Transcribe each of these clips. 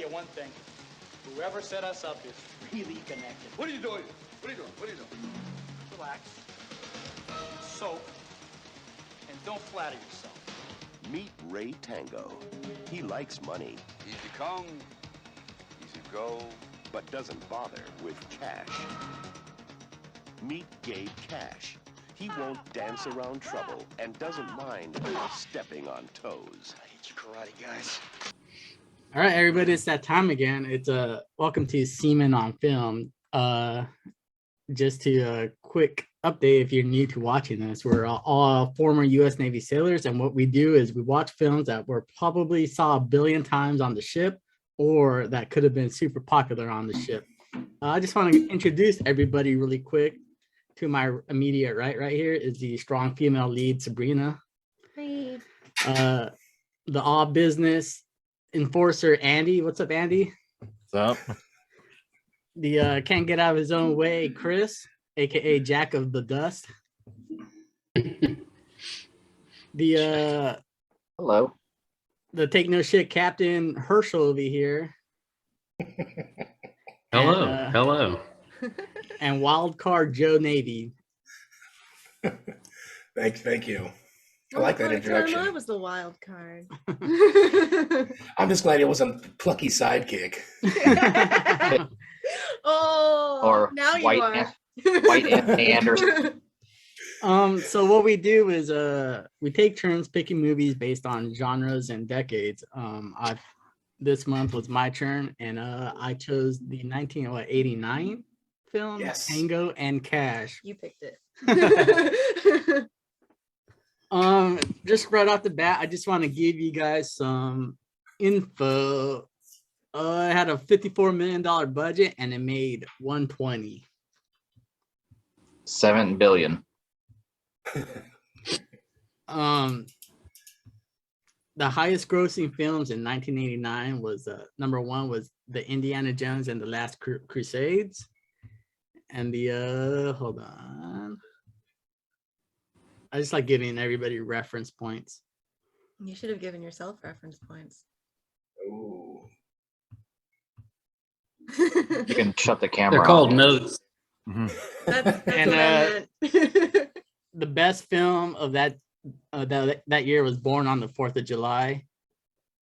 you one thing. Whoever set us up is really connected. What are you doing? What are you doing? What are you doing? Relax. Soak. And don't flatter yourself. Meet Ray Tango. He likes money. Easy come, easy go. But doesn't bother with cash. Meet Gabe Cash. He won't dance around trouble and doesn't mind stepping on toes. I hate you karate guys. All right, everybody, it's that time again. It's welcome to Seamen on Film. Just to a quick update, if you're new to watching this, we're all former U.S. Navy sailors, and what we do is we watch films that were probably saw a billion times on the ship, or that could have been super popular on the ship. I just want to introduce everybody really quick. To my immediate right here is the strong female lead, Sabrina. Hi. The all business enforcer, Andy. What's up, Andy? What's up? The can't get out of his own way, Chris, aka Jack of the Dust. The hello. The take no shit Captain Herschel over here. Hello. And, Hello. And wild card Joe Navy. Thank you. I like that introduction. I was the wild card. I'm just glad it wasn't plucky sidekick. Oh, Or now you White are. White Anthony Anderson. So what we do is we take turns picking movies based on genres and decades. This month was my turn, and I chose the 1989 film, Yes. Tango and Cash. You picked it. Just right off the bat, I just want to give you guys some info. It had a $54 million budget, and it made 120. 7 billion. The highest grossing films in 1989 was number one was the Indiana Jones and the Last Crusades, and the hold on, I just like giving everybody reference points. You should have given yourself reference points. Ooh. You can shut the camera. They're called off. notes. That's And, what I meant. The best film of that year was Born on the 4th of July,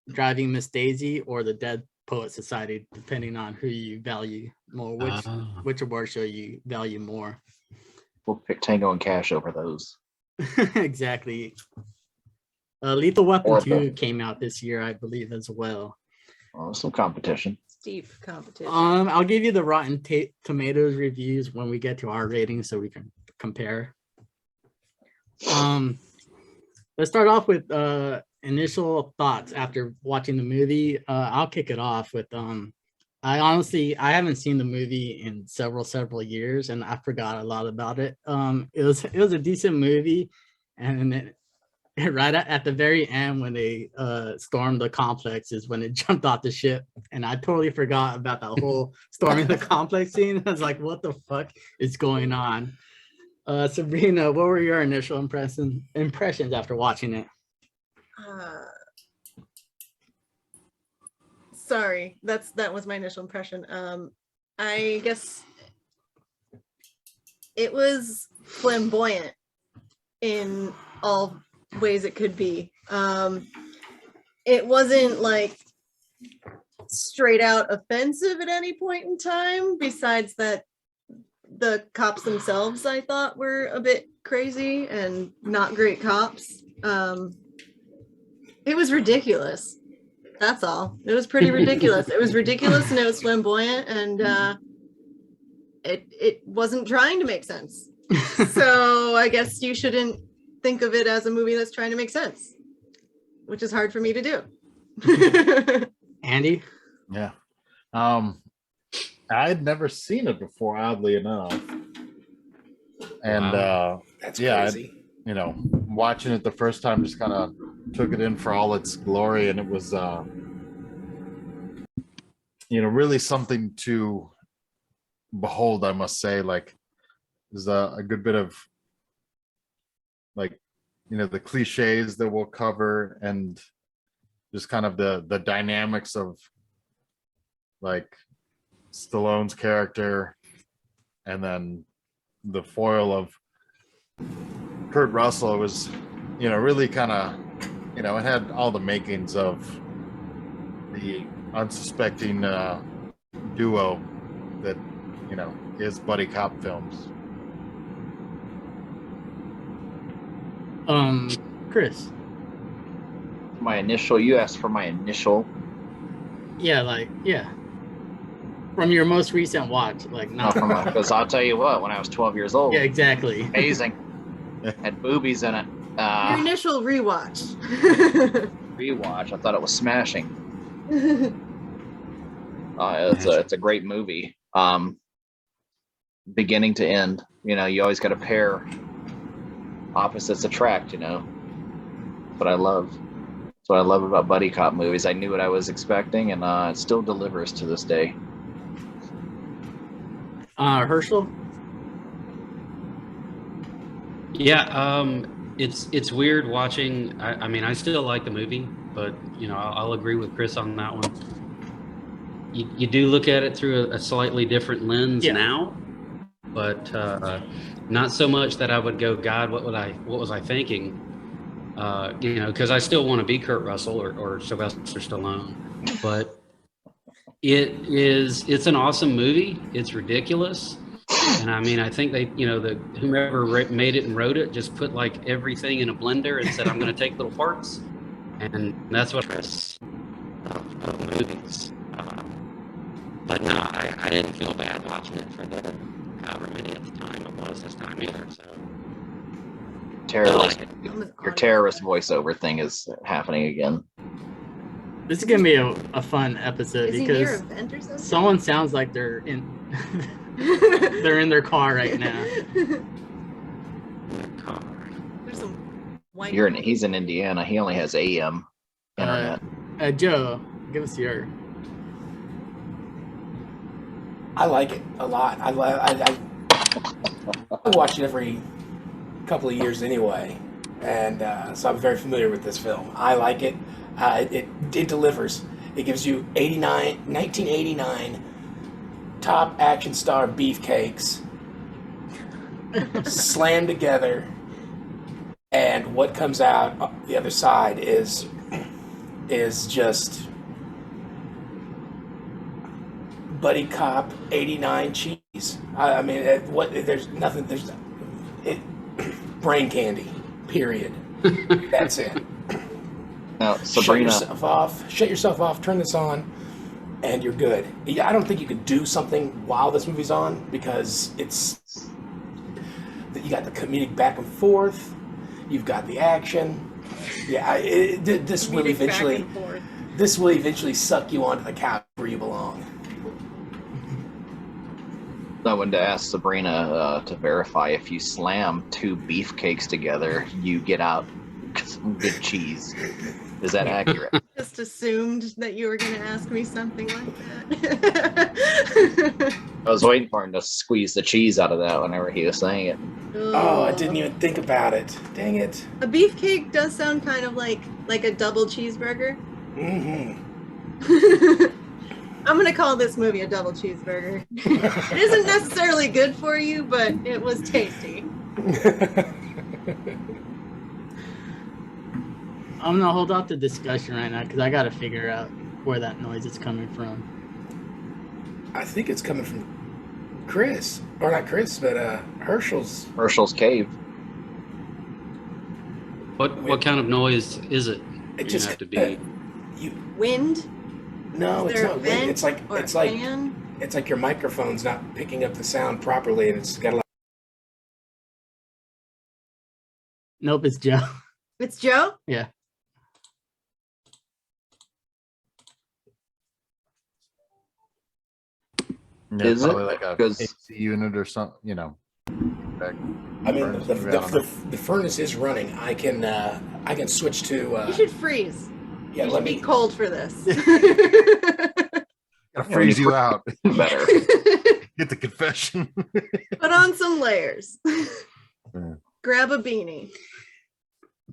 Driving Miss Daisy, or The Dead Poet Society, depending on who you value more, which award show you value more. We'll pick Tango and Cash over those. Exactly. Lethal Weapon Or 2 came out this year, I believe, as well. Oh, some competition. Steep competition. I'll give you the Rotten Tomatoes reviews when we get to our ratings so we can compare. Let's start off with initial thoughts after watching the movie. I'll kick it off with I haven't seen the movie in several years, and I forgot a lot about it. It was a decent movie, and right at the very end when they stormed the complex is when it jumped off the ship, and I totally forgot about that whole storming the complex scene. I was like, what the fuck is going on? Sabrina, what were your initial impressions after watching it? Sorry, that was my initial impression. I guess it was flamboyant in all ways it could be. It wasn't like straight out offensive at any point in time, besides that the cops themselves I thought were a bit crazy and not great cops. It was ridiculous. That's all. It was pretty ridiculous. It was ridiculous, and it was flamboyant, and it wasn't trying to make sense. So I guess you shouldn't think of it as a movie that's trying to make sense, which is hard for me to do. Andy? Yeah. I had never seen it before, oddly enough. And That's yeah, crazy. watching it the first time just kind of took it in for all its glory, and it was really something to behold, I must say. Like, there's a good bit of the cliches that we'll cover, and just kind of the dynamics of like Stallone's character, and then the foil of Kurt Russell was, really kind of, it had all the makings of the unsuspecting duo that, is buddy cop films. Chris. You asked for my initial. Yeah. From your most recent watch, not Because I'll tell you what, when I was 12 years old, yeah, exactly. amazing. Had boobies in it. Your initial rewatch. Rewatch, I thought it was smashing. It's a great movie. Beginning to end, you always got to pair opposites attract. But I love. That's what I love about buddy cop movies. I knew what I was expecting, and it still delivers to this day. Herschel. Yeah, it's weird watching. I mean, I still like the movie, but I'll agree with Chris on that one. You do look at it through a slightly different lens now, but not so much that I would go, God, what was I thinking? Because I still want to be Kurt Russell or Sylvester Stallone, but it's an awesome movie. It's ridiculous. And I mean, I think they, whomever made it and wrote it just put like everything in a blender and said, I'm going to take little parts. And that's what Chris of movies. But no, I didn't feel bad watching it for the however many at the time it was this time either. So your terrorist voiceover thing is happening again. This is gonna be a fun episode Is he near because a vent or something? someone sounds like they're in they're in their car right now. There's some white. He's in Indiana. He only has AM internet. Joe, give us your. I like it a lot. I watch it every couple of years anyway, and so I'm very familiar with this film. I like it. It delivers. It gives you 1989 top action star beefcakes slammed together, and what comes out the other side is just buddy cop 89 cheese. I mean, there's nothing. Brain candy. Period. That's it. Now, Sabrina, shut yourself off, turn this on, and you're good. I don't think you could do something while this movie's on because you got the comedic back and forth, you've got the action. Yeah, this will eventually suck you onto the couch where you belong. I wanted to ask Sabrina to verify if you slam two beefcakes together, you get out some good cheese. Is that accurate? Just assumed that you were going to ask me something like that. I was waiting for him to squeeze the cheese out of that whenever he was saying it. Oh, I didn't even think about it. Dang it. A beefcake does sound kind of like a double cheeseburger. Mm-hmm. I'm going to call this movie a double cheeseburger. It isn't necessarily good for you, but it was tasty. I'm gonna hold off the discussion right now because I gotta figure out where that noise is coming from. I think it's coming from Chris, or not Chris, but Herschel's cave. What kind of noise is it? It just have to be wind. No, it's not wind. It's like fan? It's like your microphone's not picking up the sound properly, and it's got a lot. Nope, it's Joe. It's Joe? Yeah. Yeah, is probably it? like a Because AC unit or something, I mean, the furnace is running. I can switch to. You should freeze. Yeah, you let should me be cold for this. gotta freeze you out. better. Get the confession. Put on some layers. Grab a beanie.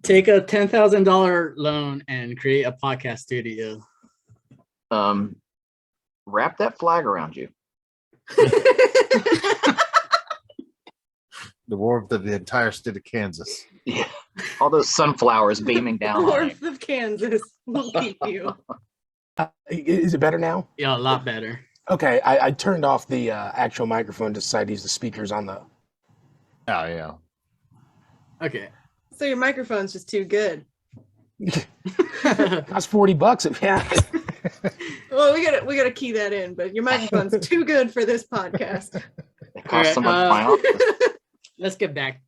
Take a $10,000 loan and create a podcast studio. wrap that flag around you. The warmth of the entire state of Kansas. Yeah. All those sunflowers beaming down on you. Warmth of Kansas will keep you. Is it better now? Yeah, a lot better. Okay, I turned off the actual microphone to decide to use the speakers on the. Oh yeah. Okay. So your microphone's just too good. Cost $40. Yeah. Well, we gotta key that in, but your microphone's too good for this podcast. It costs so much my office. Let's get back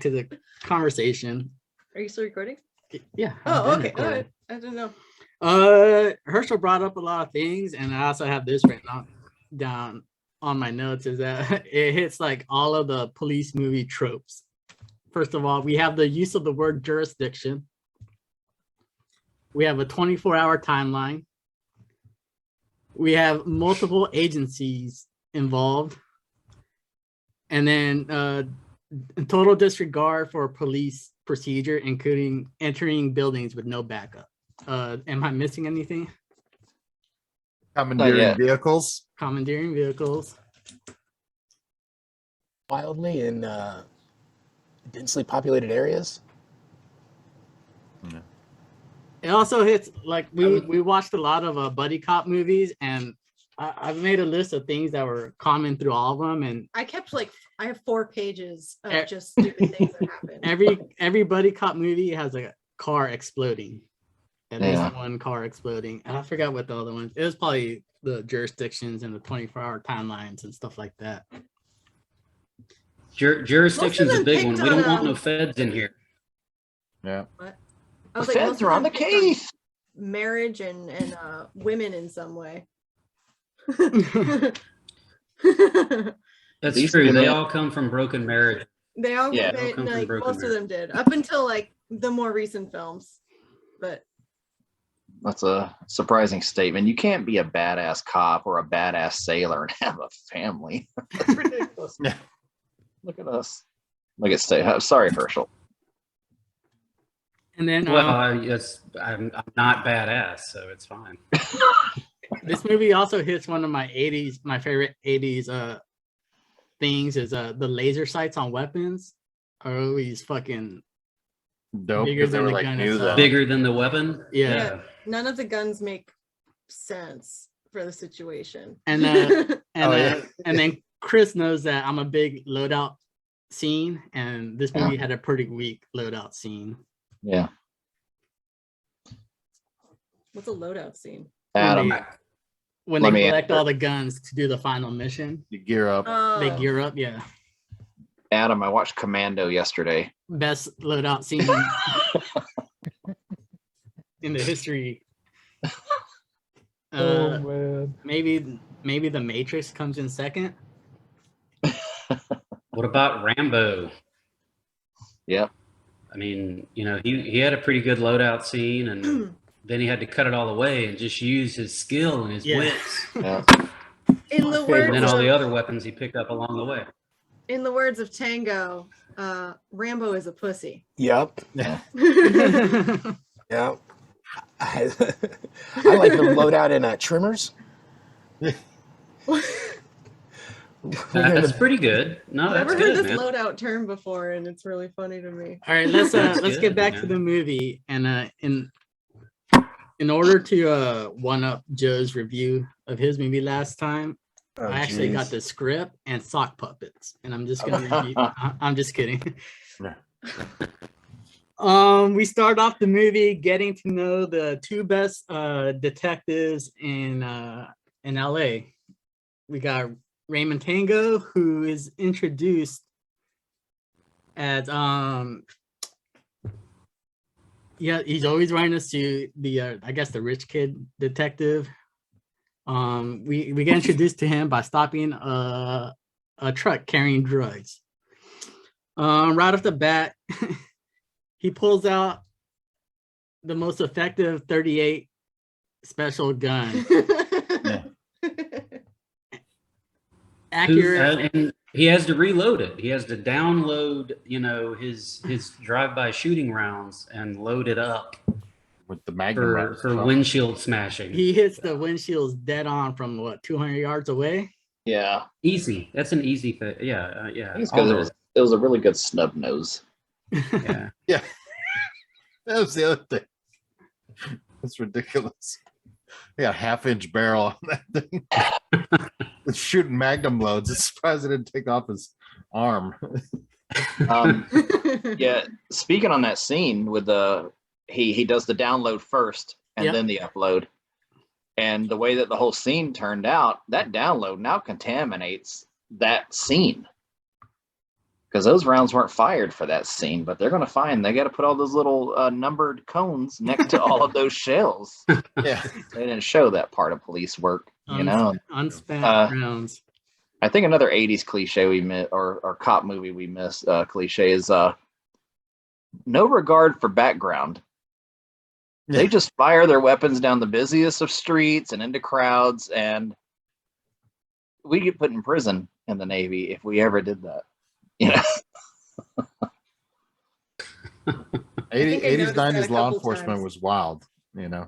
to the conversation. Are you still recording? Yeah. Oh, I've been okay. All recording. right. I don't know. Herschel brought up a lot of things, and I also have this written down on my notes, is that it hits like all of the police movie tropes. First of all, we have the use of the word jurisdiction. We have a 24-hour timeline. We have multiple agencies involved. And then total disregard for police procedure, including entering buildings with no backup. Am I missing anything? Commandeering vehicles. Commandeering vehicles. Wildly in densely populated areas. Yeah. It also hits like we watched a lot of buddy cop movies, and I've made a list of things that were common through all of them, and I have 4 pages of just stupid things that happen. every buddy cop movie has a car exploding. At least one car exploding. And I forgot what the other ones. It was probably the jurisdictions and the 24-hour timelines and stuff like that. Jurisdiction's a big one. picked We don't on, want no feds in here. Yeah. What? The most feds of are on them the picked case. Marriage and women in some way. That's These true. They women- all come from broken marriage. They all Yeah. they, Come from like broken most of them did up until like the more recent films. But That's a surprising statement. You can't be a badass cop or a badass sailor and have a family. That's ridiculous. Yeah. Look at us. Look at stay. Sorry, Herschel. And then Well, I'm not badass, so it's fine. this movie also hits one of my favorite 80s things is the laser sights on weapons are always fucking Dope. bigger Because they than were the like gun new itself. then. Bigger than the weapon. Yeah. none of the guns make sense for the situation. And and then Chris knows that I'm a big loadout scene, and this movie had a pretty weak loadout scene. Yeah. What's a loadout scene? Adam. When Let they me collect answer. all the guns to do the final mission, You gear up. they Oh. gear up. Yeah, Adam, I watched Commando yesterday. best loadout scene in the history. Man. Maybe the Matrix comes in second. What about Rambo? Yep. I mean, he had a pretty good loadout scene, and then he had to cut it all away and just use his skill and his Yeah. wits, Yeah. In the and words then all the of, other weapons he picked up along the way. in the words of Tango, Rambo is a pussy. Yep. Yeah. Yep. I like the loadout in Trimmers. That's pretty good. No, I've that's never heard good, this man. loadout term before, and it's really funny to me. All right, let's That's get good, back to man. the movie, and in order to one up Joe's review of his movie last time, Oh, I actually got geez. the script and sock puppets, and I'm just gonna review. I'm just kidding. We start off the movie getting to know the two best detectives in LA. We got Raymond Tango, who is introduced as he's always wearing a suit. The I guess the rich kid detective. We get introduced to him by stopping a truck carrying drugs. Right off the bat, he pulls out the most effective 38 special gun. Accurate. And he has to reload it. He has to download, his drive-by shooting rounds and load it up with the magnum for rounds. for windshield smashing. He hits the windshields dead on from what 200 yards away. Yeah, Easy. That's an easy thing. Yeah, yeah. I think it's because it was a really good snub nose. Yeah. Yeah, that was the other thing. That's ridiculous. They got a 1/2-inch barrel on that thing. It's shooting magnum loads. It's surprised it didn't take off his arm. Yeah, speaking on that scene with the he does the download first and then the upload, and the way that the whole scene turned out, that download now contaminates that scene because those rounds weren't fired for that scene, but they're going to find they got to put all those little numbered cones next to all of those shells. Yeah, they didn't show that part of police work, you know. Unspent rounds. I think another 80s cliche we missed, or cop movie we missed, cliche is no regard for background. Yeah. They just fire their weapons down the busiest of streets and into crowds, and we get put in prison in the Navy if we ever did that. You know, 80s, 90s law couple enforcement times. was wild. You know,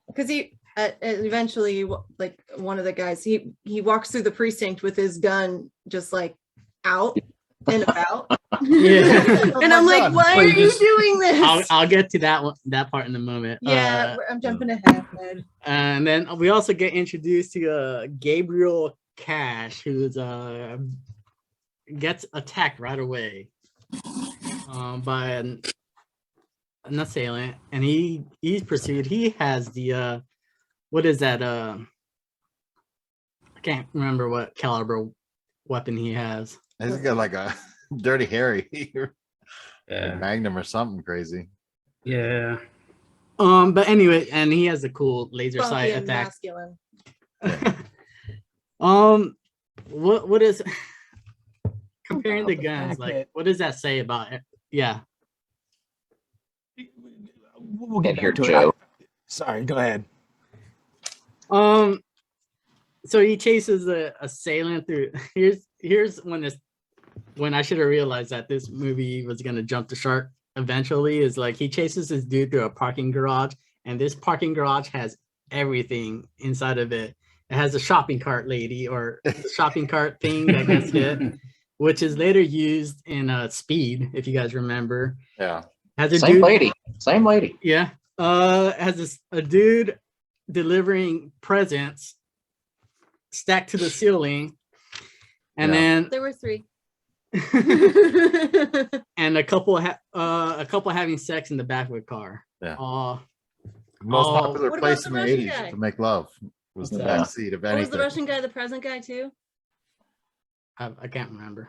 Because he eventually, like one of the guys, he walks through the precinct with his gun just like out and about. Yeah. And I'm like, why are you just- doing this? I'll get to that part in a moment. Yeah, I'm jumping ahead, man. And then we also get introduced to Gabriel Cash, who's gets attacked right away by an assailant, and he's pursued. He has the what is that? I can't remember what caliber weapon he has. he's got like a Dirty Harry, Yeah. Magnum or something crazy. Yeah. But anyway, and he has a cool laser Funky sight and attack. masculine. What is comparing the The guns? fact Like, that- what does that say about it? Yeah. We'll get Get here, back to it. Joe. Sorry, go ahead. So he chases the assailant through. Here's when I should have realized that this movie was gonna jump the shark eventually. Is like he chases this dude through a parking garage, and this parking garage has everything inside of it. It has a shopping cart lady or shopping cart thing that gets hit, which is later used in Speed, if you guys remember. Yeah, Has a Same dude, lady. yeah. Has a dude delivering presents stacked to the ceiling, and then There were 3. and a couple having sex in the back of a car. Yeah. Oh, most Oh. popular What place about in the the Russian 80s guy? to make love was the Yeah. back seat of What was anything. the Russian guy, the present guy too? I can't remember.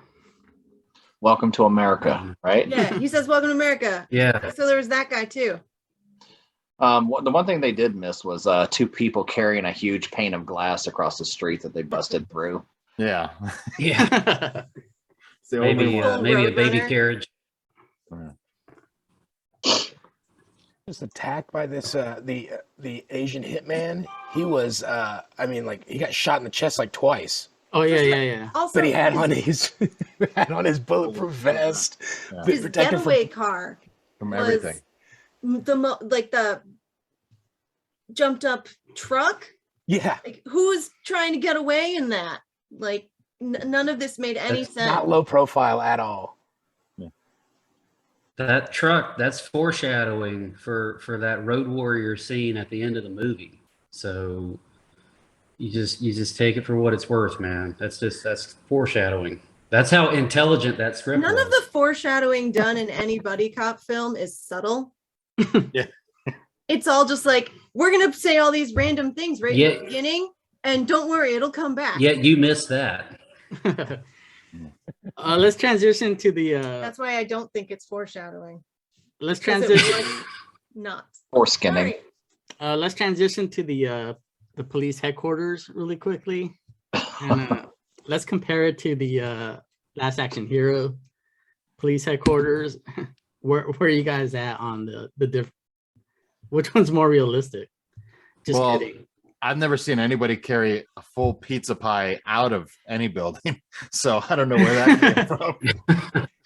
Welcome to America, right? Yeah, he says, "Welcome to America." Yeah. So there was that guy too. The one thing they did miss was 2 people carrying a huge pane of glass across the street that they busted through. Yeah, Yeah. it's the only Maybe one. maybe a baby Roadrunner. carriage. Was attacked by this the Asian hitman. He was I mean, like, he got shot in the chest like twice, Oh yeah. Also, but he had on his bulletproof vest. Yeah. to his protect him getaway car From was everything. the jumped up truck. Yeah, Like, who's trying to get away in that? Like, none of this made any That's sense. not low profile at all. That truck, that's foreshadowing for that road warrior scene at the end of the movie. So you just take it for what it's worth, man. That's foreshadowing. That's how intelligent that script None was. of the foreshadowing done in any buddy cop film is subtle. Yeah. It's all just like, we're gonna say all these random things right in Yeah. the beginning, and don't worry, it'll come back. Yet you missed that. Let's transition to the. That's why I don't think it's foreshadowing. Let's 'Cause it transition. was not. Or skinning. Sorry. Let's transition to the police headquarters really quickly, and let's compare it to the Last Action Hero police headquarters. Where are you guys at on the diff? Which one's more realistic? Just Well, kidding. I've never seen anybody carry a full pizza pie out of any building, so I don't know where that came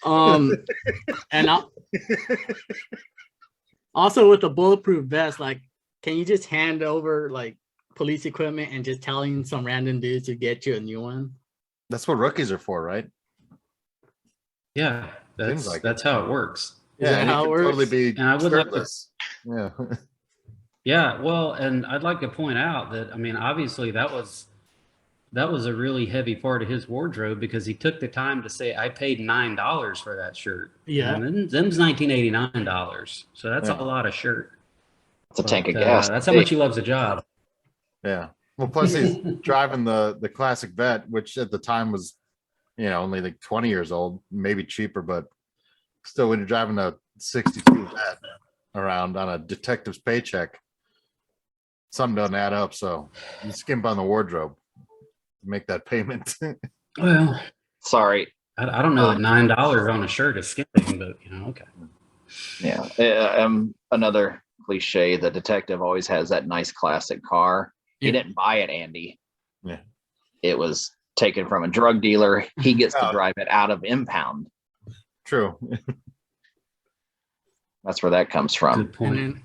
from. And Also, with the bulletproof vest, like, can you just hand over like police equipment and just telling some random dudes to get you a new one? That's what rookies are for, right? Yeah, Seems like that's how it works. Is that and how you it can totally works? be And I would like to, shirtless. Yeah. yeah, well, and I'd like to point out that, I mean, obviously that was a really heavy part of his wardrobe, because he took the time to say, I paid $9 for that shirt. Yeah. And them's $1989. So that's Yeah. a lot of shirt. It's a But, tank of gas. that's how much he loves the job. Yeah. Well, plus he's driving the classic vet, which at the time was, only like 20 years old, maybe cheaper, but still, when you're driving a 62 vet around on a detective's paycheck, something doesn't add up. So you skimp on the wardrobe to make that payment. Well, Sorry. I don't know that $9 on a shirt is skipping, but okay. Yeah. Another cliche, the detective always has that nice classic car. He didn't buy it, Andy. Yeah. It was taken from a drug dealer. He gets to drive it out of impound. True. That's where that comes from. Good point.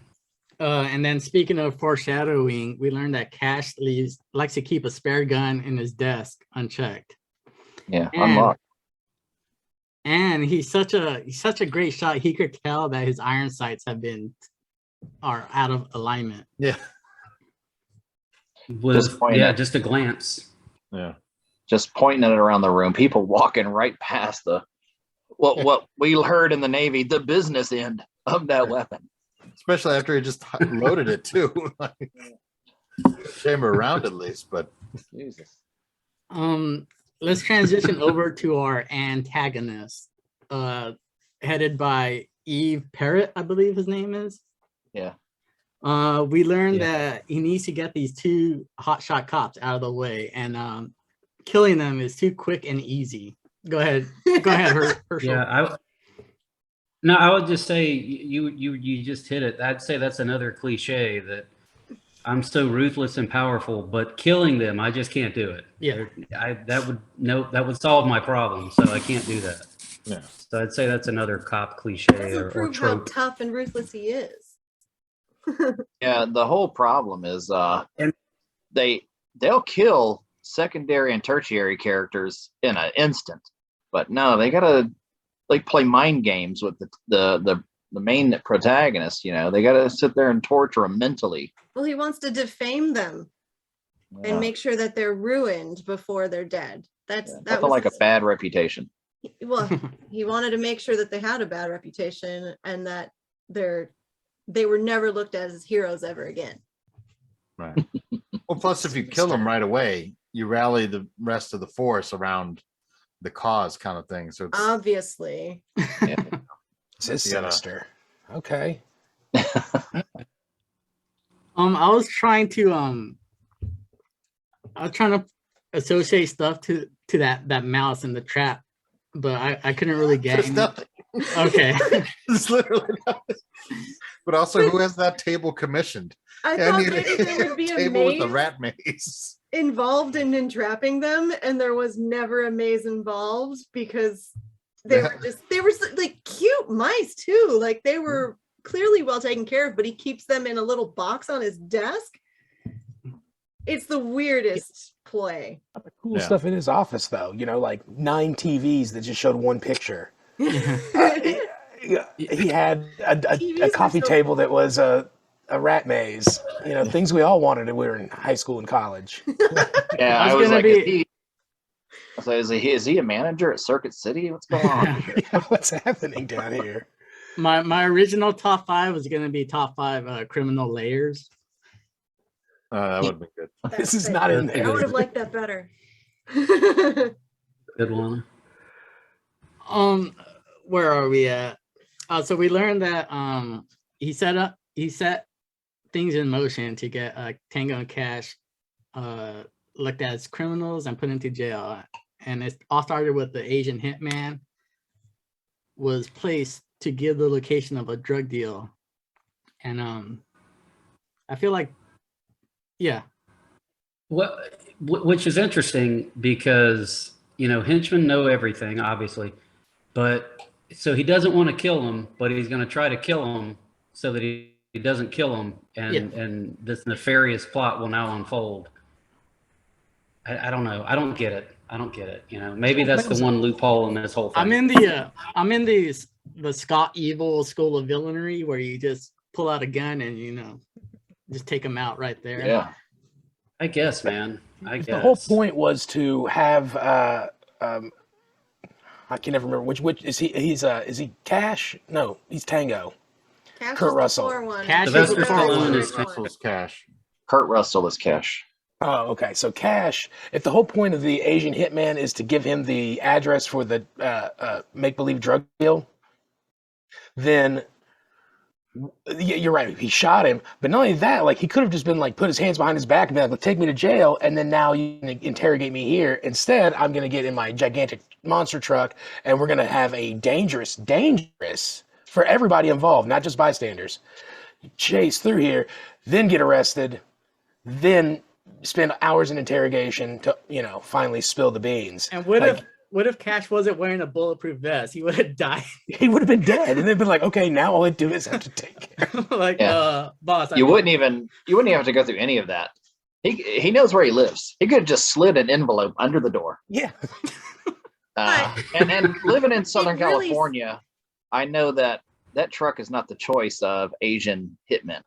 And then speaking of foreshadowing, we learned that Cash likes to keep a spare gun in his desk unchecked. Yeah, unlocked. And he's such a great shot. He could tell that his iron sights are out of alignment. Yeah. Just a glance. Yeah. Just pointing it around the room. People walking right past what we heard in the Navy, the business end of that weapon. Especially after he just loaded it too. Chamber around at least, but Jesus. Let's transition over to our antagonist, headed by Eve Parrott, I believe his name is. Yeah. We learned that he needs to get these two hotshot cops out of the way, and killing them is too quick and easy. Go ahead, Herschel. Yeah, I would just say you just hit it. I'd say that's another cliche, that I'm so ruthless and powerful, but killing them, I just can't do it. Yeah, that would solve my problem, so I can't do that. Yeah. So I'd say that's another cop cliche Doesn't or prove how trope. tough and ruthless he is. Yeah, the whole problem is they'll kill secondary and tertiary characters in an instant, but no, they gotta play mind games with the main protagonist. They gotta sit there and torture them mentally. Well, he wants to defame them and make sure that they're ruined before they're dead. That was like a bad reputation. Well, he wanted to make sure that they had a bad reputation and that they were never looked at as heroes ever again. Right. Well, plus if you kill them right away, you rally the rest of the force around the cause, kind of thing. So it's obviously. Yeah. This is sinister. Okay. I was trying to associate stuff to that mouse in the trap, but I couldn't really get There's nothing. Okay. It's literally nothing. But also, who has that table commissioned? I thought maybe there would be a table with maze a rat maze involved in entrapping them, and there was never a maze involved because they were like cute mice too. Like they were clearly well taken care of, but he keeps them in a little box on his desk. It's the weirdest play. The cool stuff in his office, though, like 9 TVs that just showed one picture. He had a coffee table that was a rat maze. Things we all wanted when we were in high school and college. Yeah, I was like, is he a manager at Circuit City? What's going on? Yeah, what's happening down here? My original top 5 was going to be top 5 criminal layers. that would have been good. This is not in there. I would have liked that better. Good one. Where are we at? So we learned that he set things in motion to get Tango and Cash looked at as criminals and put into jail. And it all started with the Asian hitman was placed to give the location of a drug deal. And I feel like, yeah. Which is interesting because, henchmen know everything, obviously. But so he doesn't want to kill him, but he's going to try to kill him so that he doesn't kill him, and this nefarious plot will now unfold. I don't know. I don't get it. You know, maybe that's the one loophole in this whole thing. I'm in the Scott Evil school of villainy where you just pull out a gun and, you know, just take them out right there. Yeah. I guess, man. The whole point was to have I can never remember which is he. Is he Cash? No, he's Tango. Cash Kurt is the Russell. poor one. Cash Kurt is the Russell poor one. is the rich Russell's Cash. Kurt Russell is Cash. Oh, okay. So Cash, if the whole point of the Asian hitman is to give him the address for the make-believe drug deal, then you're right. He shot him, but not only that, like he could have just been like put his hands behind his back and be like, "Take me to jail," and then now you can interrogate me here. Instead, I'm going to get in my gigantic monster truck, and we're going to have a dangerous for everybody involved, not just bystanders, chase through here, then get arrested, then spend hours in interrogation to, you know, finally spill the beans. And what if Cash wasn't wearing a bulletproof vest? He would have died. He would have been dead, and they'd been like, "Okay, now all I do is have to take care." Like, boss. You wouldn't even have to go through any of that. He knows where he lives. He could have just slid an envelope under the door. Yeah. And living in Southern really California, I know that truck is not the choice of Asian hitmen.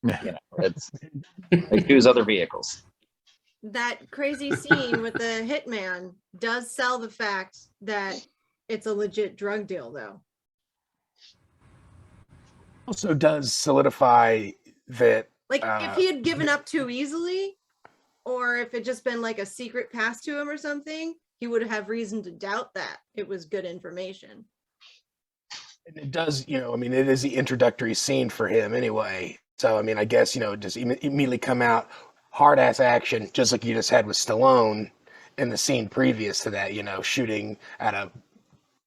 You know, it's they choose other vehicles. That crazy scene with the hitman does sell the fact that it's a legit drug deal, though. Also does solidify that, Like, if he had given up too easily, or if it just been like a secret pass to him or something, he would have reason to doubt that it was good information. and it does, you know, I mean, it is the introductory scene for him anyway. So, I mean, I guess, you know, just immediately come out hard ass action, just like you just had with Stallone in the scene previous to that, you know, shooting at a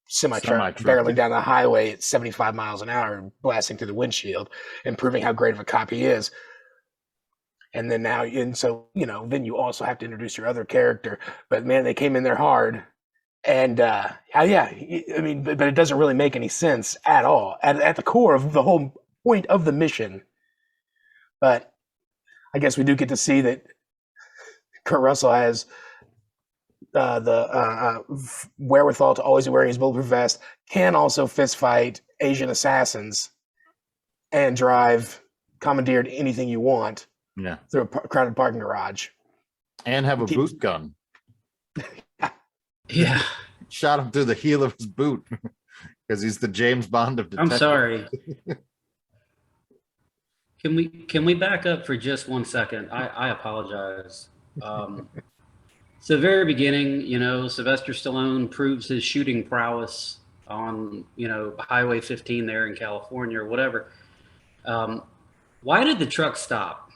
semi-truck barreling down the highway at 75 miles an hour, blasting through the windshield and proving how great of a cop he is. And then now, and so, you know, then you also have to introduce your other character. But man, they came in there hard. And yeah, I mean, but it doesn't really make any sense at all at the core of the whole point of the mission. But I guess we do get to see that Kurt Russell has the wherewithal to always be wearing his bulletproof vest, can also fist fight Asian assassins, and drive commandeered anything you want through a crowded parking garage. And have a boot gun. Yeah. Shot him through the heel of his boot because he's the James Bond of detectives. I'm sorry. Can we back up for just 1 second? I apologize. So the very beginning, you know, Sylvester Stallone proves his shooting prowess on, you know, Highway 15 there in California or whatever. Why did the truck stop?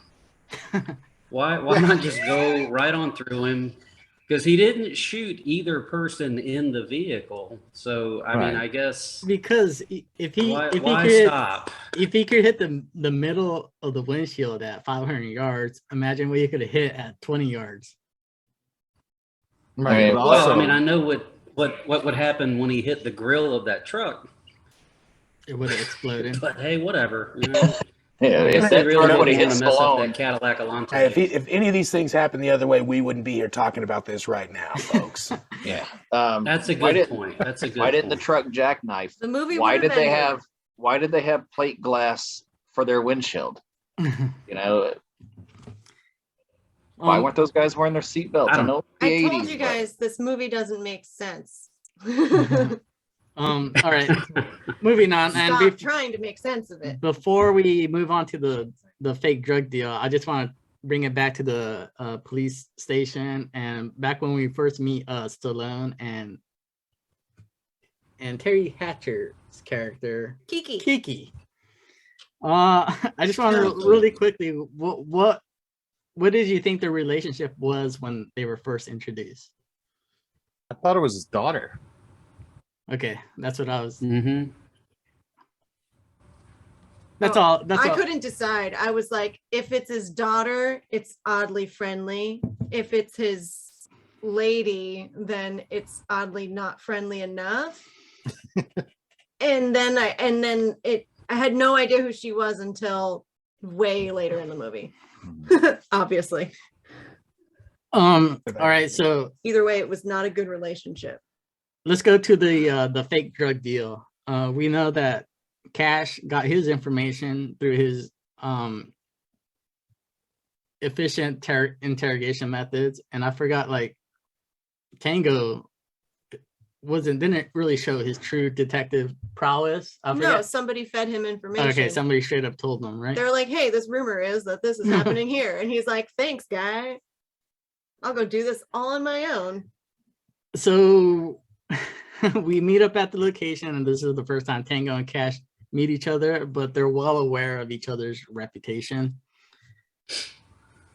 Why not just go right on through him? Because he didn't shoot either person in the vehicle. So I mean, I guess because if he could hit the middle of the windshield at 500 yards, imagine what he could have hit at 20 yards. Right. Well, I mean, I know what would happen when he hit the grill of that truck. It would have exploded. But hey, whatever. You know? Yeah, if they that really truck would want have to hit mess up Stallone, that Cadillac Alante. Hey, if any of these things happen the other way, we wouldn't be here talking about this right now, folks. yeah, that's a good point. That's a good. Why didn't the truck jackknife? The movie. Why did they have plate glass for their windshield? You know, why weren't those guys wearing their seatbelts? I know the I 80s, told you guys this movie doesn't make sense. All right, moving on. Stop trying to make sense of it. Before we move on to the fake drug deal, I just want to bring it back to the police station and back when we first meet Stallone and Terry Hatcher's character Kiki. I just want to really quickly, what did you think their relationship was when they were first introduced? I thought it was his daughter. Okay, that's what I was. Mm-hmm. That's all. I couldn't decide. I was like, if it's his daughter, it's oddly friendly. If it's his lady, then it's oddly not friendly enough. and then I had no idea who she was until way later in the movie. Obviously. All right, so Either way, it was not a good relationship. let's go to the fake drug deal. We know that Cash got his information through his efficient interrogation methods, and I forgot, like, Tango didn't really show his true detective prowess. I No, forget. somebody fed him information. Okay, somebody straight up told them, right? They're like, hey, this rumor is that this is happening here. And he's like, thanks, guy. I'll go do this all on my own. So we meet up at the location, and this is the first time Tango and Cash meet each other, but they're well aware of each other's reputation.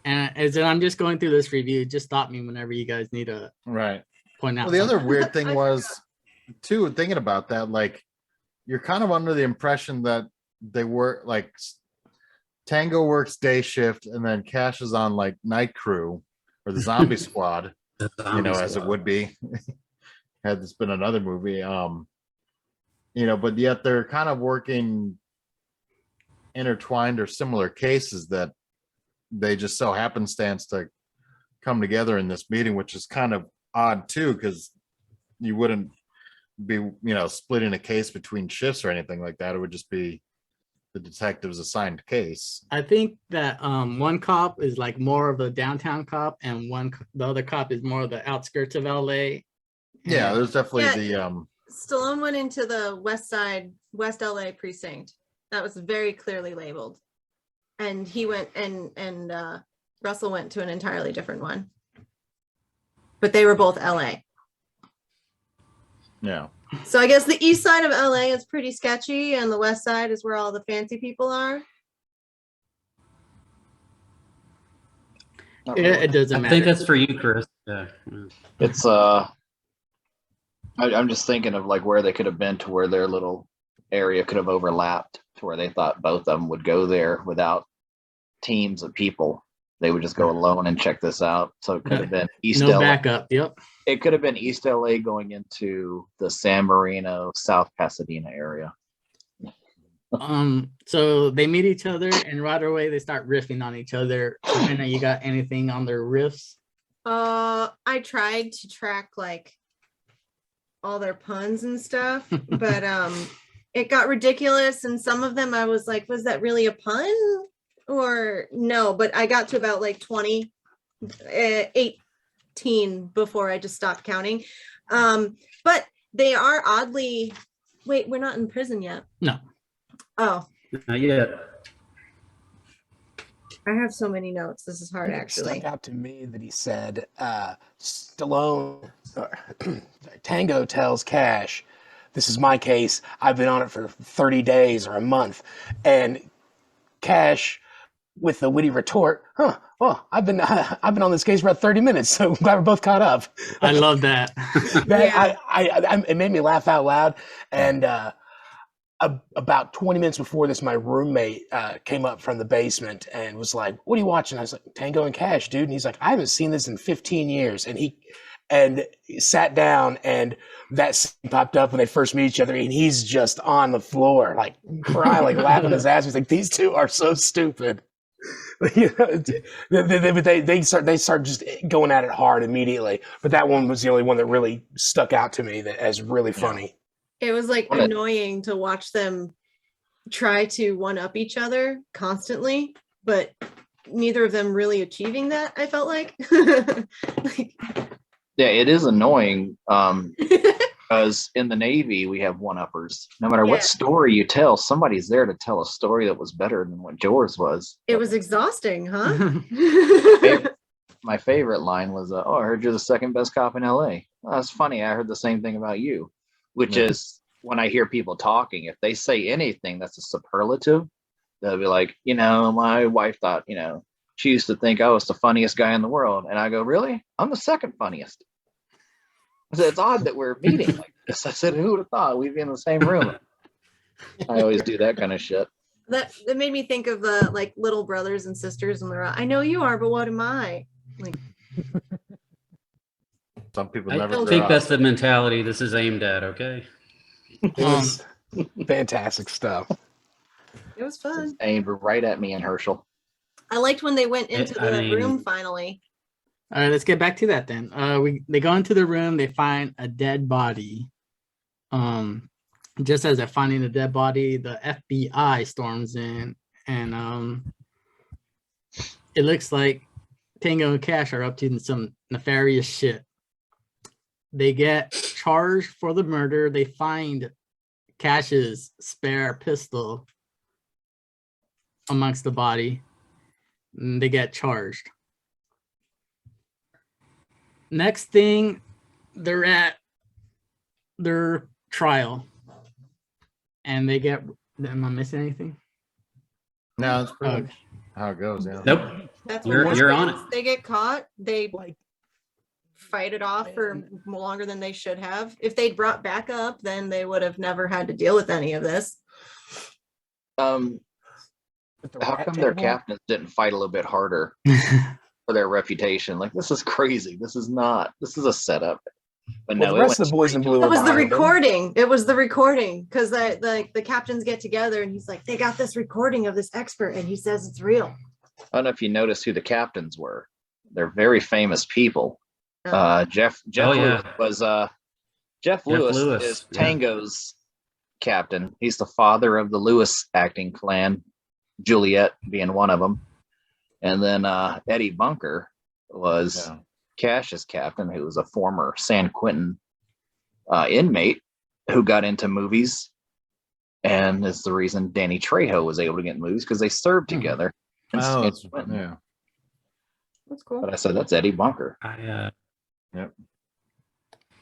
And as I'm just going through this review, just stop me whenever you guys need to point out. Well, the other weird thing was, too, thinking about that, like, you're kind of under the impression that they work, like, Tango works day shift, and then Cash is on, like, night crew or the zombie squad, as it would be had this been another movie. But yet they're kind of working intertwined or similar cases that they just so happenstance to come together in this meeting, which is kind of odd too, because you wouldn't be splitting a case between shifts or anything like that. It would just be the detective's assigned case. I think that one cop is like more of a downtown cop, and the other cop is more of the outskirts of LA. Yeah, there's definitely Stallone went into the West LA precinct. That was very clearly labeled. And he went and Russell went to an entirely different one. But they were both LA. Yeah. So I guess the east side of LA is pretty sketchy, and the west side is where all the fancy people are. It doesn't matter. I think that's for you, Chris. Yeah. It's I'm just thinking of like where they could have been to where their little area could have overlapped to where they thought both of them would go there without teams of people. They would just go alone and check this out. So it could have been East LA. Backup. Yep. It could have been East LA going into the San Marino, South Pasadena area. So they meet each other, and right away they start riffing on each other. Savannah, you got anything on their riffs? I tried to track like all their puns and stuff, but it got ridiculous, and some of them I was like, was that really a pun or no? But I got to about like 18 before I just stopped counting. But they are oddly, wait, we're not in prison yet. No. Oh, Not yet. I have so many notes. This is hard, It actually. stuck out to me that he said, Tango tells Cash, this is my case. I've been on it for 30 days or a month. And Cash, with the witty retort, well, I've been on this case for about 30 minutes, so I'm glad we're both caught up. I love that. It made me laugh out loud. And about 20 minutes before this, my roommate came up from the basement and was like, what are you watching? I was like, Tango and Cash, dude. And he's like, I haven't seen this in 15 years. And he sat down, and that scene popped up when they first meet each other, and he's just on the floor, like crying, like laughing his ass. He's like, these two are so stupid. They start just going at it hard immediately. But that one was the only one that really stuck out to me as really funny. It was like annoying to watch them try to one up each other constantly, but neither of them really achieving that, I felt like. Yeah, it is annoying because in the Navy, we have one-uppers. No matter what story you tell, somebody's there to tell a story that was better than what yours was. It was exhausting, huh? My favorite line was, I heard you're the second best cop in LA. Well, that's funny. I heard the same thing about you, which is when I hear people talking, if they say anything that's a superlative, they'll be like, my wife thought, she used to think I was the funniest guy in the world. And I go, really? I'm the second funniest. I said, it's odd that we're meeting like this. I said, who would have thought we'd be in the same room? I always do that kind of shit. That made me think of the like little brothers and sisters, and they're I know you are, but what am I? Like, some people I never don't grow think up. that's the mentality this is aimed at, okay? It was fantastic stuff. It was fun. Aimed right at me and Herschel. I liked when they went into I the mean- room finally. All right, let's get back to that then. They go into the room, they find a dead body. Just as they're finding the dead body, the FBI storms in, and it looks like Tango and Cash are up to some nefarious shit. They get charged for the murder. They find Cash's spare pistol amongst the body. And they get charged. Next thing, they're at their trial. And they get... Am I missing anything? No, it's pretty much how it goes. Yeah. Nope. That's You're- what you're happens. on it. They get caught. They fight it off for longer than they should have. If they'd brought back up, then they would have never had to deal with any of this. How come their captains didn't fight a little bit harder for their reputation? Like, this is crazy. This is a setup. But Well, no, the rest of the boys in blue. It was the behind them. recording. It was the recording because the captains get together and he's like, they got this recording of this expert and he says it's real. I don't know if you noticed who the captains were. They're very famous people. Jeff Oh, Lewis yeah. was Jeff Lewis is yeah. Tango's captain. He's the father of the Lewis acting clan, Juliet being one of them. And then Eddie Bunker was Cash's captain, who was a former San Quentin inmate who got into movies, and is the reason Danny Trejo was able to get in movies because they served together. in Oh, San Quentin. yeah. That's cool. But I said that's Eddie Bunker. I Yep.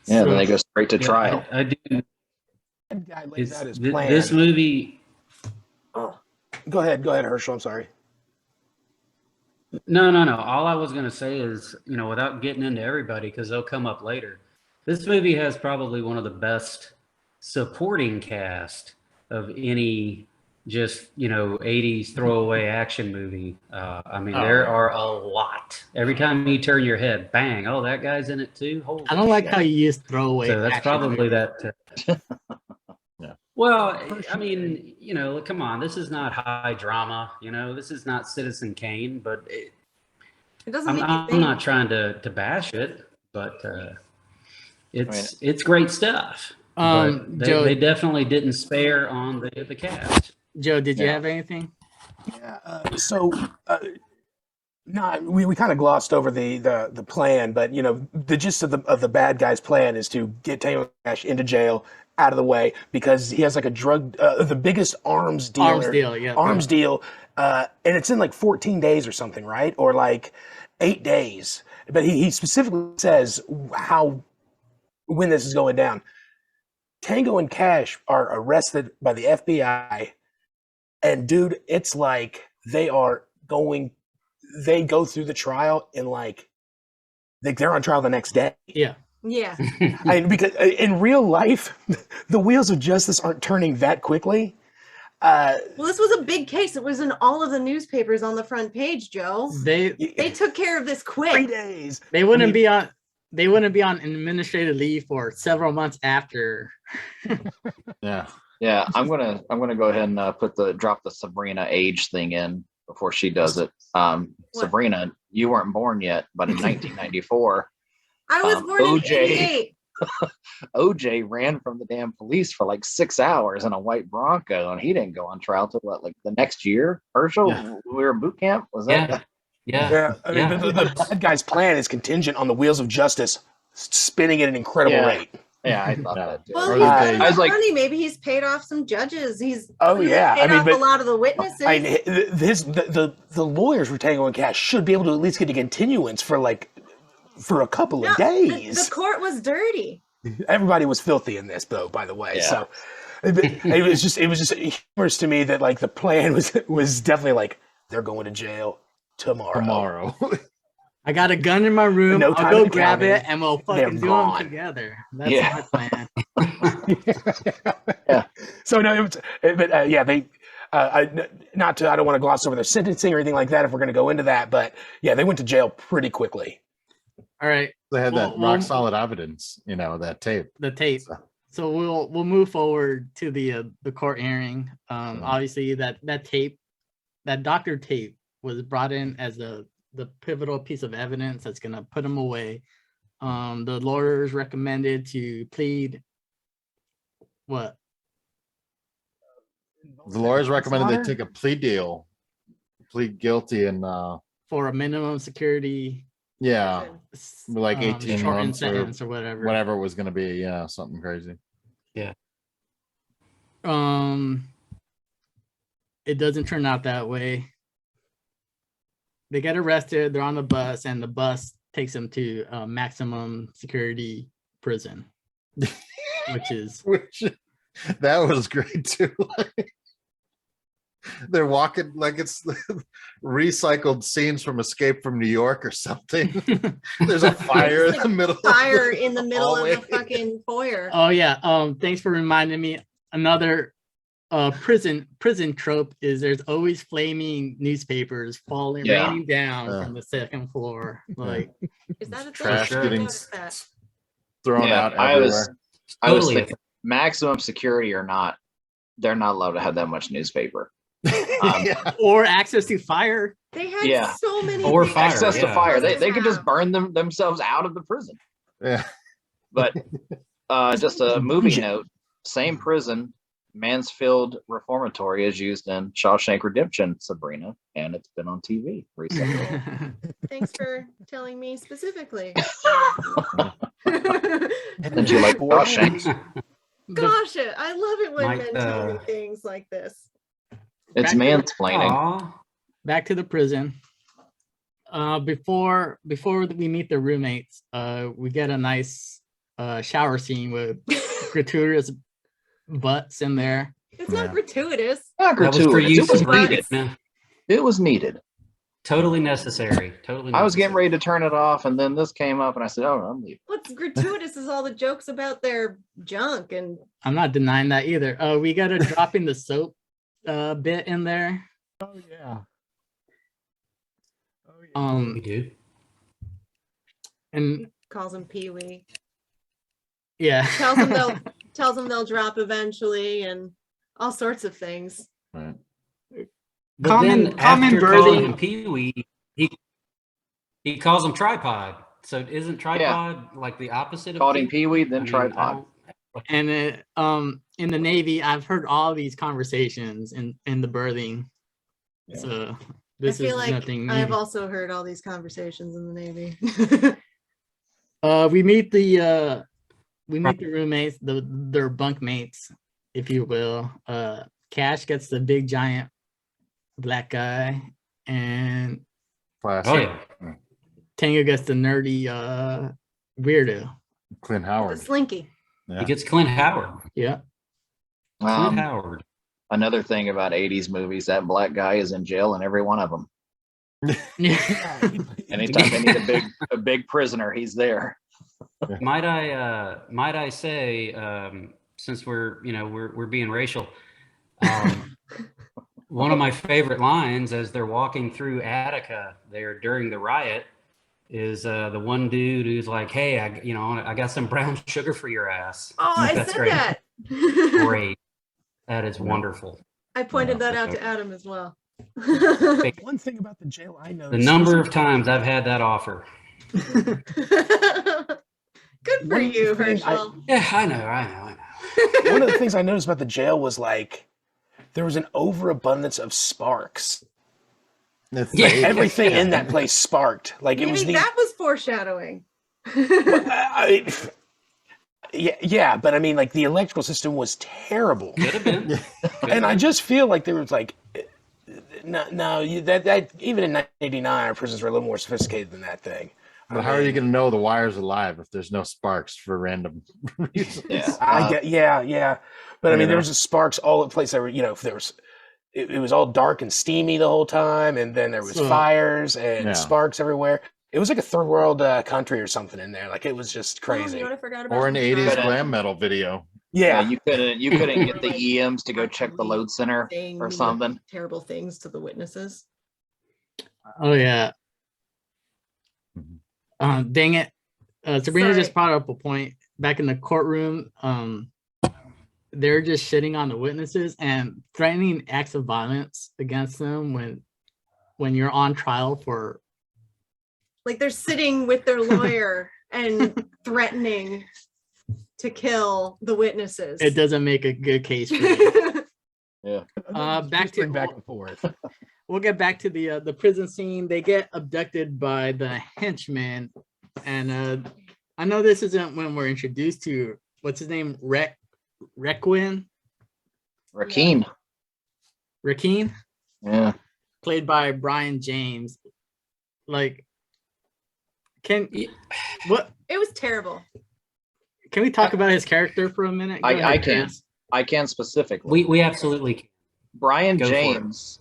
Yeah, So- then they go straight to trial. I do. That guy lays It's, out his th- plan. this movie. Go ahead, Herschel. I'm sorry. No. All I was going to say is, without getting into everybody, because they'll come up later, this movie has probably one of the best supporting cast of any just, 80s throwaway action movie. There are a lot. Every time you turn your head, bang, oh, that guy's in it too? Holy I don't like shit. how you use throwaway. So that's action probably movies. that. Yeah. Well, come on. This is not high drama. This is not Citizen Kane, but It doesn't make you I'm think. not trying to bash it, but it's great stuff. But Joe- they definitely didn't spare on the cast. Joe, did you have anything? Yeah. We kind of glossed over the plan, but the gist of the bad guy's plan is to get Tango Cash into jail, out of the way, because he has like a drug, the biggest arms deal, and it's in like 14 days or something, right? Or like 8 days. But he specifically says when this is going down. Tango and Cash are arrested by the FBI. And dude, it's like they go through the trial in they're on trial the next day. Yeah. Yeah. Because in real life, the wheels of justice aren't turning that quickly. Well, this was a big case. It was in all of the newspapers on the front page, Joe. They took care of this 3 quick. days. They wouldn't be on administrative leave for several months after. Yeah. Yeah, I'm gonna go ahead and drop the Sabrina age thing in before she does it. Sabrina, you weren't born yet, but in 1994, I was born in OJ 88. OJ ran from the damn police for like 6 hours in a white Bronco, and he didn't go on trial till the next year. Herschel, we were in boot camp. Was that? Yeah. The bad guy's plan is contingent on the wheels of justice spinning at an incredible rate. Yeah, I thought that too. Well, Or he's that got they- enough I was like- money. Maybe he's paid off some judges. He's Yeah. paid off but a lot of the witnesses. the lawyers for Tango and Cash should be able to at least get a continuance for a couple of No, days. the court was dirty. Everybody was filthy in this, though. By the way, Yeah. so it was just humorous to me that the plan was definitely they're going to jail tomorrow. I got a gun in my room. No I'll time go to grab count it it. and we'll They're fucking do them gone. together. That's Yeah. my plan. So no, they. I don't want to gloss over their sentencing or anything like that if we're going to go into that, but yeah, they went to jail pretty quickly. All right. They had that Well, rock solid evidence, that tape. The tape. So we'll move forward to the court hearing. Obviously that tape, that doctor tape, was brought in as the pivotal piece of evidence that's gonna put him away. The lawyers recommended to plead what? The lawyers recommended they take a plea deal, plead guilty, and For a minimum security, like 18 shortened months sentence or whatever it was going to be. Yeah, something crazy. Yeah. It doesn't turn out that way. They get arrested. They're on the bus, and the bus takes them to maximum security prison, which that was great too. They're walking like it's recycled scenes from Escape from New York or something. There's a fire in the middle. Fire in the middle of the fucking foyer. Oh yeah. Thanks for reminding me. Another prison trope is there's always flaming newspapers raining down from the second floor. Like, is that a trash thing? getting thrown out everywhere. I was thinking, maximum security or not, they're not allowed to have that much newspaper. Or access to fire. They had so many or fire, access to fire. They could just burn themselves out of the prison. Yeah. But just a movie note, same prison, Mansfield Reformatory is used in Shawshank Redemption, Sabrina, and it's been on TV recently. Thanks for telling me specifically. Did you like Shawshank? Gosh, I love it when men tell me things like this. It's mansplaining. Back to the prison. Before we meet the roommates, we get a nice shower scene with gratuitous butts in there. It's not gratuitous. Not gratuitous. It was needed. It was needed. Totally necessary. Totally. I was getting ready to turn it off, and then this came up, and I said, "Oh, I'm leaving." What's gratuitous is all the jokes about their junk, and I'm not denying that either. We got a drop in the soap bit in there. Oh yeah. We do. And calls him Pee-wee. Yeah. tells them they'll drop eventually, and all sorts of things. Right. Common birthing. Pee-wee, he calls him tripod. So isn't tripod like the opposite? Called him Pee-wee, then tripod. And in the Navy, I've heard all these conversations in the berthing. Yeah. So this is like nothing new. I've also heard all these conversations in the Navy. We meet the roommates, their bunk mates, if you will. Cash gets the big giant black guy, and Tango gets the nerdy weirdo. Clint Howard. The Slinky. Yeah. He gets Clint Howard. Yeah. Clint Howard. Another thing about 80s movies, that black guy is in jail in every one of them. Anytime they need a big prisoner, he's there. Might I say, since we're being racial, one of my favorite lines as they're walking through Attica there during the riot is the one dude who's like, "Hey, I got some brown sugar for your ass." Oh, I said great. that. Great. That is wonderful. I pointed that out to Adam as well. One thing about the jail I know. The number of times I've had that offer. Good for you, Herschel. I know. One of the things I noticed about the jail was like there was an overabundance of sparks. Everything in that place sparked. Like Maybe it was that was foreshadowing. Yeah, but I mean, like the electrical system was terrible. Could have been. And I just feel like there was like, that even in 1989, our prisons were a little more sophisticated than that thing. But how are you going to know the wire's alive if there's no sparks for random reasons? Yeah. But I mean, there was just sparks all over the place. There were, it was all dark and steamy the whole time, and then there was fires and sparks everywhere. It was like a third world country or something in there. Like it was just crazy. You know what I forgot about? Or an 80s glam metal video. Yeah, you couldn't get the EMs to go check the load center or something. Terrible things to the witnesses. Oh yeah. Dang it. Sabrina just brought up a point back in the courtroom. they're just shitting on the witnesses and threatening acts of violence against them when you're on trial for. Like they're sitting with their lawyer and threatening to kill the witnesses. It doesn't make a good case for you. Yeah. Back and forth. We'll get back to the prison scene. They get abducted by the henchmen, and I know this isn't when we're introduced to what's his name, Rakim. Yeah. Played by Brian James. Like, It was terrible. Can we talk about his character for a minute? I can specifically. We absolutely can. Brian Go for James,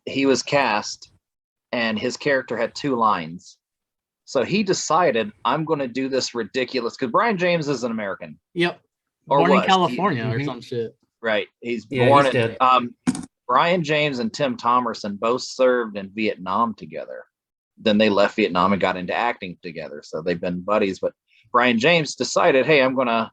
he was cast, and his character had 2 lines. So he decided, I'm going to do this ridiculous, because Brian James is an American. Yep. Or born in was. California or some shit. Right. He's Yeah, born he's in. Brian James and Tim Thomerson both served in Vietnam together. Then they left Vietnam and got into acting together. So they've been buddies. But Brian James decided, hey, I'm going to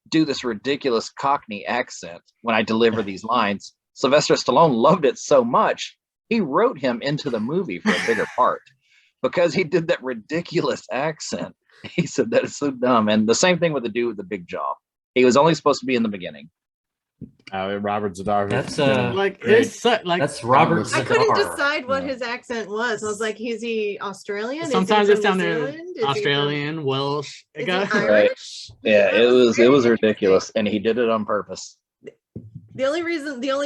do this ridiculous Cockney accent when I deliver these lines. Sylvester Stallone loved it so much, he wrote him into the movie for a bigger part because he did that ridiculous accent. He said that is so dumb. And the same thing with the dude with the big jaw. He was only supposed to be in the beginning. Robert Zadar. That's that's Robert I Zadar. couldn't decide what his accent was. I was like, is he Australian? Sometimes is it's he down from New there Zealand? Is Australian, Welsh. he It from- got- is he Irish? Yeah, it was ridiculous, and he did it on purpose. The only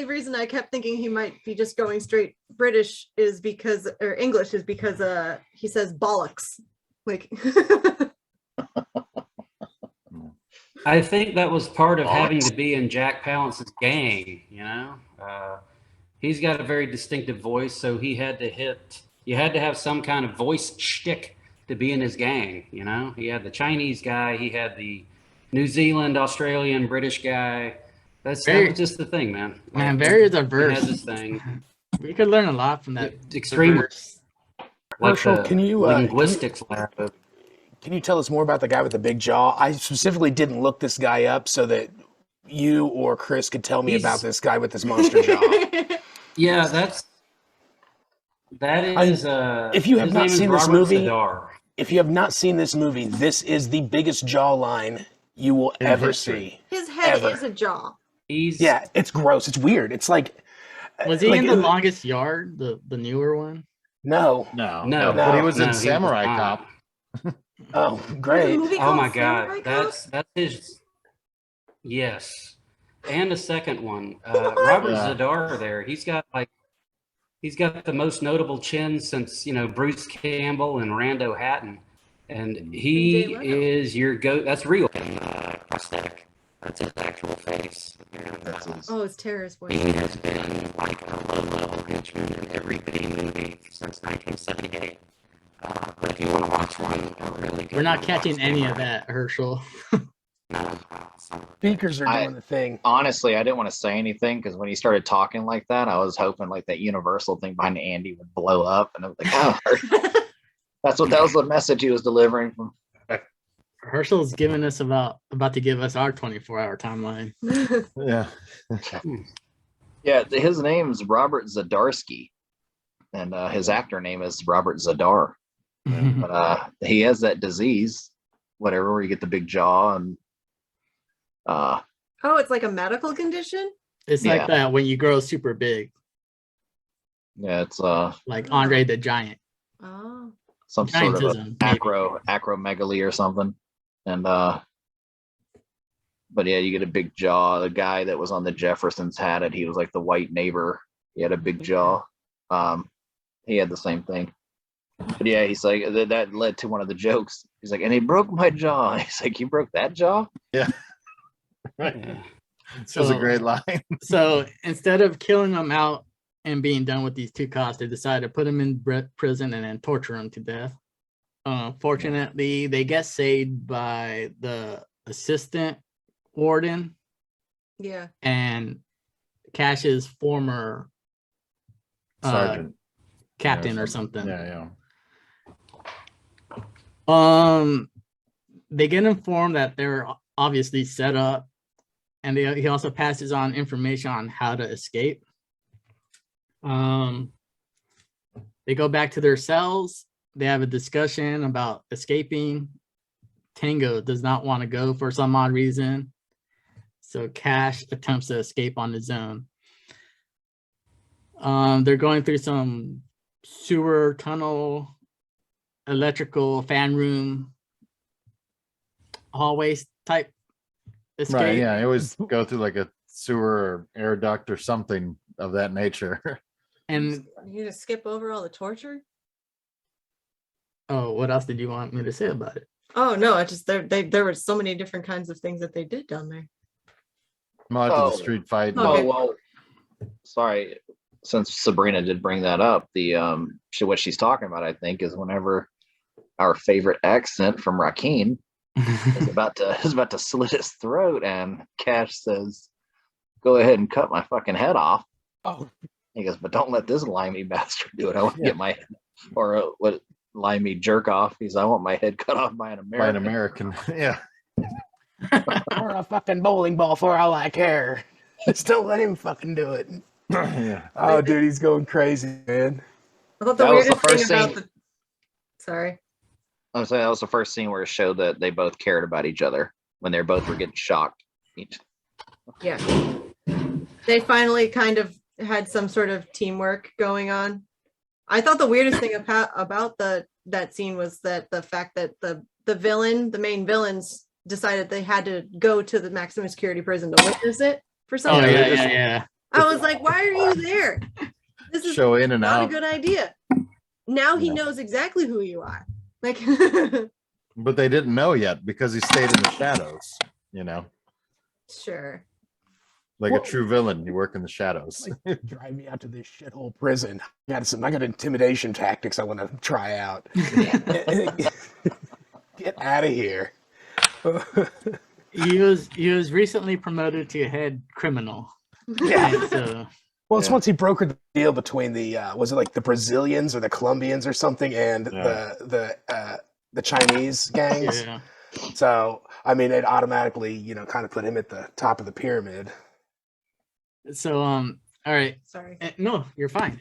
reason I kept thinking he might be just going straight British is because, or English is because he says bollocks. Like I think that was part of having to be in Jack Palance's gang, you know? He's got a very distinctive voice, so you had to have some kind of voice shtick to be in his gang, you know? He had the Chinese guy, he had the New Zealand, Australian, British guy. That was just the thing, man. Man, very diverse. He has this thing. We could learn a lot from that. Extremely. Herschel, the can you linguistics lab. Can you tell us more about the guy with the big jaw? I specifically didn't look this guy up so that you or Chris could tell me about this guy with this monster jaw. Yeah, that is. If you have his not name is seen this Robert movie, Zadar. if you have not seen this movie, this is the biggest jawline you will ever see. his head Ever. is a jaw. Yeah, it's gross. It's weird. It's like. Was he like, in The Longest Yard, the newer one? No. No, But he was in no, he Samurai was Cop. Oh, great. Oh my God, that's his. Yes, and a second one, Robert Zadar. There, he's got the most notable chin since Bruce Campbell and Rando Hatton, and he is your go. That's real. Prosthetic. That's his actual face. Oh, it's terrorist voice. He has been like a low-level henchman in every B movie since 1978. But if you want to watch one, really good. We're not catching any of that, Herschel. Speakers are doing the thing. Honestly, I didn't want to say anything because when he started talking like that, I was hoping like that Universal thing behind Andy would blow up, and I was like, oh, that was the message he was delivering from. Herschel's giving us about to give us our 24-hour timeline. Yeah. Yeah, his name's Robert Zadarsky, and his actor name is Robert Zadar. But he has that disease, whatever, where you get the big jaw and. Oh, it's like a medical condition? It's like that when you grow super big. Yeah, it's like Andre the Giant. Oh. Some sort of acromegaly or something. And but yeah, you get a big jaw. The guy that was on the Jeffersons had it. He was like the white neighbor. He had a big jaw. He had the same thing. But yeah, he's like that led to one of the jokes. He's like, and he broke my jaw. He's like, you broke that jaw? Yeah. Right. Yeah. It was a great line. So instead of killing them out and being done with these 2 cops, they decided to put them in prison and then torture them to death. Fortunately, they get saved by the assistant warden. Yeah. And Cash's former sergeant, captain or something. Yeah. They get informed that they're obviously set up and he also passes on information on how to escape. They go back to their cells. They have a discussion about escaping. Tango does not want to go for some odd reason, so Cash attempts to escape on his own. They're going through some sewer tunnel, electrical fan room, hallways type escape. Right, yeah, I always go through like a sewer or air duct or something of that nature. And You just skip over all the torture? oh, what else did you want me to say about it? Oh no, I just there were so many different kinds of things that they did down there. Well, after Oh. the street fight. Okay. Oh well, sorry. Since Sabrina did bring that up, what she's talking about, I think, is whenever our favorite accent from Rakim is about to slit his throat, and Cash says, "Go ahead and cut my fucking head off." Oh, He goes, "But don't let this limey bastard do it. I want to get my what limey jerk off." He's, "I want my head cut off by an By an American." American. Yeah. or a fucking bowling ball for all I care. Just don't let him fucking do it. Yeah. Oh, dude, he's going crazy, man. I thought the That was the weirdest thing first about scene. the sorry. I'm saying that was the first scene where it showed that they both cared about each other when they both were getting shocked. Yeah. They finally kind of had some sort of teamwork going on. I thought the weirdest thing about that scene was that the fact that the main villains decided they had to go to the maximum security prison to witness it for some Oh reason. yeah. I was like, why are you there? This is Show in and not a out. good idea. Now he Yeah. knows exactly who you are. Like But they didn't know yet because he stayed in the shadows, you know, sure. like Well- a true villain. You work in the shadows. Drive me out to this shithole prison. I got intimidation tactics I want to try out. Get out of here. He was recently promoted to head criminal. Yeah. And so Well, it's Yeah. once he brokered the deal between the was it like the Brazilians or the Colombians or something, and Yeah. the Chinese gangs. yeah. So I mean, it automatically kind of put him at the top of the pyramid. So all right. Sorry. No, you're fine.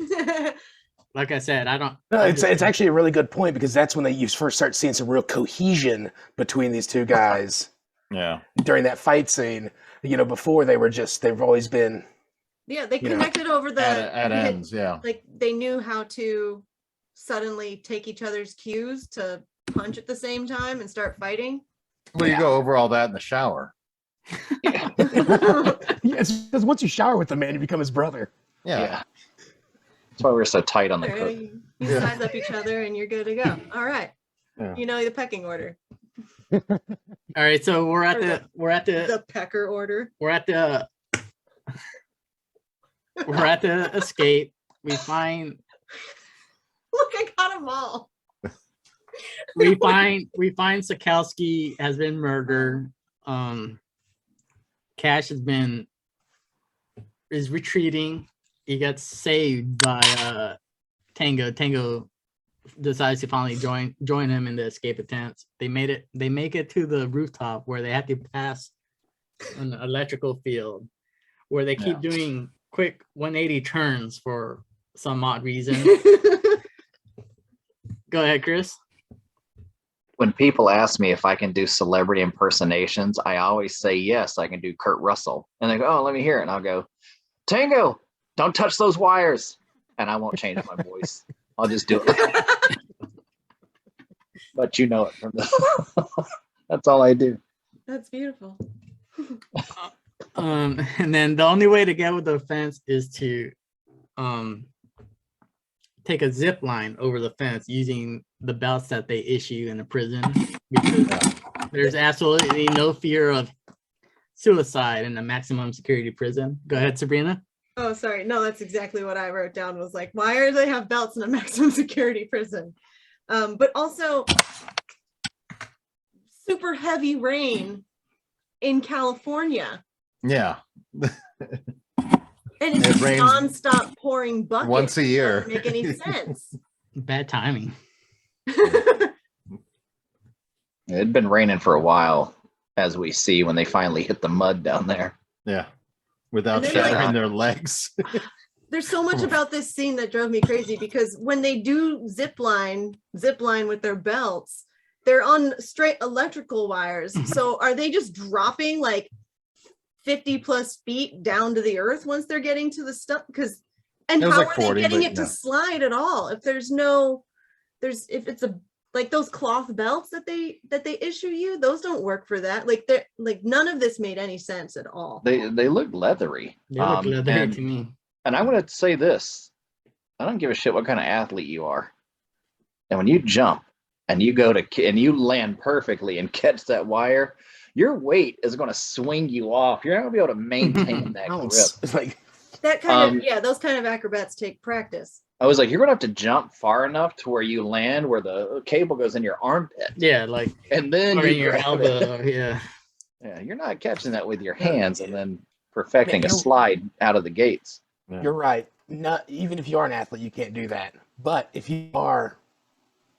Like I said, I don't. No, I it's just- actually a really good point because that's when you first start seeing some real cohesion between these two guys Yeah. during that fight scene. Before they've always been. Yeah, they You know, connected over the At they had- ends. Yeah. like they knew how to suddenly take each other's cues to punch at the same time and start fighting. Well, you go over all that in the shower. Yes, because once you shower with the man, you become his brother. Yeah. That's why we're so tight on the There, cook. you Yeah. size up each other and you're good to go. All right. Yeah. You know the pecking order. All right. So we're at Or the The pecker order. we're at the escape. We find Look, I got them all. Sikowski has been murdered. Cash is retreating. He gets saved by Tango. Tango decides to finally join him in the escape attempts. They make it to the rooftop where they have to pass an electrical field where they keep doing quick 180 turns for some odd reason. Go ahead, Chris. When people ask me if I can do celebrity impersonations, I always say yes, I can do Kurt Russell. And they go, "Oh, let me hear it." And I'll go, "Tango, don't touch those wires." And I won't change my voice. I'll just do it. But you know it from the that's all I do. That's beautiful. And then the only way to get with the fence is to take a zip line over the fence using the belts that they issue in the prison, because there's absolutely no fear of suicide in the maximum security prison. Go ahead, Sabrina. Oh, sorry. No, that's exactly what I wrote down. Was like, why do they have belts in a maximum security prison? But also, super heavy rain in California, Yeah. and it's It just rains nonstop pouring buckets. once a year. Doesn't make any sense. Bad timing. It'd been raining for a while, as we see when they finally hit the mud down there. Yeah. Without And then, shattering like- their legs. There's so much about this scene that drove me crazy because when they do zip line with their belts, they're on straight electrical wires. So are they just dropping like 50 plus feet down to the earth once they're getting to the stuff? And It was how like are 40, they getting but it to yeah. slide at all? If if it's like those cloth belts that they issue you, those don't work for that. Like none of this made any sense at all. They look leathery. They look leathery and, to me. and I'm going to say this. I don't give a shit what kind of athlete you are. And when you jump and you and you land perfectly and catch that wire, your weight is going to swing you off. You're not going to be able to maintain that grip. It's like That kind of those kind of acrobats take practice. I was like, you're going to have to jump far enough to where you land where the cable goes in your armpit. Yeah, like And then or you in your grab it. elbow. Yeah. Yeah, you're not catching that with your hands and then perfecting a Man, slide out of the gates. Yeah. you're right. Not even if you are an athlete, you can't do that. But if you are,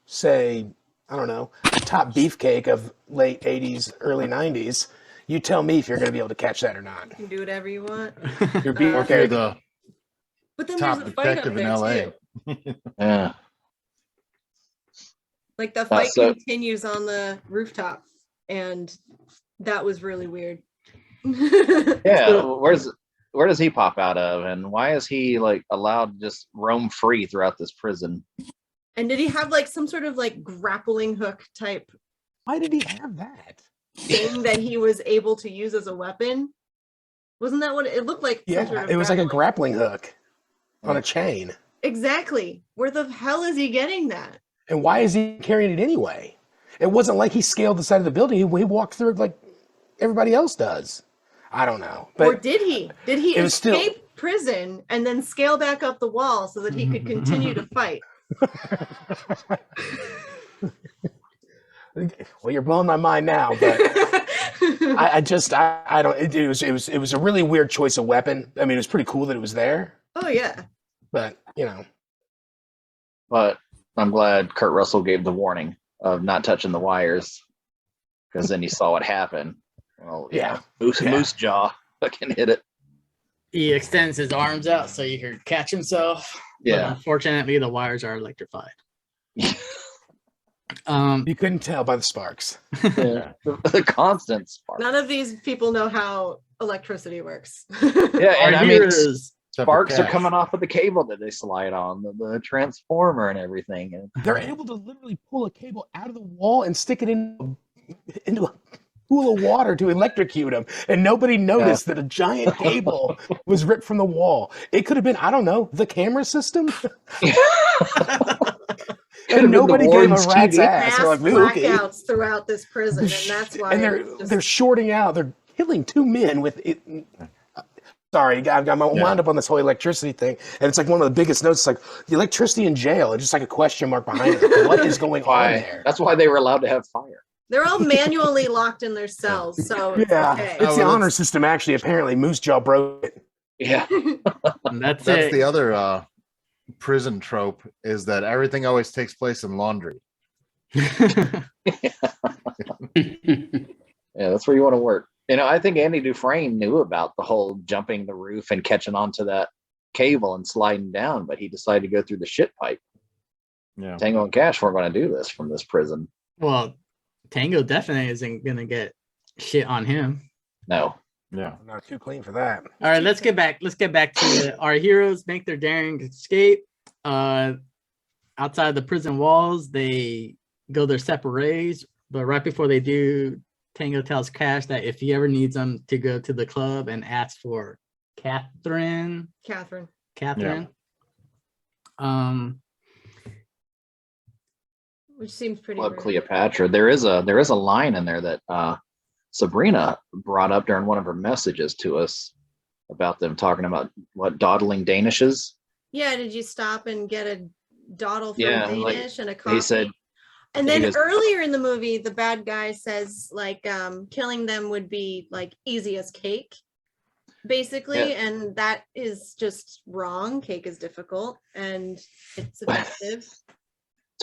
say, I don't know, a top beefcake of late 80s, early 90s, you tell me if you're going to be able to catch that or not. You can do whatever you want. You're Or if you're beefcake. the But then top there's a fight up detective in there LA. too. Yeah. Like the fight so- continues on the rooftop, and that was really weird. Yeah. Where does he pop out of? And why is he like allowed to just roam free throughout this prison? And did he have like some sort of like grappling hook type Why did he have that? thing that he was able to use as a weapon? Wasn't that what it looked like? Some Yeah, sort of it was like a grappling hook on a chain. Exactly. Where the hell is he getting that? And why is he carrying it anyway? It wasn't like he scaled the side of the building. He walked through it like everybody else does. I don't know. Or But did he? Did he it was still- escape prison and then scale back up the wall so that he could continue to fight? well, you're blowing my mind now, but I don't. It was a really weird choice of weapon. I mean, it was pretty cool that it was there, Oh yeah. but you know, But I'm glad Kurt Russell gave the warning of not touching the wires, because then you saw what happened. Well, Yeah. Moose jaw fucking hit it. He extends his arms out so he could catch himself. But Yeah. unfortunately, the wires are electrified. you couldn't tell by the sparks. Yeah. The constant spark. None of these people know how electricity works. Yeah, and Our I mean, heroes. sparks are Cash. coming off of the cable that they slide on, the transformer and everything. And They're able to literally pull a cable out of the wall and stick it into a pool of water to electrocute him, and nobody noticed that a giant cable was ripped from the wall. It could have been, I don't know, the camera system. And nobody gave a Warden's rat's TV. ass. Mass They're like, "Okay." blackouts throughout this prison, and that's why. And they're shorting out. They're killing two men with it. Sorry, I'm wound up on this whole electricity thing, and it's like one of the biggest notes. It's like the electricity in jail, and just like a question mark behind it. Like, what is going on there? That's why they were allowed to have fire. They're all manually locked in their cells, so it's Yeah, okay. it's the well, honor system. Actually, apparently, Moose Jaw broke it. Yeah. And that's That's it. the other prison trope, is that everything always takes place in laundry. Yeah, that's where you want to work. You know, I think Andy Dufresne knew about the whole jumping the roof and catching onto that cable and sliding down, but he decided to go through the shit pipe. Yeah. Tango and Cash weren't going to do this from this prison. Well, Tango definitely isn't gonna get shit on him. No. Yeah. I'm not too clean for that. All right, let's get back to our heroes make their daring escape. Outside the prison walls, they go their separate ways, but right before they do, Tango tells Cash that if he ever needs them to go to the club and ask for Catherine. Which seems pretty. Club rude. Cleopatra. There is a line in there that Sabrina brought up during one of her messages to us about them talking about what dawdling Danishes. Yeah, did you stop and get a dawdle from Yeah, like, Danish and a coffee? He said, and he then goes- earlier in the movie, the bad guy says like killing them would be like easy as cake, basically, Yeah. and that is just wrong. Cake is difficult and it's effective. it's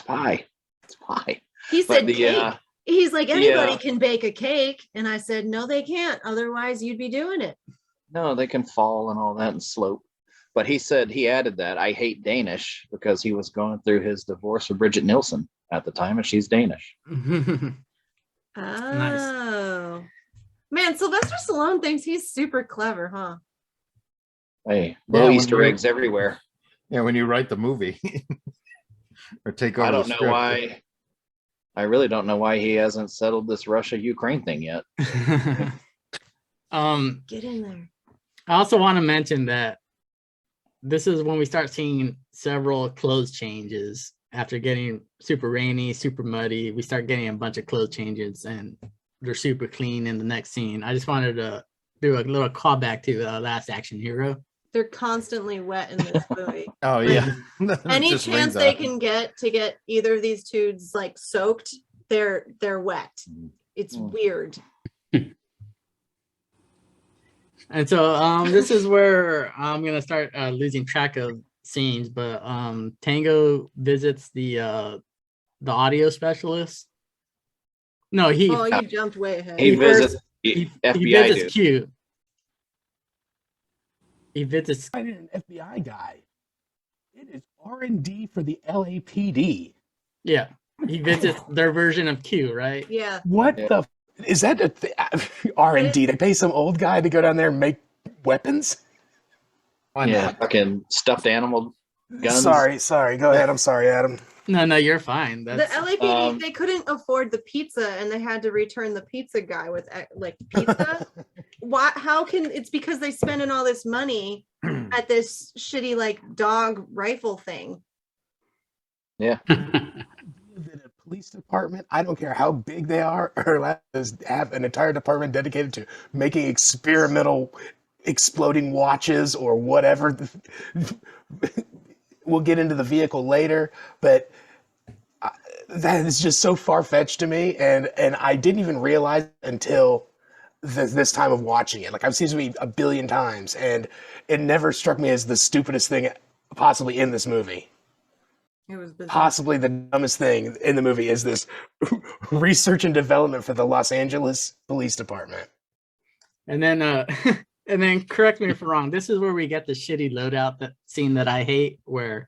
pie. It's pie. He But said the, cake. He's like, anybody yeah. can bake a cake. And I said, no, they can't. Otherwise, you'd be doing it. No, they can fall and all that and slope. But he said he added that I hate Danish because he was going through his divorce with Bridget Nielsen at the time, and she's Danish. Oh, man, Sylvester Stallone thinks he's super clever, huh? Hey, little when Easter you're- eggs everywhere. Yeah, when you write the movie or take over I the don't know script. why. I really don't know why he hasn't settled this Russia-Ukraine thing yet. Get in there. I also want to mention that this is when we start seeing several clothes changes after getting super rainy, super muddy. We start getting a bunch of clothes changes and they're super clean in the next scene. I just wanted to do a little callback to the Last Action Hero. They're constantly wet in this movie. Oh yeah. Any Just chance rings they out. can get to get either of these dudes like soaked, they're wet. It's weird. And so this is where I'm gonna start losing track of scenes, but Tango visits the audio specialist. No, he Oh, you jumped way ahead. He first- visits he FBI visits dude. Q. He visits. I need an FBI guy. It is R&D for the LAPD. Yeah, he visits their version of Q, right? Yeah. What Yeah. the? Is that R&D? They pay some old guy to go down there and make weapons? Why Yeah, not? fucking stuffed animal guns. Sorry. Go ahead. I'm sorry, Adam. No, you're fine. The That's LAPD, they couldn't afford the pizza and they had to return the pizza guy with like pizza. Why? How can it's because they spending all this money at this shitty like dog rifle thing? Yeah. That a police department, I don't care how big they are, are allowed to have an entire department dedicated to making experimental exploding watches or whatever. We'll get into the vehicle later, but that is just so far-fetched to me, and I didn't even realize until this time of watching it. Like, I've seen this movie a billion times, and it never struck me as the stupidest thing possibly in this movie. It was bizarre. Possibly the dumbest thing in the movie is this research and development for the Los Angeles Police Department. and then and then correct me if I'm wrong. This is where we get the shitty loadout that scene that I hate, where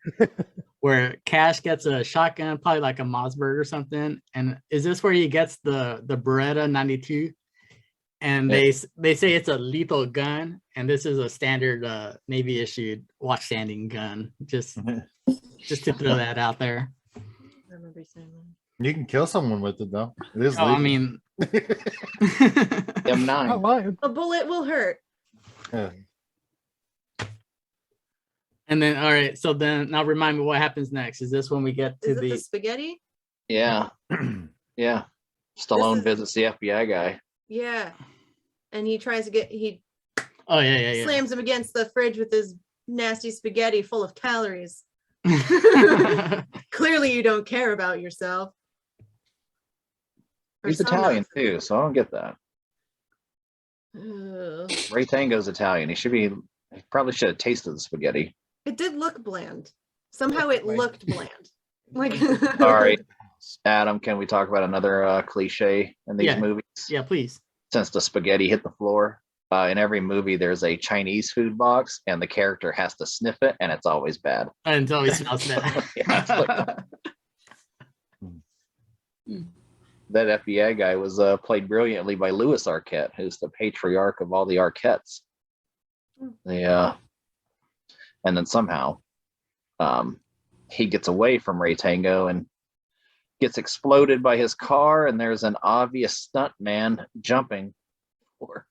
Cash gets a shotgun, probably like a Mossberg or something. And is this where he gets the Beretta 92? And they say it's a lethal gun, and this is a standard Navy issued watch standing gun. Just to throw that out there. I remember saying You can kill someone with it though. It is Oh, I legal. mean, M9. Not lying. that. A bullet will hurt. Yeah. and then all right. So then now remind me what happens next. Is this when we get to Is it the the? spaghetti? Yeah. Yeah. Stallone is- visits the FBI guy. Yeah. And he tries to he Oh yeah. slams him against the fridge with his nasty spaghetti full of calories. Clearly you don't care about yourself. Or He's some Italian nonsense. too, so I don't get that. Ugh. Ray Tango's Italian. He probably should have tasted the spaghetti. It did look bland. Somehow it looked bland. Like All right, Adam, can we talk about another cliche in these Yeah. movies? Yeah, please. Since the spaghetti hit the floor, in every movie there's a Chinese food box, and the character has to sniff it, and it's always bad. And it always smells bad. Yeah, it's like- that FBI guy was played brilliantly by Louis Arquette, who's the patriarch of all the Arquettes. Yeah, and then somehow he gets away from Ray Tango and gets exploded by his car, and there's an obvious stunt man jumping for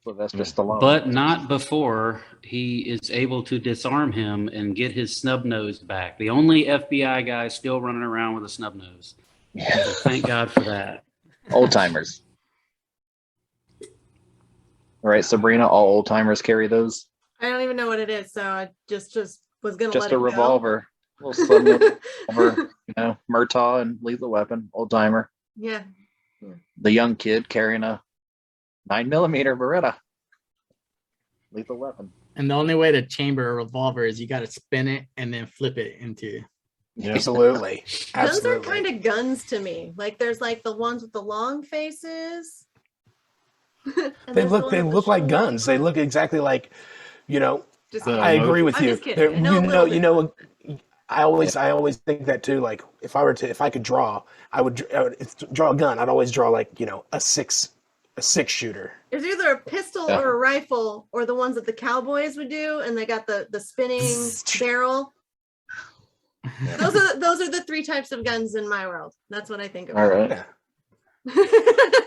Sylvester Stallone. But not before he is able to disarm him and get his snub nose back. The only FBI guy still running around with a snub nose. Yeah. So thank God for that. Old timers. All right, Sabrina, all old timers carry those. I don't even know what it is, so I just was gonna Just let a it go. revolver. Little sub revolver, Murtaugh and Lethal Weapon, old timer. Yeah. The young kid carrying a 9mm Beretta. Lethal Weapon. And the only way to chamber a revolver is you got to spin it and then flip it into. Absolutely. Those are kind of guns to me. Like there's like the ones with the long faces. And They there's look one with look the like shoulder. guns. They look exactly like, you know. Just The kidding. I agree with I'm you. just kidding. They're- I know a little bit. I always think that too. Like if I could draw, I would draw a gun. I'd always draw like a six shooter. It's either a pistol Yeah. or a rifle, or the ones that the cowboys would do, and they got the spinning barrel. Those are the three types of guns in my world. That's what I think of. All right. Yeah.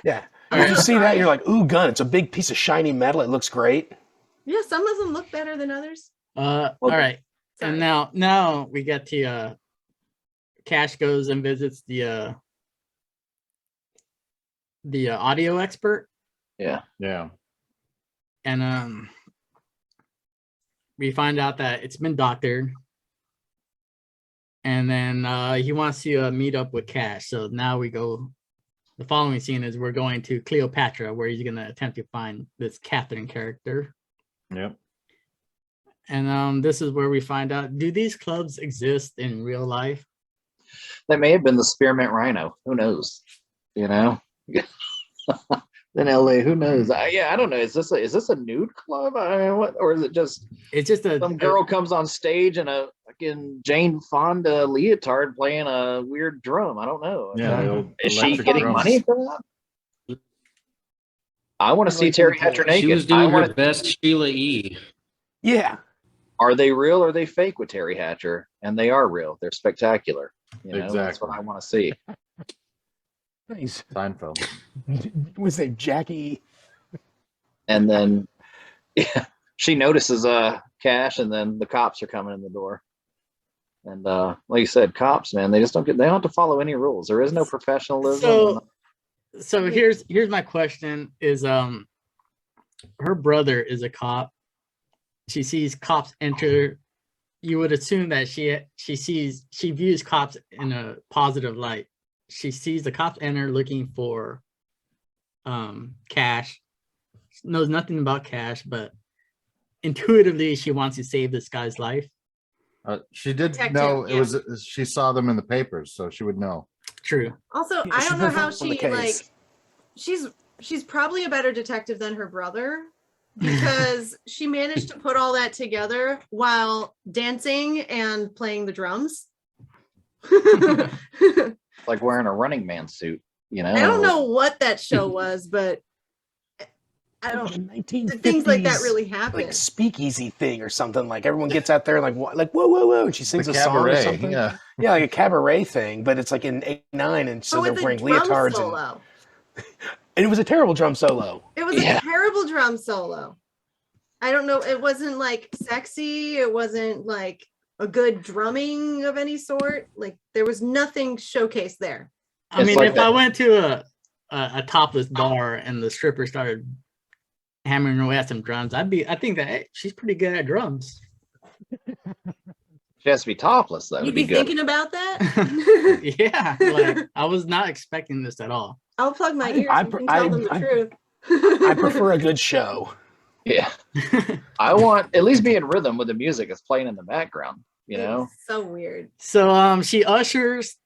Yeah. If you see that, you're like, ooh, gun. It's a big piece of shiny metal. It looks great. Yeah, some of them look better than others. All right. Sorry. And now we get to Cash goes and visits the audio expert, Yeah. Yeah. and we find out that it's been doctored, and then he wants to meet up with Cash. So now we go. The following scene is we're going to Cleopatra, where he's going to attempt to find this Catherine character. Yep. And this is where we find out, do these clubs exist in real life? That may have been the Spearmint Rhino. Who knows? You know? In LA, who knows? I don't know. Is this a nude club? I mean, what? Or is it just? It's just some girl comes on stage in a fucking Jane Fonda leotard playing a weird drum. I don't know. Yeah. Is she getting money for that? I want to see Terry Hatcher naked. She was doing her best Sheila E. Yeah. Are they real or are they fake with Terry Hatcher? And they are real. They're spectacular. You know, Exactly. That's what I want to see. Nice. Seinfeld. Was it Jackie? And then she notices Cash, and then the cops are coming in the door. And like you said, cops, man, they don't have to follow any rules. There is no professionalism. So here's my question is her brother is a cop. She sees cops enter. You would assume that she views cops in a positive light. She sees the cops enter looking for Cash. Knows nothing about Cash, but intuitively she wants to save this guy's life. She did Protect know him, it was. She saw them in the papers, so she would know. True. Also, Yeah, I she don't know put how them on the she case. she's probably a better detective than her brother, because she managed to put all that together while dancing and playing the drums. Like wearing a Running Man suit, you know? I don't know what that show was, but I don't. 1950s, Things like that really happen. like speakeasy thing or something. Like everyone gets out there like whoa, whoa, whoa, and she sings The a song or cabaret, something. yeah. Yeah, like a cabaret thing, but it's like in '89, and so Oh, they're with the wearing drum leotards, solo. and it was a terrible drum solo. It was Yeah. a terrible drum solo. I don't know. It wasn't like sexy. It wasn't like a good drumming of any sort. Like there was nothing showcased there. I It's mean, like if that. I went to a topless bar and the stripper started hammering away at some drums, I think that hey, she's pretty good at drums. She has to be topless, though. You'd to be be good. thinking about that. Yeah, like I was not expecting this at all. I'll plug my ears I and pr- can tell them the I- truth. I prefer a good show. Yeah. I want at least be in rhythm with the music that's playing in the background, you know? It's so weird. So she ushers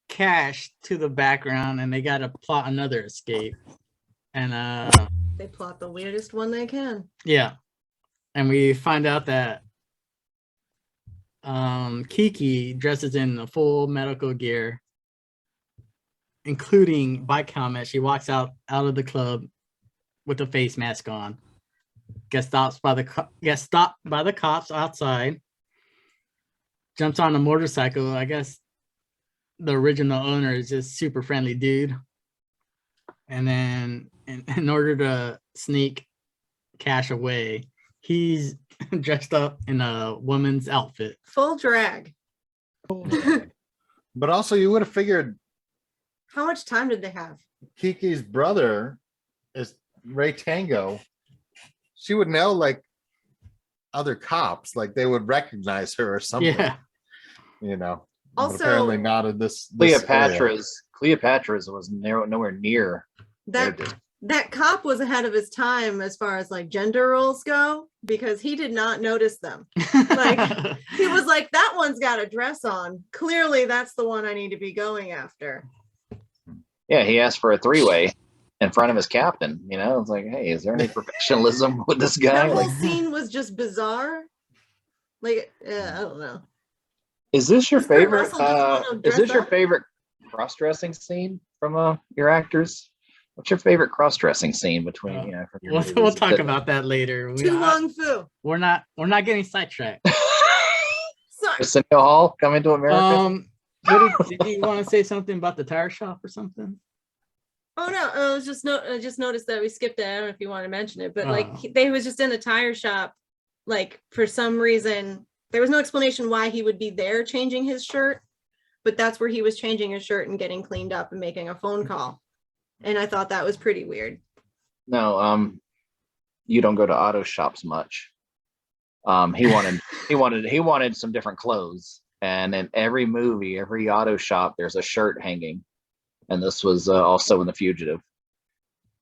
Cash to the background and they gotta plot another escape. And They plot the weirdest one they can. yeah. And we find out that Kiki dresses in a full medical gear, including bike helmet. She walks out of the club with a face mask on. Gets stopped by the cops outside. Jumps on a motorcycle. I guess the original owner is just super friendly dude. And then in order to sneak Cash away, he's dressed up in a woman's outfit. Full drag. But also, you would have figured How much time did they have? Kiki's brother is Ray Tango. She would know, like, other cops, like they would recognize her or something. Yeah. You know. But Also, apparently not in this area. Cleopatra's was nowhere near. that cop was ahead of his time as far as like gender roles go, because he did not notice them. Like he was like, that one's got a dress on. Clearly that's the one I need to be going after. Yeah, he asked for a three-way, in front of his captain. You know, it's like, hey, is there any professionalism with this guy? That whole Like, scene was just bizarre. Like, I don't know. is this your Does Kurt favorite? Russell just wanna Is dress this your up? favorite cross-dressing scene from your actors? What's your favorite cross-dressing scene between from your We'll movies? talk about that later. Too long fu. We're not getting sidetracked. Sorry. Arsenio Hall coming to America. Did you want to say something about the tire shop or something? Oh no, I was just I just noticed that we skipped it. I don't know if you want to mention it, but like Oh. they was just in a tire shop, like for some reason there was no explanation why he would be there changing his shirt, but that's where he was changing his shirt and getting cleaned up and making a phone call, and I thought that was pretty weird. No, you don't go to auto shops much. He wanted some different clothes, and in every movie, every auto shop, there's a shirt hanging. And this was also in The Fugitive.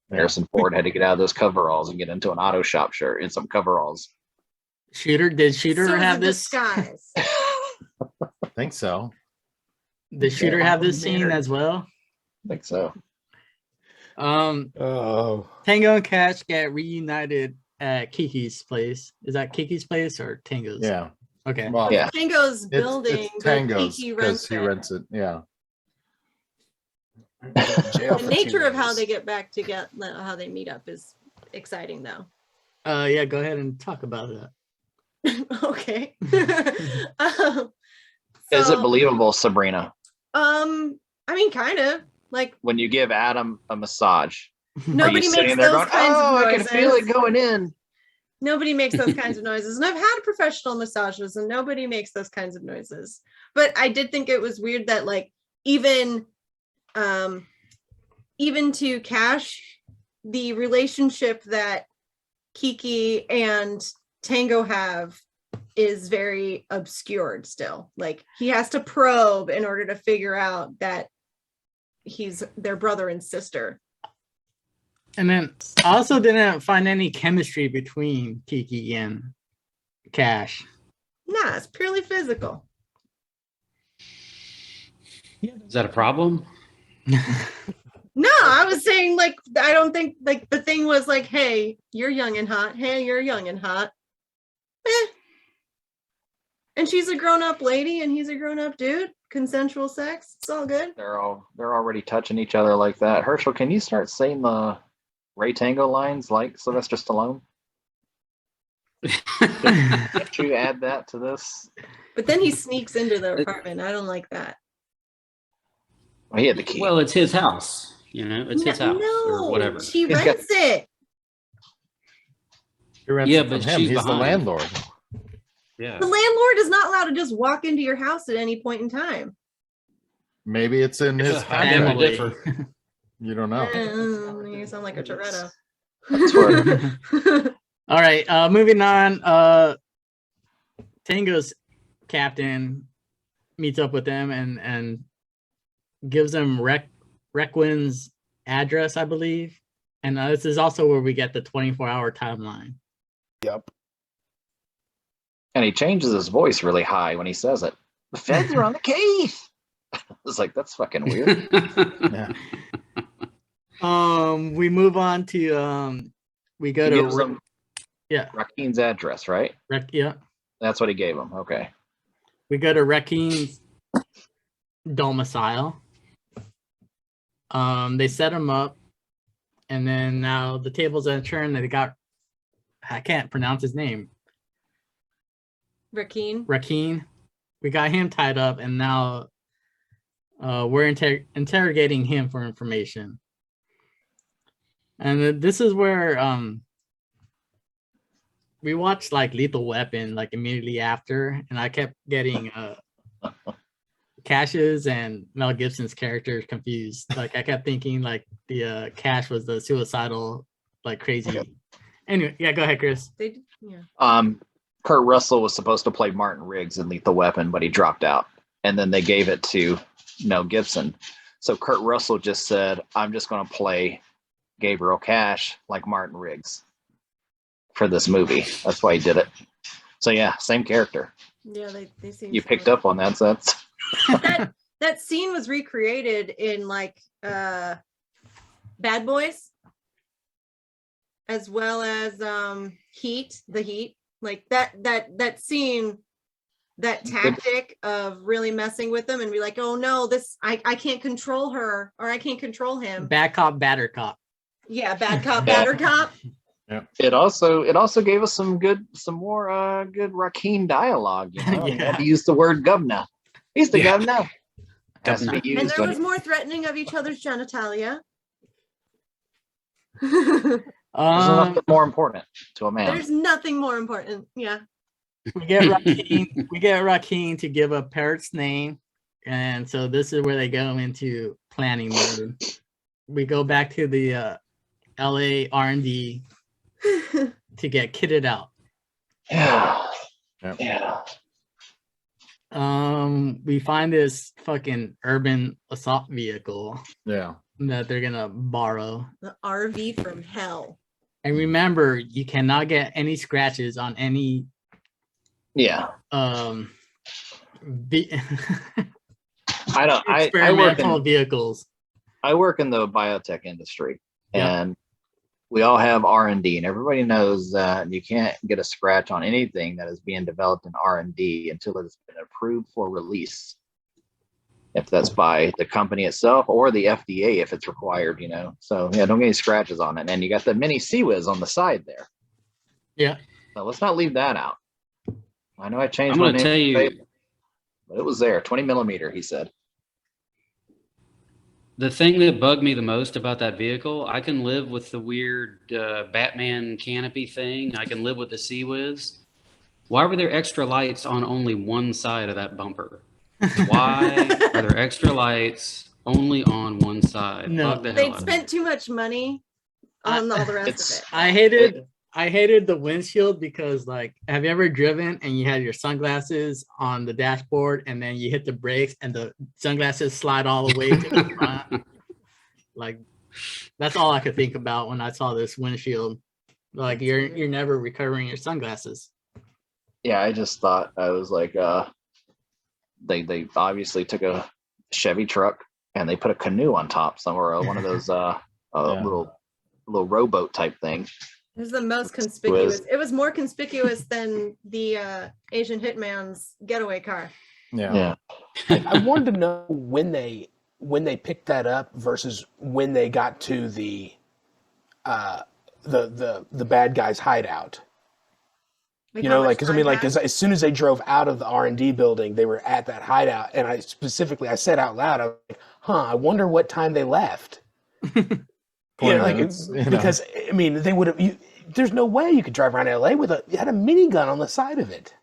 Harrison Ford had to get out of those coveralls and get into an auto shop shirt and some coveralls. Did Shooter So it was have a this? disguise. I think so. Did Shooter have this scene as well? I think so. Oh, Tango and Cash get reunited at Kiki's place. Is that Kiki's place or Tango's? Yeah. Okay. Well, Yeah. Tango's building, It's but Tango's Kiki because he it. rents it. Yeah. jail The for nature 2 of how days. they get back together, how they meet up, is exciting though. Yeah, go ahead and talk about that. Okay. Is it So, believable, Sabrina, I mean, kind of like when you give Adam a massage? Are you nobody sitting makes there those going, kinds "Oh, of I noises. can feel it going in"? Nobody makes those kinds of noises, and I've had professional massages, and nobody makes those kinds of noises. But I did think it was weird that, like, even to Cash, the relationship that Kiki and Tango have is very obscured still. Like, he has to probe in order to figure out that he's their brother and sister. And then I also didn't find any chemistry between Kiki and Cash. Nah, it's purely physical. Is that a problem? No, I was saying, like, I don't think, like, the thing was like, hey, you're young and hot. Hey, you're young and hot. And she's a grown-up lady and he's a grown-up dude. Consensual sex. It's all good. They're already touching each other like that. Herschel, can you start saying the Ray Tango lines like Sylvester Stallone? Can't you add that to this? But then he sneaks into the apartment. I don't like that. Well, he had the key. Well, it's his house. You know, it's his house or whatever. She rents it. He rents Yeah, it from but him. she's He's the behind. landlord. Yeah. The landlord is not allowed to just walk into your house at any point in time. Maybe it's in his I am a contract. differ. You don't know. You sound like a Toretto. That's where All right, moving on. Tango's captain meets up with them and gives them Requin's address, I believe. And this is also where we get the 24-hour timeline. Yep. and he changes his voice really high when he says it. The feds are on the case. It's like, that's fucking weird. Yeah. We move on to we go He to gives him yeah, Rakeem's address, right? yeah. That's what he gave him. Okay. We go to Rakeem's domicile. They set him up, and then now the tables are turned. They got, I can't pronounce his name. Rakeen. We got him tied up, and now we're interrogating him for information. And this is where we watched like Lethal Weapon like immediately after, and I kept getting Cash's and Mel Gibson's characters confused. Like I kept thinking like the Cash was the suicidal, like crazy. Anyway, yeah, go ahead, Chris. Kurt Russell was supposed to play Martin Riggs in Lethal Weapon, but he dropped out. And then they gave it to Mel Gibson. So Kurt Russell just said, I'm just going to play Gabriel Cash like Martin Riggs for this movie. That's why he did it. So yeah, same character. Yeah, they seem. You picked up on that, so that's that scene was recreated in like Bad Boys, as well as Heat, the Heat, like that scene, that tactic of really messing with them and be like, oh no, this I can't control her or I can't control him. Bad cop, badder cop. Yeah, bad cop, badder cop. It also gave us some more good Rakim dialogue. You know, Yeah. had to use the word governor. He's the governor. Has to be And used there when was more threatening of each other's genitalia. there's nothing more important to a man. There's nothing more important. Yeah. We get Rakim to give a parrot's name, and so this is where they go into planning mode. We go back to the LA R&D to get kitted out. Yeah. Yep. Yeah. We find this fucking urban assault vehicle Yeah. that they're gonna borrow. The RV from hell. And remember, you cannot get any scratches on any Yeah. experimental vehicles. I work in the biotech industry, Yeah. and we all have R&D, and everybody knows that you can't get a scratch on anything that is being developed in R&D until it's been approved for release. If that's by the company itself or the FDA, if it's required, you know. So yeah, don't get any scratches on it. And you got the mini Sea-Wiz on the side there. Yeah. So let's not leave that out. I know I changed I'm my going to name, tell you, but it was there, 20 millimeter, he said. the thing that bugged me the most about that vehicle, I can live with the weird Batman canopy thing. I can live with the Sea-Wiz. Why were there extra lights on only one side of that bumper? Why are there extra lights only on one side? No. Bug the hell They'd out of me. spent too much money on all the rest of it. I hated the windshield because, like, have you ever driven and you had your sunglasses on the dashboard and then you hit the brakes and the sunglasses slide all the way to the front? Like, that's all I could think about when I saw this windshield. Like, you're never recovering your sunglasses. Yeah, I just thought, I was like, they obviously took a Chevy truck and they put a canoe on top somewhere, one of those little rowboat type things. It was the most conspicuous. It was more conspicuous than the Asian hitman's getaway car. Yeah. I wanted to know when they picked that up versus when they got to the bad guy's hideout. Like, you know, like, because I mean, like, as soon as they drove out of the R&D building, they were at that hideout, and I said out loud, I was like, I wonder what time they left. You know, like, because I mean, they would have. There's no way you could drive around LA you had a minigun on the side of it.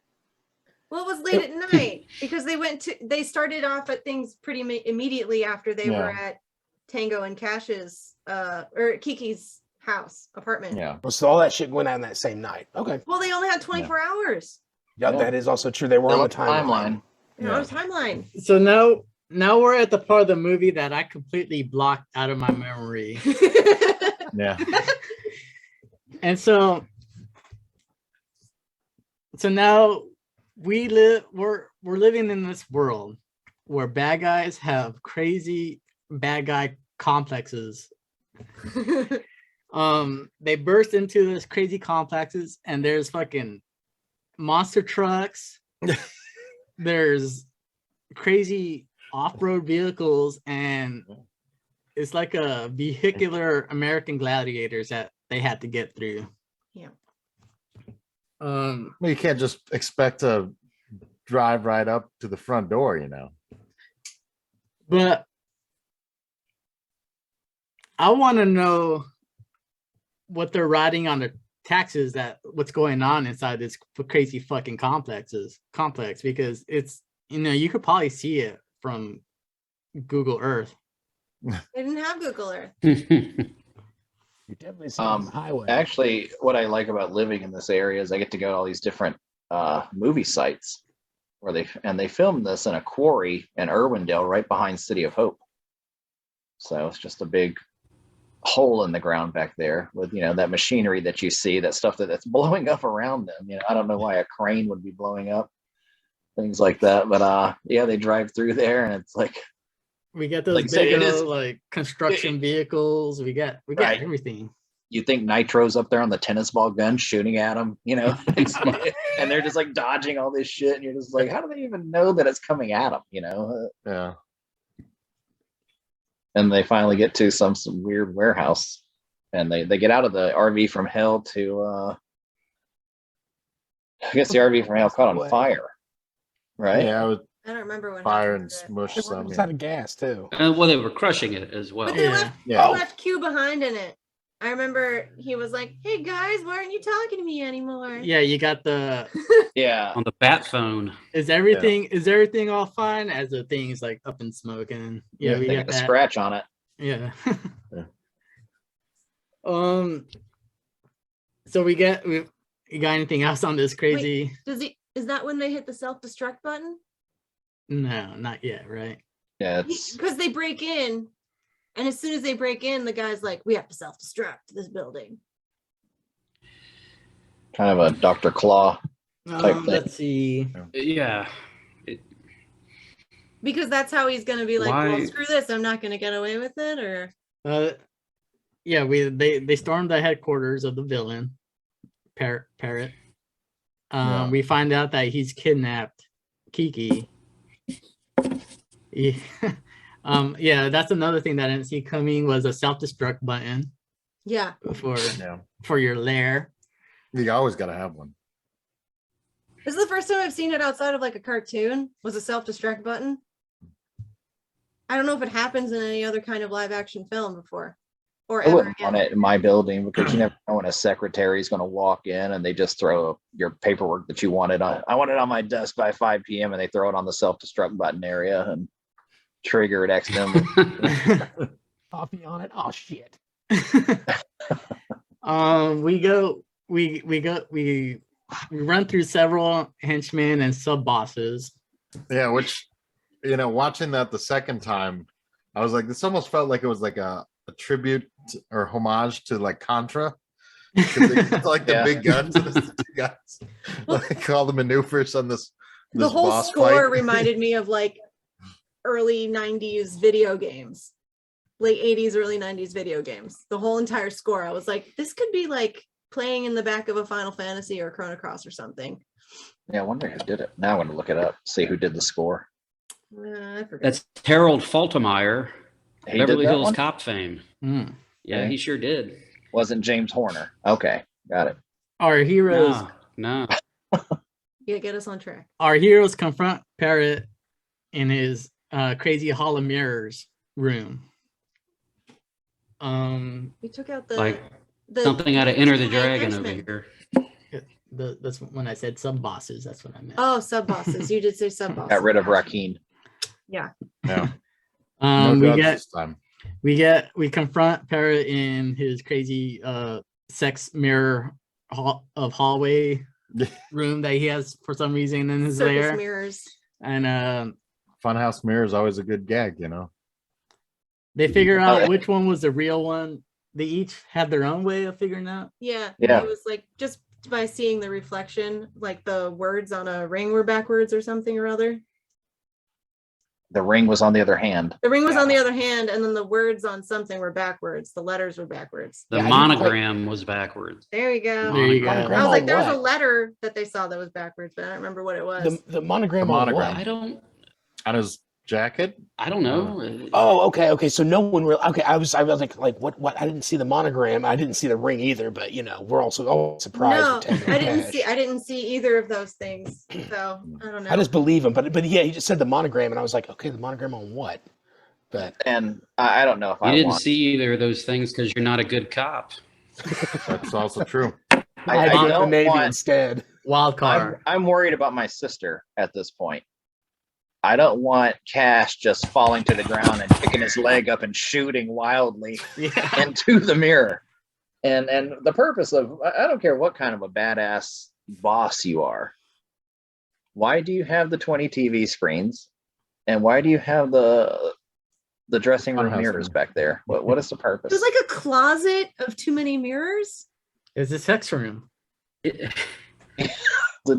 Well, it was late at night because they started off at things pretty immediately after they were at Tango and Cash's or Kiki's apartment. Yeah. So all that shit went on that same night. Okay. Well, they only had 24 hours. Yeah, that is also true. They were on the timeline. They're on a timeline. So now we're at the part of the movie that I completely blocked out of my memory. Yeah. And so now we're living in this world where bad guys have crazy bad guy complexes. They burst into this crazy complexes and there's fucking monster trucks. There's crazy off-road vehicles, and it's like a vehicular American Gladiators that they had to get through. Yeah. Well, you can't just expect to drive right up to the front door, you know. But I want to know what they're riding on the taxes, what's going on inside this crazy fucking complex, because it's, you know, you could probably see it from Google Earth. They didn't have Google Earth. You definitely see on the highway. Actually, what I like about living in this area is I get to go to all these different movie sites where they filmed this in a quarry in Irwindale right behind City of Hope. So it's just a big hole in the ground back there with, you know, that machinery that you see, that stuff that's blowing up around them. You know, I don't know why a crane would be blowing up, things like that. But yeah, they drive through there and it's like We get those Like I say, big it is- like construction vehicles. We got Right. everything. You think Nitro's up there on the tennis ball gun shooting at them, you know, and they're just like dodging all this shit, and you're just like, how do they even know that it's coming at them, you know? Yeah. And they finally get to some weird warehouse, and they get out of the RV from hell to I guess the RV from hell caught on fire, right? Yeah, it was I don't remember what fire happened and to it. smush some. It's Yeah. out of gas too. Well, they were crushing it as well. But they left, Yeah. they left Q behind in it. I remember he was like, "Hey guys, why aren't you talking to me anymore?" Yeah, you got the. Yeah. On the bat phone. Is everything all fine? As the thing's like up in smoke, and yeah, we They got got a that. scratch on it. Yeah. Yeah. So we got anything else on this crazy? Is that when they hit the self-destruct button? No, not yet, right? Yeah, it's Because they break in, and as soon as they break in, the guy's like, "We have to self-destruct this building." kind of a Dr. Claw type thing. Let's see. Yeah. Because that's how he's gonna be like, Why- "Well, screw this, I'm not gonna get away with it," or Yeah, they stormed the headquarters of the villain, Parrot. Yeah. We find out that he's kidnapped Kiki. Yeah, that's another thing that I didn't see coming was a self-destruct button yeah. Yeah. for your lair. You always got to have one. This is the first time I've seen it outside of like a cartoon. Was a self-destruct button. I don't know if it happens in any other kind of live action film before, or I ever wouldn't again. want it in my building because you never know when a secretary is going to walk in and they just throw your paperwork that you wanted on. I want it on my desk by 5 p.m. and they throw it on the self-destruct button area and trigger it accidentally. Coffee on it. Oh shit. We run through several henchmen and sub bosses. Yeah, which, watching that the second time, I was like, this almost felt like it was like a tribute or homage to like Contra. It's like the big guns and the two guys. Like all the maneuvers on this The whole boss score fight. reminded me of like early 90s video games, late 80s, early 90s video games. The whole entire score, I was like, this could be like playing in the back of a Final Fantasy or Chrono Cross or something. Yeah, I wonder who did it. Now I want to look it up, see who did the score. I forgot. That's Harold Faltermeyer, He did Beverly that Hills one? Cop fame. Mm. Yeah, Okay. he sure did. Wasn't James Horner. Okay, got it. Our heroes No. Yeah, get us on track. confront Parrot in his crazy hall of mirrors room. We took out the Like something out of Enter the Dragon over henchman. here. That's when I said sub bosses. That's what I meant. Oh, sub bosses. You did say sub bosses. Got rid of Rakeen. Yeah. Yeah. No drugs this time. We confront Parrot in his crazy sex mirror hallway room that he has for some reason in his Circus lair. mirrors. And Funhouse mirror is always a good gag, they figure out which one was the real one. They each had their own way of figuring out. Yeah. Yeah. It was like just by seeing the reflection, like the words on a ring were backwards or something or other. The ring was on the other hand. The ring was on the other hand, and then the words on something were backwards. The letters were backwards. The Yeah, I didn't quite- monogram was backwards. There you go. There you go. Monogram I was on like, there was a what? letter that they saw that was backwards, but I don't remember what it was. The monogram The on monogram. what? I On his jacket. don't know. Oh, okay. So no one really. Okay, I was like, what? I didn't see the monogram. I didn't see the ring either. But we're also all surprised. No, with Tango I Cash. didn't see either of those things. So I don't know. I just believe him. But yeah, he just said the monogram, and I was like, okay, the monogram on what? But And I don't know if You I didn't want. see either of those things because you're not a good cop. That's also true. I go to the don't Navy want- instead. Wild card. I'm worried about my sister at this point. I don't want Cash just falling to the ground and picking his leg up and shooting wildly Yeah. into the mirror. And the purpose of, I don't care what kind of a badass boss you are. Why do you have the 20 TV screens? And why do you have the dressing room Funhouse mirrors room. back there? What is the purpose? There's like a closet of too many mirrors. It's a sex room. The It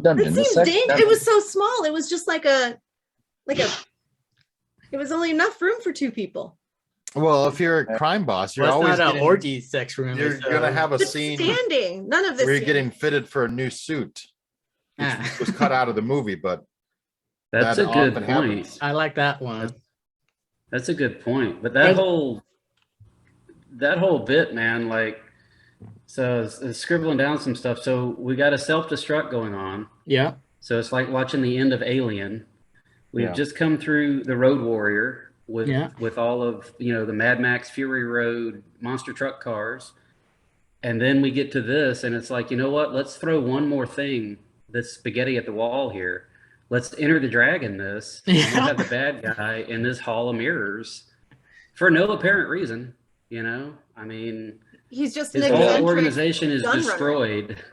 dungeon. the seems sex dangerous. dungeon. It was so small. It was just like a It was only enough room for 2 people. Well, if you're a crime boss, you're Well, it's always not an getting, orgy sex room. you're it's, gonna have a But scene standing. None of this. where you're standing. getting fitted for a new suit, which Ah. was cut out of the movie, but That's that a good often point. happens. I like that one. That's a good point. But that whole bit, man, like, so I was scribbling down some stuff. So we got a self-destruct going on. Yeah. So it's like watching the end of Alien. We've Yeah. just come through the Road Warrior with Yeah. with all of, you know, the Mad Max Fury Road monster truck cars. And then we get to this and it's like, you know what? Let's throw one more thing that's spaghetti at the wall here. Let's enter the dragon this. And we'll have the bad guy in this hall of mirrors for no apparent reason, you know? I mean, He's just an his whole eccentric organization is gun runner. destroyed.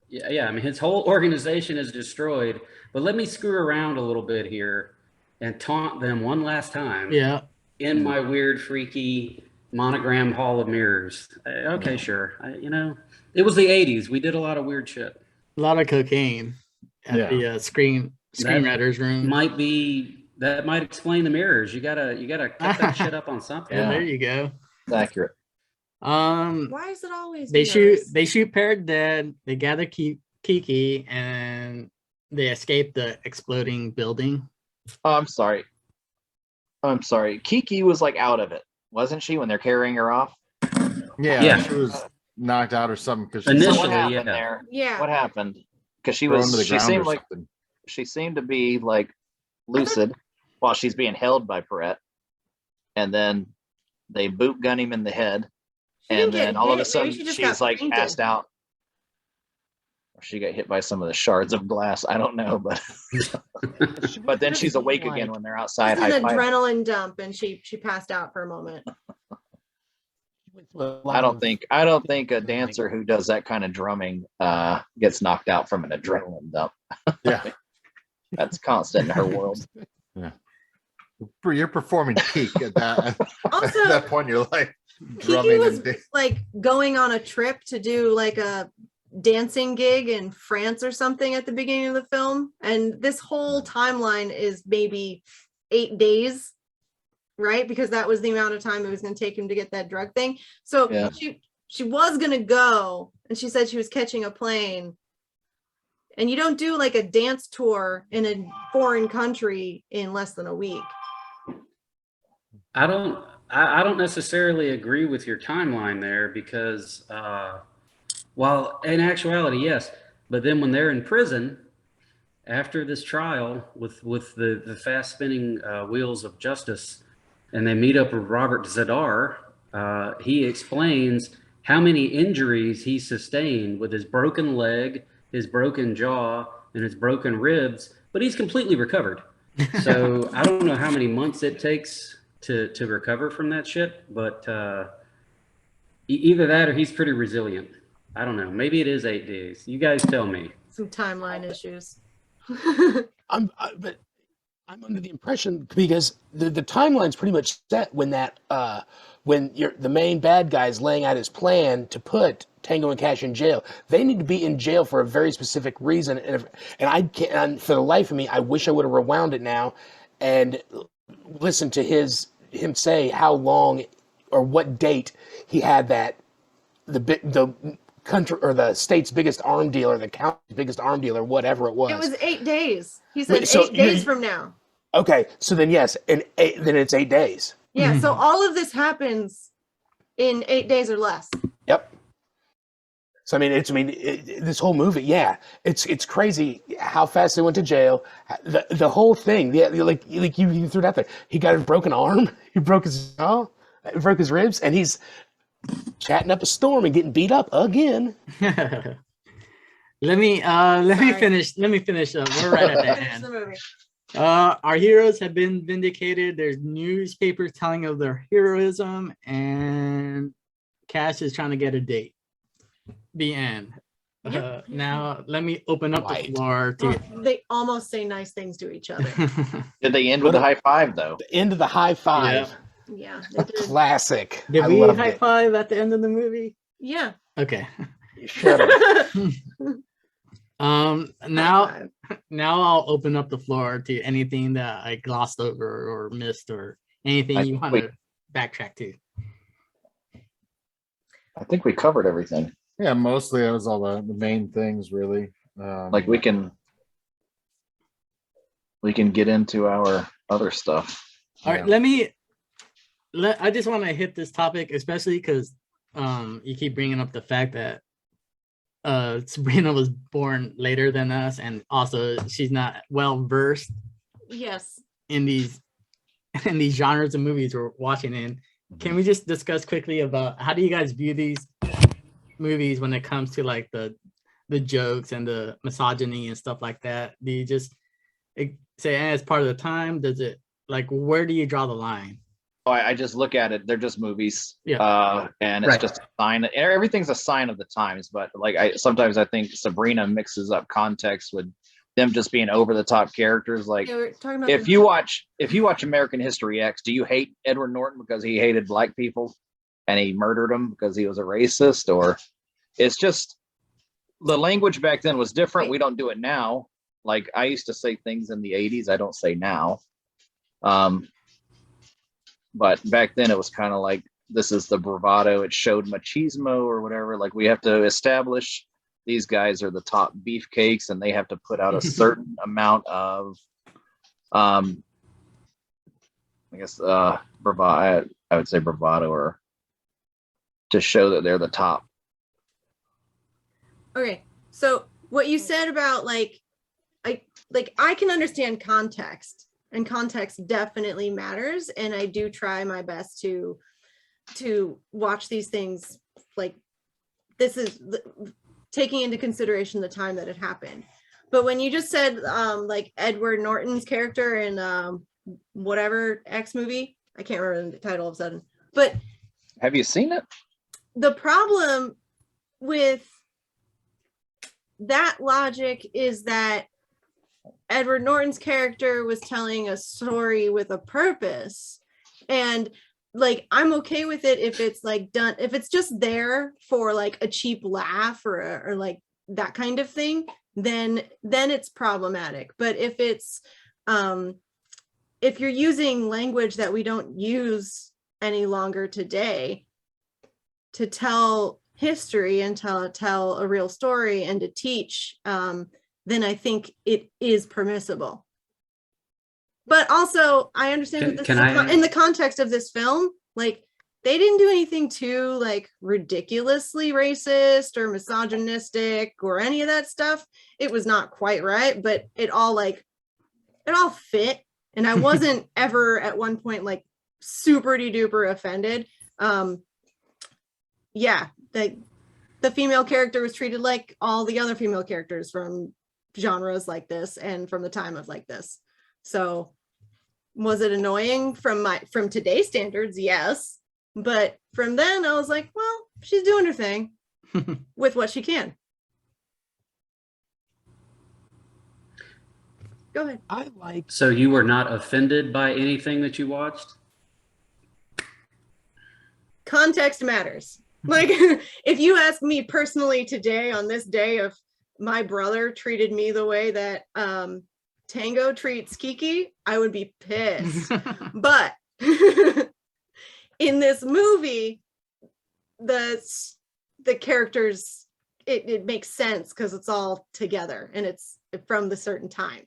Yeah. I mean, his whole organization is destroyed. But let me screw around a little bit here and taunt them one last time. Yeah. In my weird, freaky monogram hall of mirrors. Okay, sure. You know, it was the '80s. We did a lot of weird shit. A lot of cocaine at the screenwriters room. That might explain the mirrors. You gotta cut that shit up on something. Yeah, there you go. It's accurate. Why is it always They mirrors? shoot Parrot dead. They gather Kiki and they escape the exploding building. Oh, I'm sorry. Kiki was like out of it, wasn't she, when they're carrying her off? Yeah. She was knocked out or something because So what happened there? Yeah. What happened? Because she Thrown to the was. She ground seemed or like something. she seemed to be like lucid while she's being held by Perret, and then they boot gun him in the head, and then all of a sudden she's like passed out. Or she got hit by some of the shards of glass. I don't know, but but then she's awake again when they're outside. It's an adrenaline dump, and she passed out for a moment. I don't think a dancer who does that kind of drumming gets knocked out from an adrenaline dump. Yeah. That's constant in her world. Yeah. You're performing peak at that Also, at that point in your life. Kiki Drumming was and like going on a trip to do like a dancing gig in France or something at the beginning of the film, and this whole timeline is maybe 8 days, right? Because that was the amount of time it was going to take him to get that drug thing. So Yeah. she was going to go, and she said she was catching a plane. And you don't do like a dance tour in a foreign country in less than a week. I don't necessarily agree with your timeline there because, while in actuality, yes, but then when they're in prison after this trial with the fast spinning wheels of justice, and they meet up with Robert Zadar, he explains how many injuries he sustained with his broken leg, his broken jaw, and his broken ribs, but he's completely recovered. So I don't know how many months it takes to recover from that shit, but either that or he's pretty resilient. I don't know. Maybe it is 8 days. You guys tell me. Some timeline issues. But I'm under the impression, because the timeline's pretty much set when that when the main bad guy's laying out his plan to put Tango and Cash in jail. They need to be in jail for a very specific reason, and I can't. And for the life of me, I wish I would have rewound it now and listened to him say how long or what date he had that the country or the state's biggest arm dealer, the county's biggest arm dealer, whatever it was. It was 8 days. He said Wait, so 8 days from now. Okay, so then yes, then it's 8 days. Yeah, so all of this happens in 8 days or less. Yep. So this whole movie, yeah, it's crazy how fast they went to jail. The whole thing, yeah, like you threw it out there. He got a broken arm, he broke his jaw, broke his ribs, and he's chatting up a storm and getting beat up again. Let me finish. We're right at the Finish end. the movie. Our heroes have been vindicated. There's newspapers telling of their heroism, and Cash is trying to get a date. The end. Now let me open up the floor to. They almost say nice things to each other. Did they end with a high five though? The end of the high five. Yeah. Classic. Did I we loved high it. five at the end of the movie? Yeah. Okay. Shut up. Now High five. now I'll open up the floor to anything that I glossed over or missed or anything I you think want we- to backtrack to. I think we covered everything. Yeah, mostly that was all the main things, really. Like we can get into our other stuff. All right, I just want to hit this topic, especially because you keep bringing up the fact that Sabrina was born later than us, and also she's not well versed Yes. in these genres of movies we're watching in. Can we just discuss quickly about how do you guys view these movies when it comes to like the jokes and the misogyny and stuff like that? Do you just say as part of the time? Does it like where do you draw the line? Oh, I just look at it. They're just movies. Yeah. And it's just a sign. Everything's a sign of the times. But like sometimes I think Sabrina mixes up context with them just being over the top characters. Like Yeah, we're talking about if you watch American History X, do you hate Edward Norton because he hated black people and he murdered them because he was a racist? Or it's just the language back then was different. We don't do it now. Like I used to say things in the 80s I don't say now. But back then it was kind of like, this is the bravado. It showed machismo or whatever. Like we have to establish these guys are the top beefcakes and they have to put out a certain amount of, I guess, bravado. I would say bravado, or to show that they're the top. Okay, so what you said about I can understand context, and context definitely matters, and I do try my best to watch these things like this is taking into consideration the time that it happened. But when you just said like Edward Norton's character in whatever X movie, I can't remember the title of a sudden, but have you seen it? The problem with that logic is that Edward Norton's character was telling a story with a purpose, and like I'm okay with it if it's like done, if it's just there for like a cheap laugh or like that kind of thing, then it's problematic. But if it's if you're using language that we don't use any longer today to tell history and tell a real story and to teach, then I think it is permissible. But also, I understand that this is in the context of this film, like they didn't do anything too like ridiculously racist or misogynistic or any of that stuff. It was not quite right, but it all fit. And I wasn't ever at one point like super duper offended. Yeah, the female character was treated like all the other female characters from genres like this and from the time of like this. So was it annoying from today's standards? Yes. But from then I was like, well, she's doing her thing with what she can. Go ahead. So you were not offended by anything that you watched? Context matters. Like if you ask me personally today on this day of my brother treated me the way that Tango treats Kiki, I would be pissed. But in this movie, the characters, it makes sense because it's all together and it's from the certain time.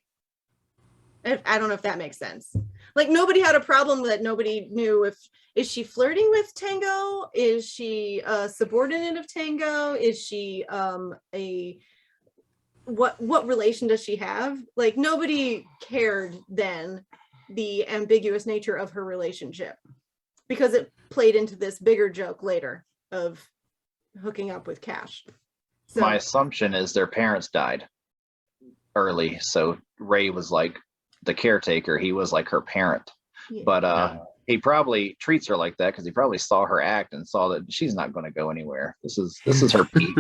I don't know if that makes sense. Like nobody had a problem that nobody knew is she flirting with Tango? Is she a subordinate of Tango? Is she what relation does she have? Like nobody cared then the ambiguous nature of her relationship because it played into this bigger joke later of hooking up with Cash. So, my assumption is their parents died early, so Ray was like the caretaker. He was like her parent. Yeah. But he probably treats her like that because he probably saw her act and saw that she's not going to go anywhere. This is her peak,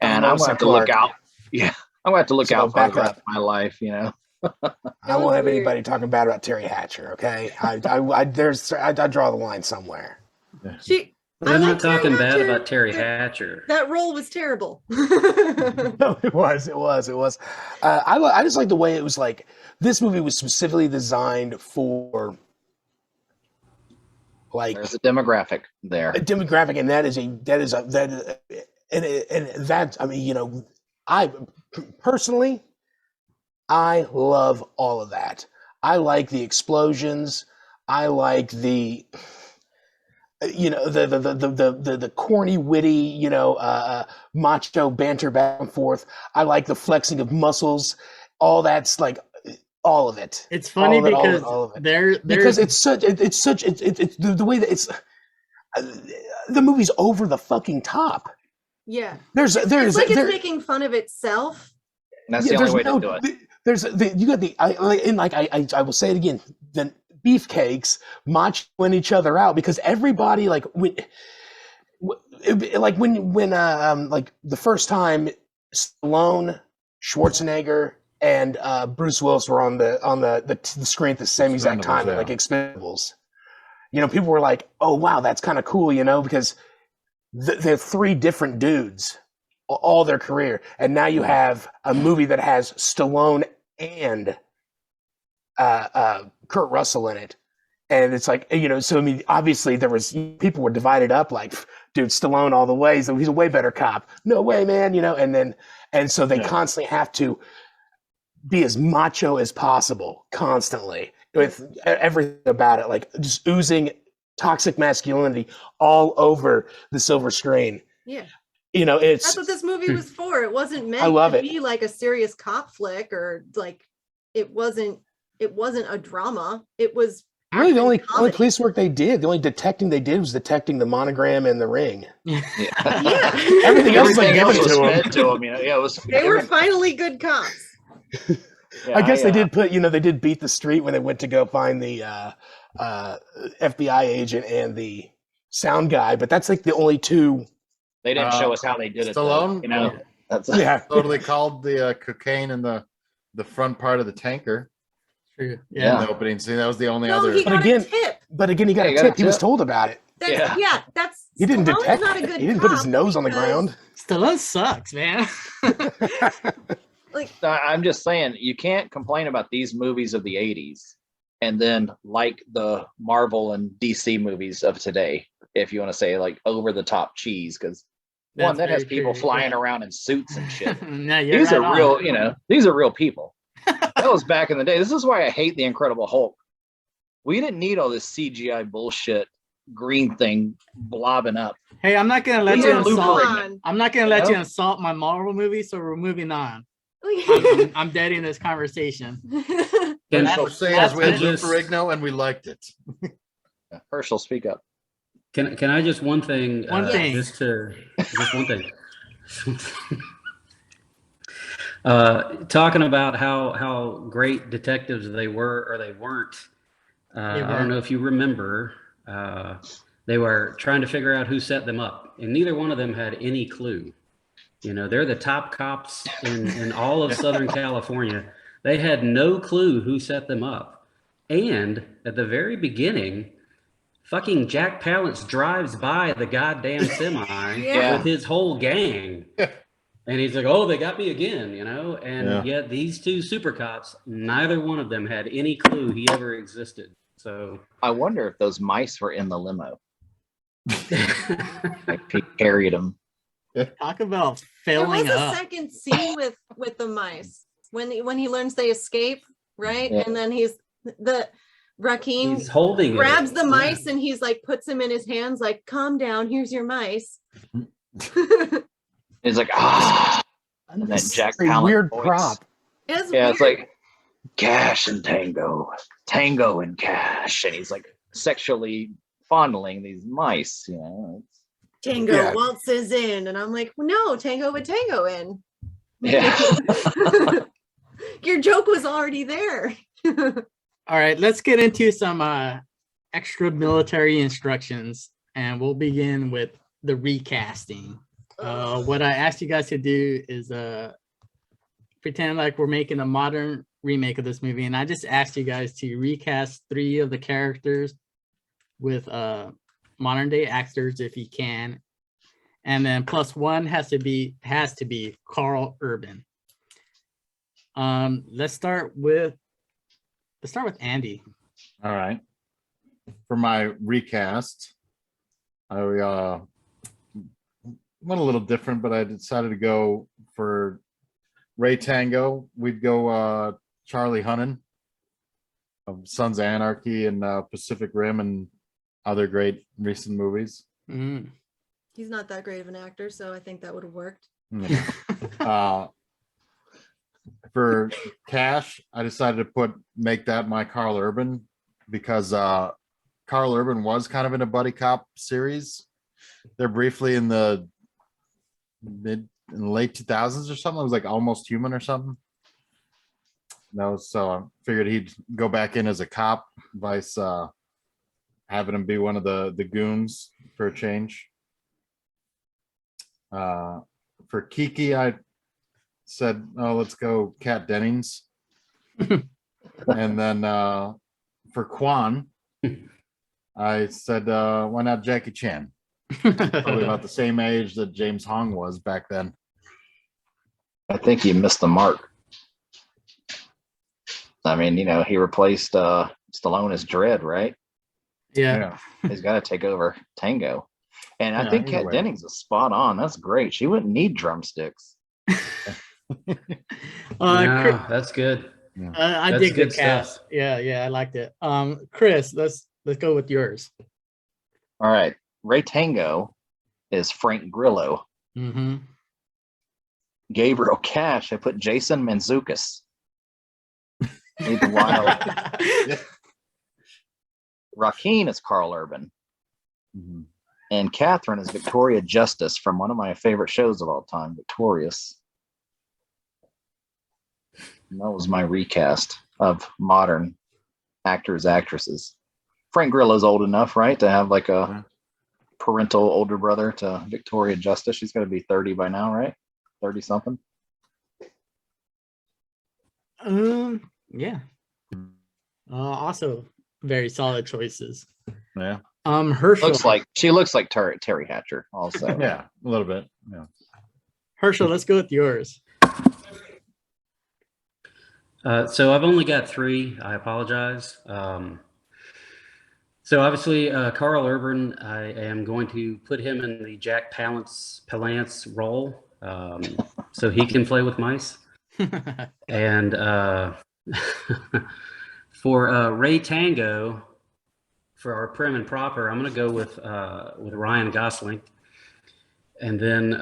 and I'm gonna have to look out. Yeah, I'm gonna have to look out for the rest of my life. You know. I won't have anybody talking bad about Terry Hatcher. Okay, I draw the line somewhere. But I'm like not talking Terry bad Hatcher. about Terry Hatcher. That role was terrible. No, it was. I just like the way it was like. This movie was specifically designed for like There's a demographic there. a demographic, and I mean, you know, I personally, I love all of that. I like the explosions. I like the, you know, the corny, witty, you know, macho banter back and forth. I like the flexing of muscles. All that's like all of it. It's funny because all of it. there's It's the way that it's the movie's over the fucking top. Yeah. There's It's like it's making fun of itself. That's the only way to do it. You got I will say it again. The beefcakes machoing each other out because everybody like when like the first time Stallone, Schwarzenegger, and Bruce Willis were on the screen at the same exact time, yeah. like Expendables. You know, people were like, "Oh wow, that's kind of cool," you know, because they're three different dudes all their career, and now you have a movie that has Stallone and Kurt Russell in it, and it's like, you know, so I mean, obviously there was people were divided up, like, dude, Stallone all the way, so he's a way better cop. No way, man, you know, and so they constantly have to be as macho as possible, constantly with everything about it, like just oozing toxic masculinity all over the silver screen. Yeah. You know, it's That's what this movie was for. It wasn't meant to be like a serious cop flick or like it wasn't a drama. It was really the only police work they did. The only detecting they did was detecting the monogram and the ring. Yeah. Everything else was like given was to them. fed to them. You know, yeah, it was. They were finally good cops. I guess they did put, you know, they did beat the street when they went to go find the FBI agent and the sound guy, but that's like the only two. They didn't show us how they did it. Stallone, though, you know, that's totally called the cocaine in the front part of the tanker. true. In Yeah. the opening scene. That was the only No, other. he got again- a tip. But again, he got Yeah, a he got a tip. He was tip. told about it. That's He didn't Stallone's detect not a it. good He didn't put his cop nose on the because, ground. Stallone sucks, man. Like, I'm just saying, you can't complain about these movies of the 80s and then like the Marvel and DC movies of today, if you want to say like over the top cheese, because one that has people flying around in suits and shit. No, you're These right are on. real, you know, these are real people. That was back in the day. This is why I hate the Incredible Hulk. We didn't need all this CGI bullshit green thing blobbing up. Hey, I'm not gonna let These you are insult. Luperman. I'm not gonna let you know? insult my Marvel movie, so we're moving on. I'm deading this conversation. Can, So saying is we had Lou just- Ferrigno and we liked it. Herschel, speak up. can I just one thing? One thing. Just one thing. Talking about how great detectives they were or they weren't. I don't know if you remember. They were trying to figure out who set them up, and neither one of them had any clue. You know, they're the top cops in all of Southern California. They had no clue who set them up. And at the very beginning, fucking Jack Palance drives by the goddamn semi with his whole gang. And he's like, oh, they got me again, you know? And yet these two super cops, neither one of them had any clue he ever existed. So I wonder if those mice were in the limo. Like he carried them. Talk about There was failing a up. second scene with the mice when he learns they escape, right? Yeah. And then Rakim he's holding grabs it. the mice and he's like puts them in his hands, like, calm down, here's your mice. He's like, ah. And then Jack A Palance weird voice. prop. It's Yeah, it's weird. like Cash and Tango, Tango and Cash, and he's like sexually fondling these mice. You know, Tango waltzes in, and I'm like, no, Tango would tango in. yeah. Your joke was already there. All right, let's get into some extra military instructions, and we'll begin with the recasting. What I asked you guys to do is pretend like we're making a modern remake of this movie, and I just asked you guys to recast 3 of the characters with modern day actors if he can, and then plus one has to be Carl Urban. Let's start with Andy. All right. For my recast, I went a little different, but I decided to go for Ray Tango. We'd go Charlie Hunnam of Sons of Anarchy and Pacific Rim and other great recent movies. Mm. He's not that great of an actor, so I think that would have worked. For Cash, I decided to make that my Carl Urban because Carl Urban was kind of in a buddy cop series. They're briefly in the late 2000s or something. It was like Almost Human or something. No, so I figured he'd go back in as a cop, vice having him be one of the goons for a change. For Kiki, I said, "Oh, let's go Kat Dennings." And then for Quan, I said, "Why not Jackie Chan?" Probably about the same age that James Hong was back then. I think you missed the mark. I mean, he replaced Stallone as Dredd, right? Yeah. He's got to take over Tango. And I Yeah, think either Kat way. Dennings is spot on. That's great. She wouldn't need drumsticks. No, that's good. I That's dig the good cast. stuff. Yeah, I liked it. Chris, let's go with yours. All right. Ray Tango is Frank Grillo. Mm-hmm. Gabriel Cash, I put Jason Mantzoukas. He's wild. Rakim is Carl Urban. Mhm. And Catherine is Victoria Justice from one of my favorite shows of all time, Victorious. And that was my recast of modern actors, actresses. Frank Grillo's old enough, right, to have like a parental older brother to Victoria Justice. She's got to be 30 by now, right? 30 something. Yeah. Also very solid choices. Yeah. Herschel. She looks like Terry Hatcher also. Yeah, a little bit. Yeah. Herschel, let's go with yours. So I've only got 3. I apologize. So obviously, Carl Urban, I am going to put him in the Jack Palance role, so he can play with mice. And for Ray Tango, for our prim and proper, I'm going to go with Ryan Gosling. And then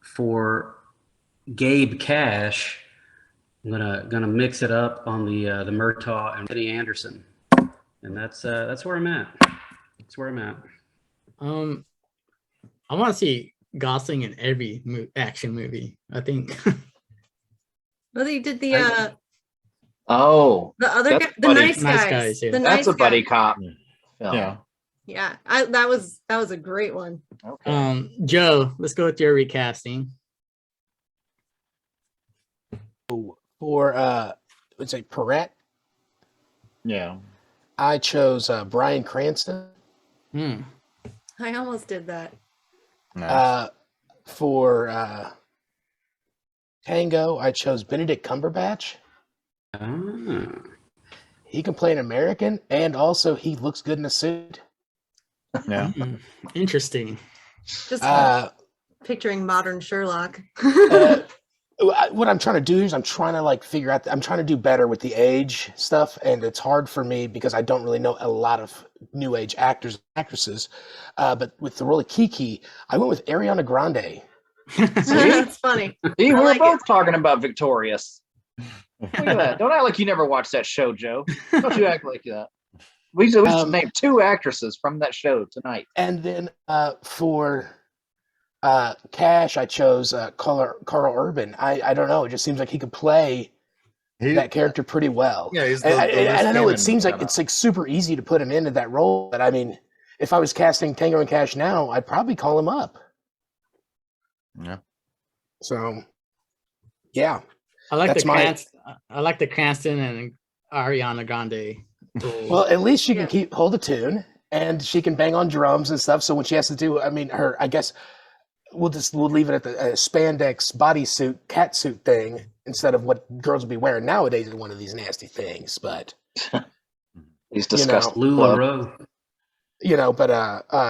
for Gabe Cash, I'm gonna mix it up on the Murtaugh and Eddie Anderson, and that's where I'm at. That's where I'm at. I want to see Gosling in every action movie. I think. Well, they did the the other that's guy, the buddy- nice Nice guys. Guys, yeah. The That's nice a buddy guy. cop film. Yeah. Yeah, that was a great one. Okay. Joe, let's go with your recasting. For let's say Perrette, Yeah. I chose Bryan Cranston. Hmm. I almost did that. Nice. For Tango, I chose Benedict Cumberbatch. Ah. He can play an American, and also he looks good in a suit. Yeah. Interesting. Just picturing modern Sherlock. What I'm trying to do is I'm trying to like figure out. I'm trying to do better with the age stuff, and it's hard for me because I don't really know a lot of new age actors and actresses. But with the role of Kiki, I went with Ariana Grande. That's funny. See, I we're like both talking about Victorious. Look at that. Don't act like you never watched that show, Joe. Don't you act like that. We just named 2 actresses from that show tonight. And then for Cash, I chose Carl Urban. I don't know. It just seems like he could play that character pretty well. Yeah, he's and I know it seems like kinda. it's like super easy to put him into that role, but I mean, if I was casting Tango and Cash now, I'd probably call him up. Yeah. So, yeah. I like That's the Cranston and Ariana Grande. roles. Well, at least you can hold a tune, and she can bang on drums and stuff. So when she has to do, I mean, her, I guess we'll leave it at the spandex bodysuit, catsuit thing instead of what girls would be wearing nowadays in one of these nasty things. But He's disgusting. LuLaRoe. but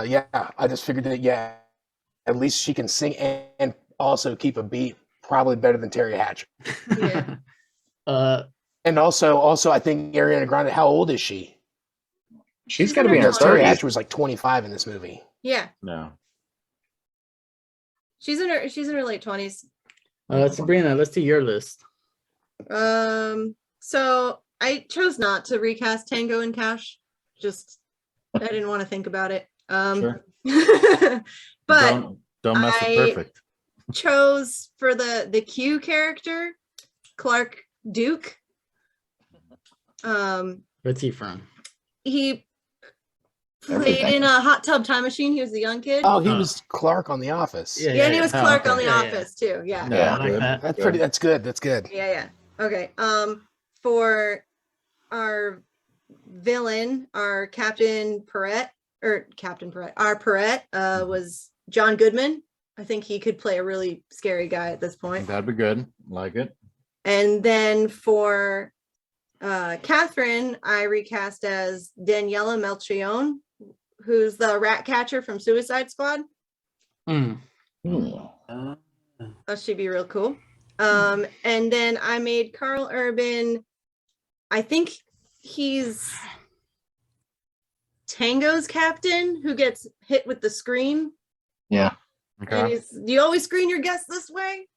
yeah, I just figured that at least she can sing and also keep a beat, probably better than Terry Hatcher. Yeah. And also, I think Ariana Grande. How old is she? She's got to be in her Terry 30s. Hatcher was like 25 in this movie. Yeah. No. She's in her late 20s. Sabrina, let's do your list. So I chose not to recast Tango and Cash. Just I didn't want to think about it. Sure. But don't mess with perfect. chose for the Q character, Clark Duke. What's he from? He played in a Hot Tub Time Machine. He was a young kid. Oh, he was Clark on The Office. Yeah, and he was Clark okay. on The Office too. Yeah. Yeah, I like that. That's pretty. That's good. That's good. Yeah. Okay. For our villain, our Captain Perrette, was John Goodman. I think he could play a really scary guy at this point. That'd be good. Like it. And then for Catherine, I recast as Daniela Melchion, who's the rat catcher from Suicide Squad. Mm. That should be real cool. And then I made Carl Urban. I think he's Tango's captain who gets hit with the screen. Yeah. And Okay. do you always screen your guests this way?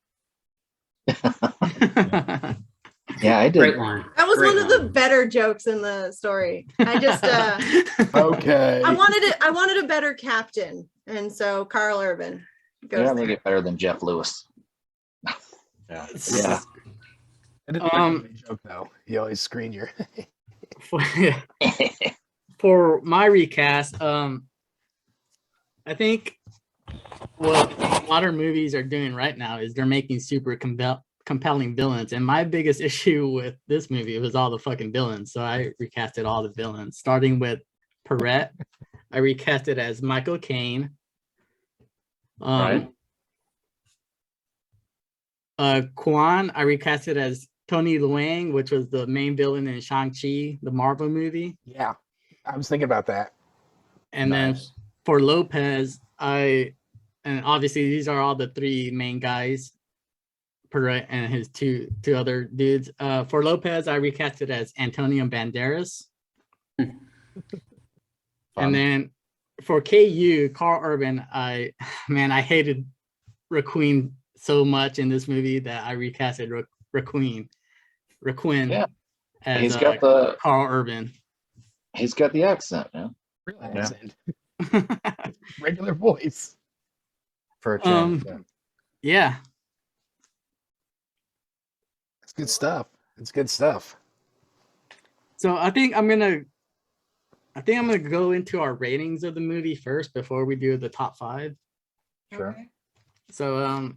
Yeah, I did. Great line. That was Great one of the better jokes in the story. I just Okay. I wanted a better captain, and so Carl Urban goes Yeah, there. make it better than Jeff Lewis. Yeah. Yeah. I didn't like the joke though. You always screen your. For my recast, I think what modern movies are doing right now is they're making super compelling villains. And my biggest issue with this movie was all the fucking villains. So I recasted all the villains, starting with Perrette. I recasted as Michael Caine. Right. Quan, I recasted as Tony Luang, which was the main villain in Shang-Chi, the Marvel movie. Yeah, I was thinking about that. And then for Lopez, and obviously these are all the three main guys, Perrette and his two other dudes. For Lopez, I recasted as Antonio Banderas. And then for KU, Carl Urban, I hated Raquin so much in this movie that I recasted Raquin Yeah. as He's got the Carl Urban. He's got the accent, man. Real accent. Regular voice. For a change. Yeah. It's good stuff. It's good stuff. So I think I'm gonna go into our ratings of the movie first before we do the top 5. Sure. Okay. So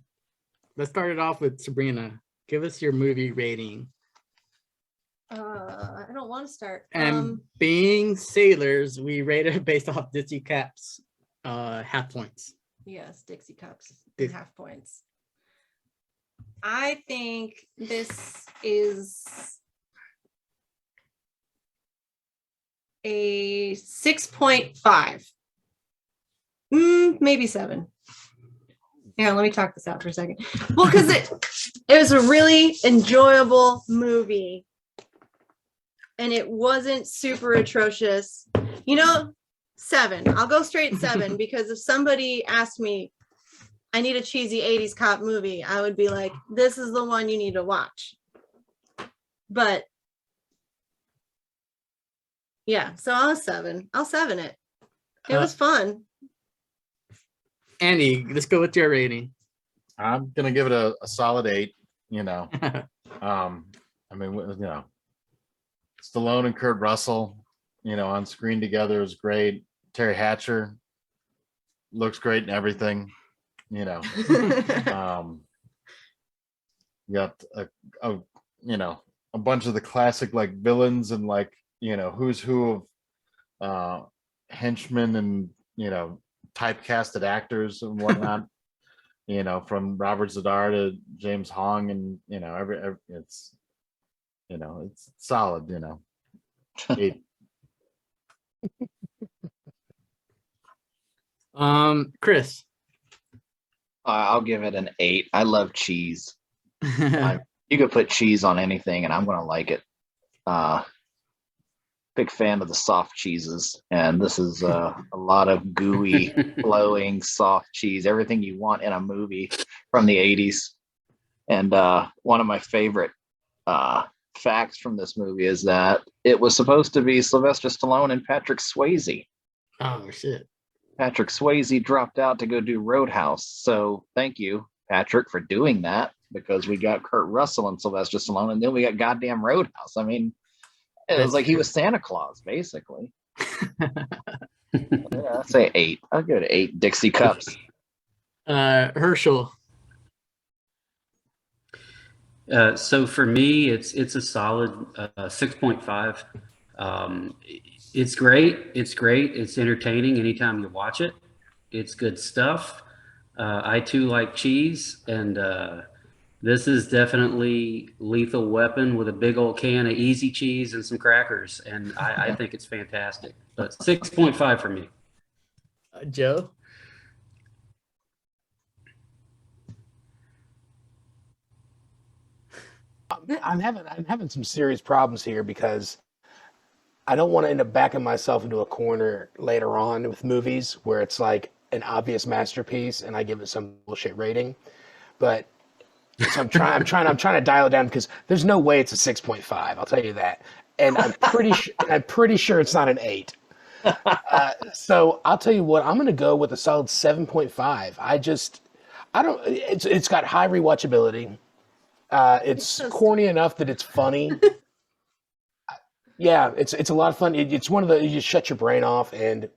let's start it off with Sabrina. Give us your movie rating. I don't want to start. And being sailors, we rated it based off Dixie Cap's half points. Yes, Dixie Cups and half points. I think this is a 6.5. Maybe 7. Yeah, let me talk this out for a second. Well, because it was a really enjoyable movie. And it wasn't super atrocious. 7. I'll go straight 7 because if somebody asked me, I need a cheesy 80s cop movie, I would be like, this is the one you need to watch. But yeah, so I'll 7 it. It was fun. Andy, let's go with your rating. I'm gonna give it a solid 8. Stallone and Kurt Russell, on screen together is great. Terry Hatcher looks great in everything. You got a bunch of the classic like villains and like who's who of henchmen and typecasted actors and whatnot. From Robert Zadar to James Hong, and every it's it's solid. 8. Chris. I'll give it an 8. I love cheese. You could put cheese on anything, and I'm gonna like it. Big fan of the soft cheeses, and this is a lot of gooey, flowing, soft cheese. Everything you want in a movie from the '80s. And one of my favorite facts from this movie is that it was supposed to be Sylvester Stallone and Patrick Swayze. Oh shit! Patrick Swayze dropped out to go do Roadhouse. So thank you, Patrick, for doing that, because we got Kurt Russell and Sylvester Stallone, and then we got goddamn Roadhouse. I mean, it was like he was Santa Claus, basically. Yeah, I'd say 8. I'll give it 8 Dixie cups. Herschel. So for me, it's a solid 6.5. It's great. It's entertaining anytime you watch it. It's good stuff. I too like cheese, and this is definitely Lethal Weapon with a big old can of easy cheese and some crackers, and I think it's fantastic. But 6.5 for me. Joe. I'm having some serious problems here because I don't want to end up backing myself into a corner later on with movies where it's like an obvious masterpiece and I give it some bullshit rating. But so I'm trying to dial it down because there's no way it's a 6.5. I'll tell you that. And I'm pretty sure it's not an 8. So I'll tell you what, I'm going to go with a solid 7.5. It's got high rewatchability. It's corny enough that it's funny. Yeah, it's a lot of fun. It's one of the, you just shut your brain off and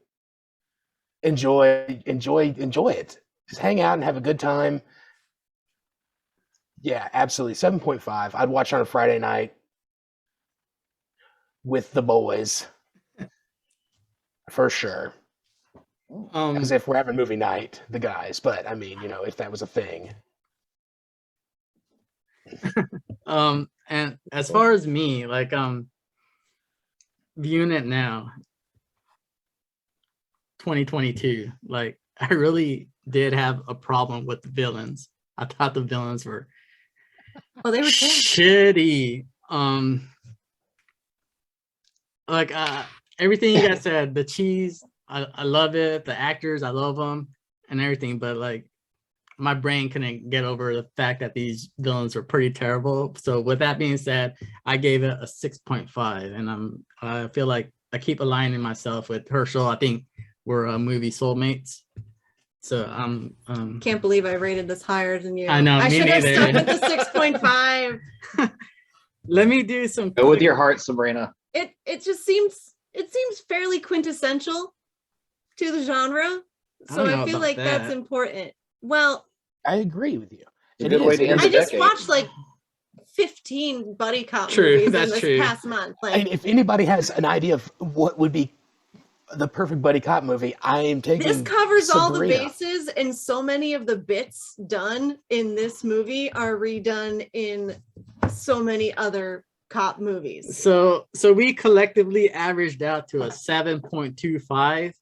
enjoy it. Just hang out and have a good time. Yeah, absolutely. 7.5. I'd watch on a Friday night with the boys for sure. As if we're having movie night, the guys. But I mean, if that was a thing. And as far as me, like viewing it now, 2022, like I really did have a problem with the villains. I thought the villains were they were shitty. Like everything you guys said, the cheese, I love it, the actors, I love them and everything, but like my brain couldn't get over the fact that these villains were pretty terrible. So with that being said, I gave it a 6.5, and I feel like I keep aligning myself with Herschel. I think we're movie soulmates. So can't believe I rated this higher than you. I know. I should have stuck with the 6.5. Let me do some. Go with your heart, Sabrina. It just seems fairly quintessential to the genre. So I feel like that's important. Well, I agree with you. I just watched like 15 buddy cop movies in this past month. Like, and if anybody has an idea of what would be the perfect buddy cop movie, I am taking this covers Sabrina. all the bases, and so many of the bits done in this movie are redone in so many other cop movies. So we collectively averaged out to a 7.25.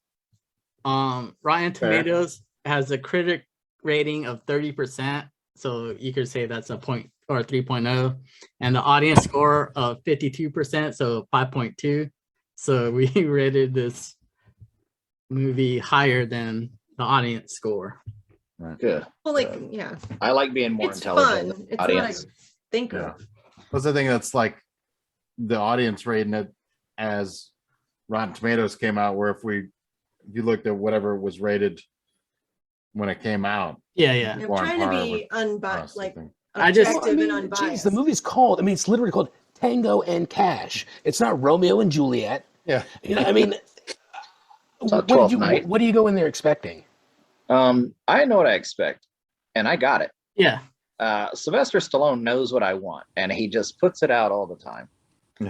Rotten Tomatoes has a critic rating of 30%, so you could say that's a point or 3.0, and the audience score of 52%, so 5.2. So we rated this movie higher than the audience score. Good. Well, like, yeah, I like being more it's intelligent. fun. It's Audience. not a thinker. What's the thing that's like the audience rating it as Rotten Tomatoes came out, where if you looked at whatever was rated when it came out. Yeah. I'm trying to be unbiased, like objective and unbiased. Geez, the movie's called. I mean, it's literally called Tango and Cash. It's not Romeo and Juliet. Yeah. I mean, what do you go in there expecting? I know what I expect, and I got it. Yeah. Sylvester Stallone knows what I want, and he just puts it out all the time.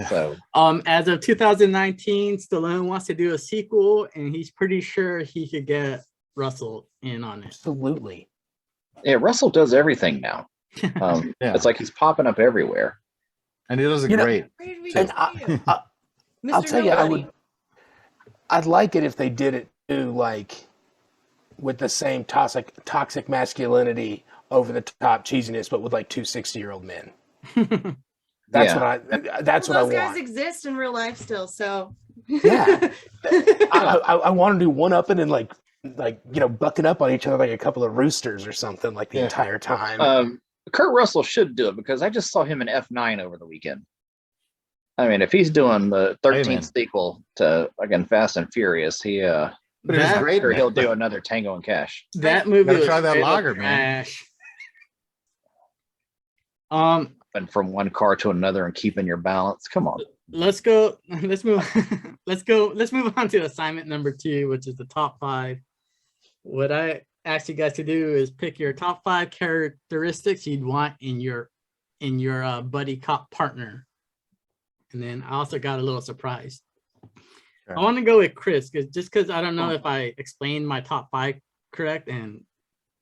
So As of 2019, Stallone wants to do a sequel, and he's pretty sure he could get Russell in on it. Absolutely. yeah, Russell does everything now. Yeah. It's like he's popping up everywhere. And he does it You know- great. Where did we too. get you? I'll Mr. tell you, Nobody. I'd like it if they did it too, like with the same toxic masculinity, over the top cheesiness, but with like two 60-year-old men. That's Yeah. what I. That's Well, what those I guys want. exist in real life still, so Yeah. I want to do one upping and like bucking up on each other like a couple of roosters or something like the entire time. Kurt Russell should do it because I just saw him in F9 over the weekend. I mean, if he's doing the 13th sequel to again Fast and Furious, But it was great. or he'll do another Tango and Cash. That movie Gotta was try that straight up lager, man. trash. And from one car to another and keeping your balance. Come on. Let's go. Let's move. Let's move on to assignment number 2, which is the top 5. What I asked you guys to do is pick your top 5 characteristics you'd want in your buddy cop partner. And then I also got a little surprise. I want to go with Chris because I don't know if I explained my top 5 correct, and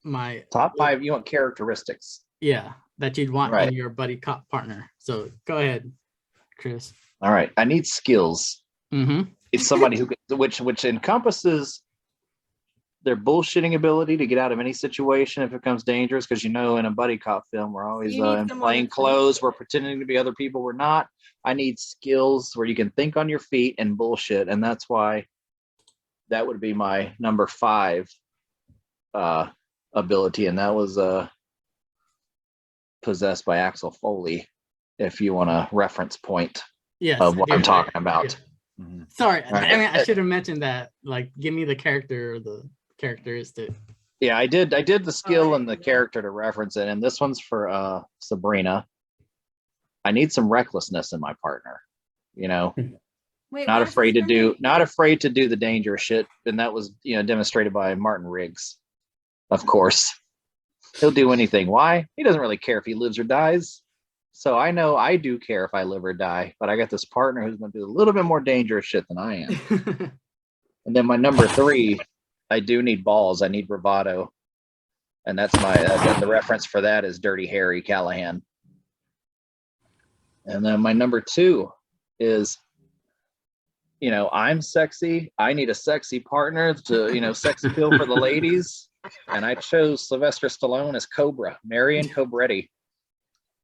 my top 5. You want characteristics? Yeah, that you'd want Right. in your buddy cop partner. So go ahead, Chris. All right. I need skills. Mm-hmm. It's somebody who which encompasses their bullshitting ability to get out of any situation if it becomes dangerous. Because in a buddy cop film, we're always You need in someone plain that's- clothes. We're pretending to be other people. We're not. I need skills where you can think on your feet and bullshit, and that's why that would be my number 5 ability, and that was possessed by Axel Foley. If you want a reference point Yes, of I what do. I'm talking about. Yeah. Sorry, Right. I mean I should have mentioned that. Like, give me the character or the characteristic. Yeah, I did the skill and the character to reference it, and this one's for Sabrina. I need some recklessness in my partner. Wait, not what is afraid to his do name? not afraid to do the dangerous shit, and that was demonstrated by Martin Riggs. Of course, he'll do anything. Why? He doesn't really care if he lives or dies. So I know I do care if I live or die, but I got this partner who's going to do a little bit more dangerous shit than I am. And then my number 3, I do need balls. I need bravado, and that's my the reference for that is Dirty Harry Callahan. And then my number 2 is, I'm sexy. I need a sexy partner to, sex appeal for the ladies. And I chose Sylvester Stallone as Cobra, Marion Cobretti,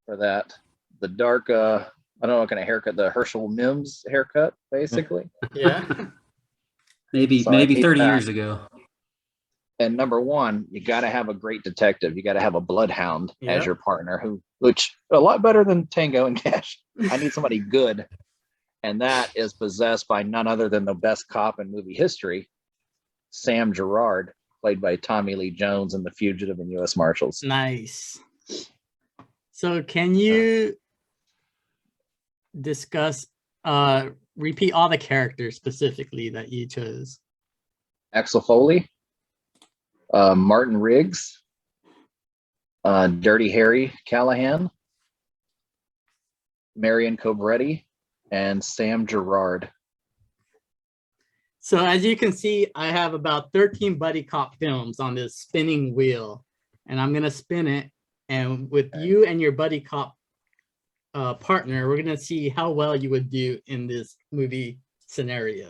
for that. The dark, I don't know what kind of haircut, the Herschel Mims haircut, basically. Yeah. Maybe So I need 30 that. years ago. And number 1, you got to have a great detective. You got to have a bloodhound Yep. as your partner, which a lot better than Tango and Cash. I need somebody good, and that is possessed by none other than the best cop in movie history, Sam Gerard, played by Tommy Lee Jones in The Fugitive and U.S. Marshals. Nice. So can you discuss repeat all the characters specifically that you chose? Axel Foley, Martin Riggs, Dirty Harry Callahan, Marion Cobretti, and Sam Gerard. So as you can see, I have about 13 buddy cop films on this spinning wheel, and I'm gonna spin it. And with you and your buddy cop partner, we're gonna see how well you would do in this movie scenario.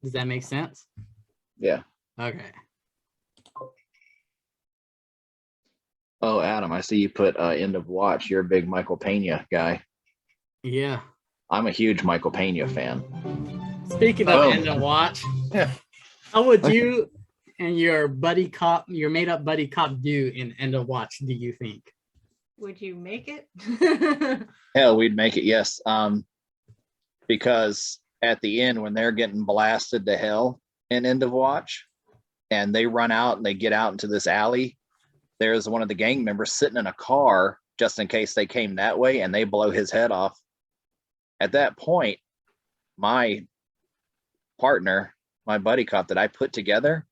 Does that make sense? Yeah. Okay. Oh, Adam, I see you put End of Watch. You're a big Michael Pena guy. Yeah. I'm a huge Michael Pena fan. Speaking of End of Watch, Yeah. how would you and your buddy cop, your made up buddy cop, do in End of Watch, do you think? Would you make it? Hell, we'd make it, yes. Because at the end, when they're getting blasted to hell in End of Watch, and they run out and they get out into this alley, there's one of the gang members sitting in a car just in case they came that way, and they blow his head off. At that point, my partner, my buddy cop that I put together,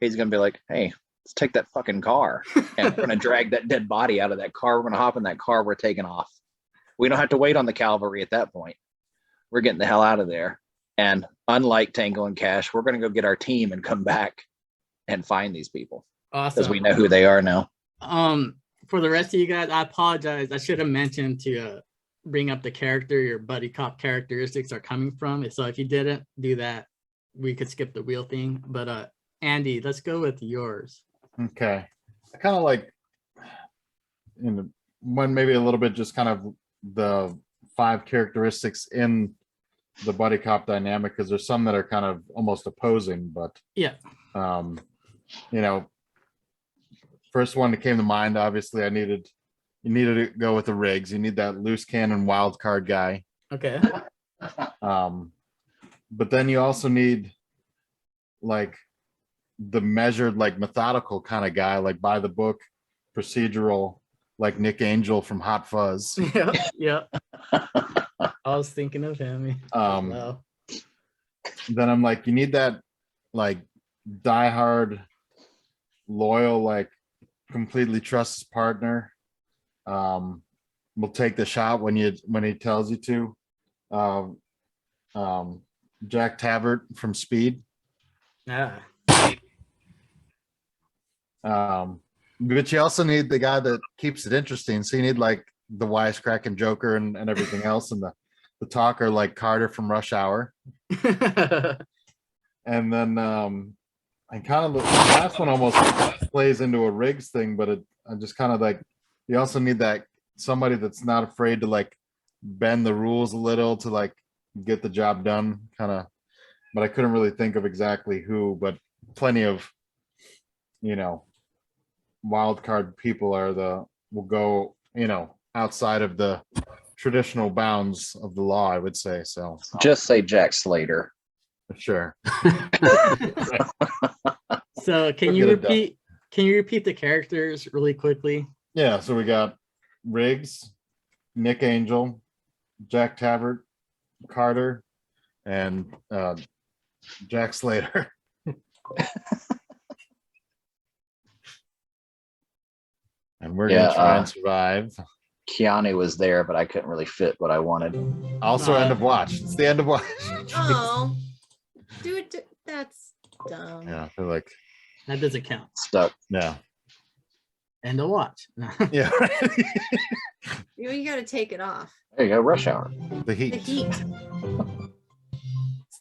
he's going to be like, hey, let's take that fucking car. And we're going to drag that dead body out of that car. We're going to hop in that car. We're taking off. We don't have to wait on the cavalry at that point. We're getting the hell out of there. And unlike Tango and Cash, we're going to go get our team and come back and find these people because Awesome. we know who they are now. For the rest of you guys, I apologize. I should have mentioned to bring up the character your buddy cop characteristics are coming from. So if you didn't do that, we could skip the wheel thing. But Andy, let's go with yours. Okay. I kind of like one maybe a little bit just kind of the 5 characteristics in the buddy cop dynamic, because there's some that are kind of almost opposing, but yeah, you know, first one that came to mind, obviously you needed to go with the Riggs. You need that loose cannon wild card guy. Okay. But then you also need like the measured, like methodical kind of guy, like by the book, procedural, like Nick Angel from Hot Fuzz. Yeah. I was thinking of him. Wow. Then I'm like, you need that like diehard, loyal, like completely trusts his partner. Will take the shot when he tells you to. Jack Tabbert from Speed. Yeah. But you also need the guy that keeps it interesting. So you need like the wisecracking Joker and everything else, and the talker like Carter from Rush Hour. And then and kind of the last one almost plays into a Riggs thing, but I just kind of like, you also need that somebody that's not afraid to like bend the rules a little to like get the job done, kind of. But I couldn't really think of exactly who, but plenty of, you know, wild card people will go, you know, outside of the traditional bounds of the law, I would say. So just say Jack Slater. Sure. So can you repeat the characters really quickly? Yeah, so we got Riggs, Nick Angel, Jack Tabbert, Carter, and Jack Slater. And we're gonna try and survive. Keanu was there, but I couldn't really fit what I wanted. Also, end of watch. It's the end of watch. Oh, dude, that's dumb. Yeah, they're like, that doesn't count. Stuck. Yeah. End of watch. Yeah. You got to take it off. There you go. Rush Hour. The Heat. The Heat.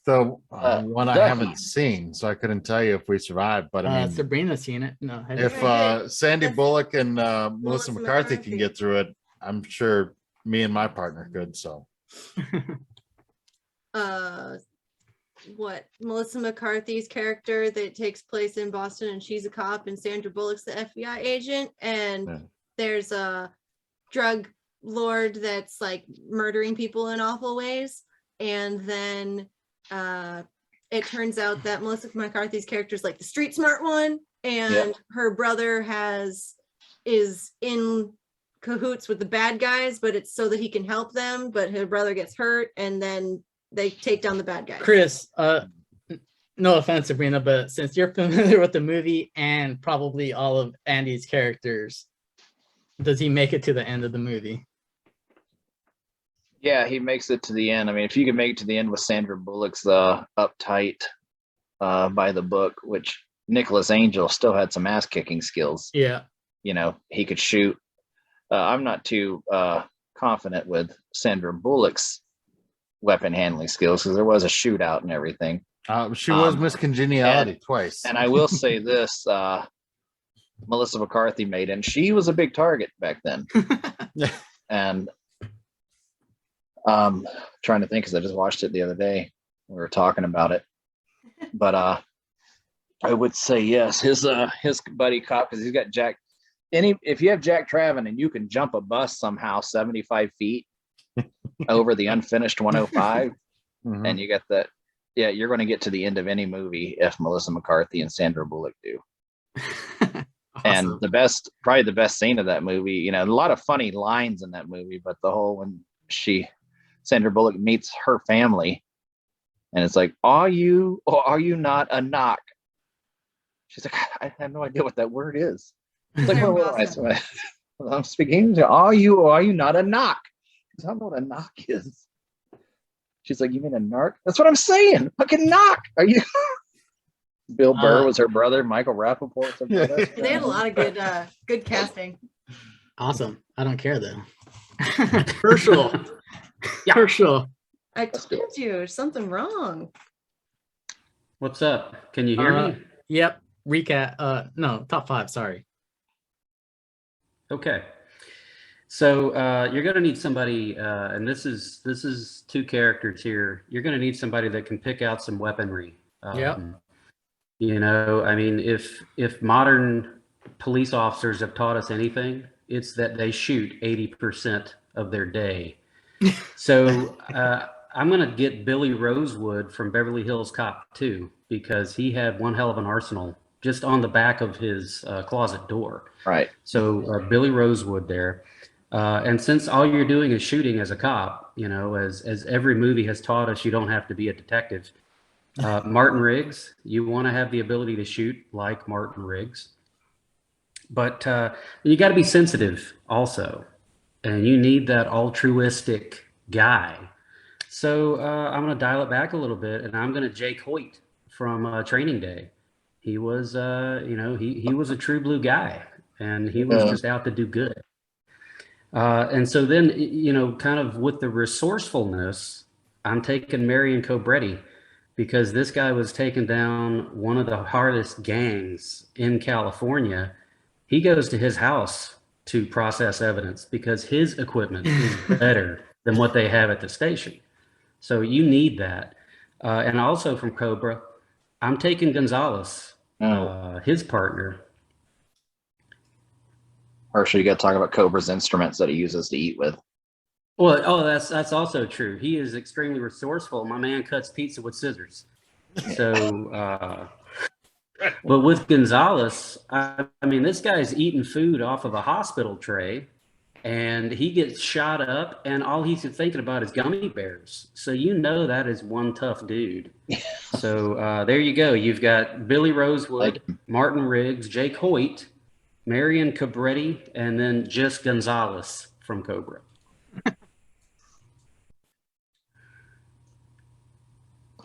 So one I haven't seen, so I couldn't tell you if we survived. But I mean, Sabrina's seen it. No, if Sandy Bullock and Melissa McCarthy can get through it, I'm sure me and my partner could. So, what Melissa McCarthy's character that takes place in Boston, and she's a cop, and Sandra Bullock's the FBI agent, and there's a drug lord that's like murdering people in awful ways, and then it turns out that Melissa McCarthy's character is like the street smart one, and her brother is in cahoots with the bad guys, but it's so that he can help them, but her brother gets hurt, and then they take down the bad guys. Chris, no offense, Sabrina, but since you're familiar with the movie and probably all of Andy's characters, does he make it to the end of the movie? Yeah, he makes it to the end. I mean, if you can make it to the end with Sandra Bullock's uptight by the book, which Nicholas Angel still had some ass kicking skills. Yeah. You know, he could shoot. I'm not too confident with Sandra Bullock's weapon handling skills because there was a shootout and everything. She was Miss Congeniality twice. And I will say this, Melissa McCarthy made, and she was a big target back then. And trying to think, because I just watched it the other day. We were talking about it. But I would say yes, his buddy cop, because he's got Jack. If you have Jack Traven and you can jump a bus somehow 75 feet over the unfinished 105, and you get that, you're going to get to the end of any movie if Melissa McCarthy and Sandra Bullock do. Awesome. And probably the best scene of that movie, you know, a lot of funny lines in that movie, but the whole when Sandra Bullock meets her family, and it's like, are you or are you not a knock? She's like, I have no idea what that word is. It's like, well, I'm speaking to, are you or are you not a knock? I don't know what a knock is. She's like, you mean a narc? That's what I'm saying. Fucking knock. Are you? Bill Burr was her brother. Michael Rappaport's her brother. They had a lot of good casting. Awesome. I don't care though. Herschel. Yeah. Herschel. I told you there's something wrong. What's up? Can you hear me? Yep. Recap. No, top 5. Sorry. Okay. So you're going to need somebody, and this is 2 characters here. You're going to need somebody that can pick out some weaponry. Yep. You know, I mean, if modern police officers have taught us anything, it's that they shoot 80% of their day. So I'm going to get Billy Rosewood from Beverly Hills Cop 2 because he had one hell of an arsenal just on the back of his closet door. Right. So Billy Rosewood there. And since all you're doing is shooting as a cop, you know, as every movie has taught us, you don't have to be a detective. Martin Riggs, you want to have the ability to shoot like Martin Riggs. But you got to be sensitive also. And you need that altruistic guy. So I'm going to dial it back a little bit, and I'm going to Jake Hoyt from Training Day. He was, you know, he was a true blue guy, and he was just out to do good. And so then, you know, kind of with the resourcefulness, I'm taking Marion Cobretti because this guy was taking down one of the hardest gangs in California. He goes to his house to process evidence because his equipment is better than what they have at the station. So you need that. And also from Cobra, I'm taking Gonzalez, his partner. Herschel, you got to talk about Cobra's instruments that he uses to eat with. Well, that's also true. He is extremely resourceful. My man cuts pizza with scissors. So, but with Gonzalez, I mean, this guy's eating food off of a hospital tray, and he gets shot up, and all he's thinking about is gummy bears. So you know that is one tough dude. So there you go. You've got Billy Rosewood, Martin Riggs, Jake Hoyt, Marion Cobretti, and then just Gonzalez from Cobra.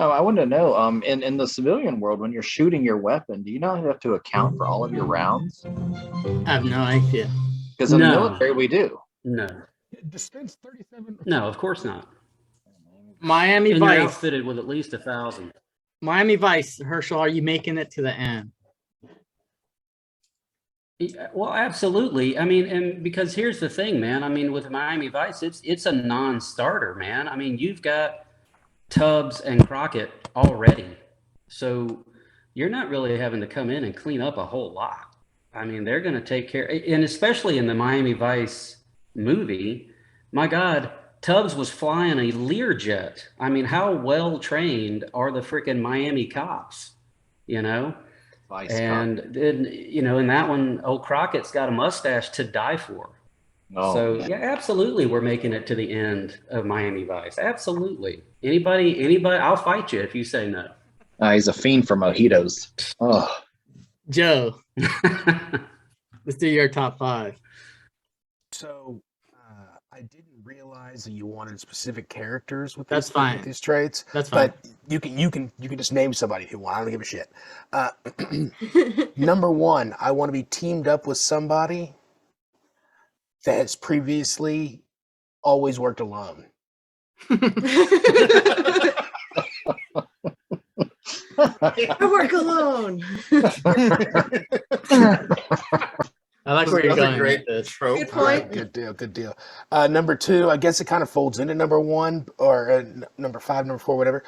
Oh, I wanted to know, in the civilian world, when you're shooting your weapon, do you not have to account for all of your rounds? I have no idea. Because in the military, we do. No. Dispense 37. No, of course not. Miami And you're Vice. outfitted with at least 1,000. Miami Vice, Herschel, are you making it to the end? Yeah, well, absolutely. I mean, and because here's the thing, man. I mean, with Miami Vice, it's a non-starter, man. I mean, you've got Tubbs and Crockett already, so you're not really having to come in and clean up a whole lot. I mean, they're going to take care, and especially in the Miami Vice movie, my God, Tubbs was flying a Learjet. I mean, how well trained are the freaking Miami cops? You know. Vice and then, you know, in that one, old Crockett's got a mustache to die for. Oh, So man. yeah, absolutely, we're making it to the end of Miami Vice. Absolutely. Anybody, I'll fight you if you say no. He's a fiend for mojitos. Oh, Joe, let's do your top 5. So I didn't realize that you wanted specific characters with That's these, fine. with these traits. That's fine. But you can just name somebody if you want. I don't give a shit. Number 1, I want to be teamed up with somebody that has previously always worked alone. I work alone. I like where you're That's a going great with this. trope. Good point. Good deal. Number 2, I guess it kind of folds into number 1 or number 5, number 4, whatever.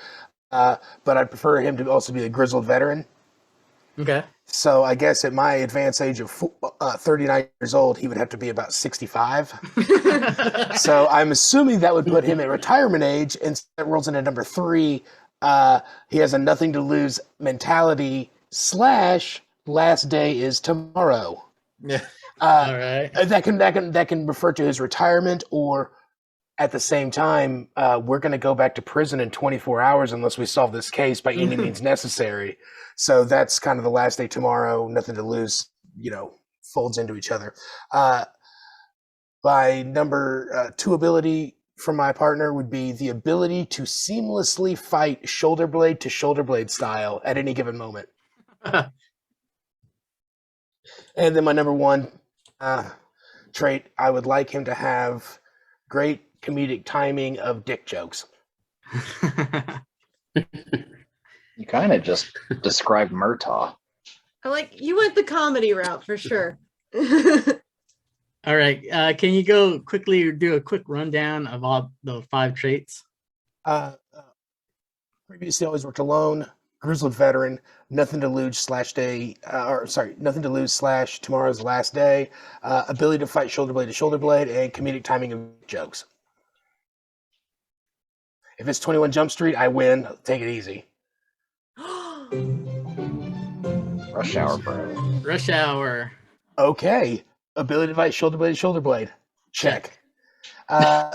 But I prefer him to also be a grizzled veteran. Okay. So I guess at my advanced age of 39 years old, he would have to be about 65. So I'm assuming that would put him at retirement age, and that rolls into number 3. He has a nothing to lose mentality / last day is tomorrow. Yeah. All right. That can refer to his retirement, or at the same time, we're going to go back to prison in 24 hours unless we solve this case by any means necessary. So that's kind of the last day tomorrow, nothing to lose, you know, folds into each other. My number 2 ability from my partner would be the ability to seamlessly fight shoulder blade to shoulder blade style at any given moment. And then my number one trait, I would like him to have great comedic timing of dick jokes. You kind of just described Murtaugh. You went the comedy route for sure. All right. Can you go quickly do a quick rundown of all the 5 traits? Previously always worked alone, grizzled veteran, nothing to lose nothing to lose / tomorrow's last day, ability to fight shoulder blade to shoulder blade, and comedic timing of jokes. If it's 21 Jump Street, I win. Take it easy. Rush Hour, bro. Rush Hour. Okay. Ability to fight shoulder blade to shoulder blade. Check.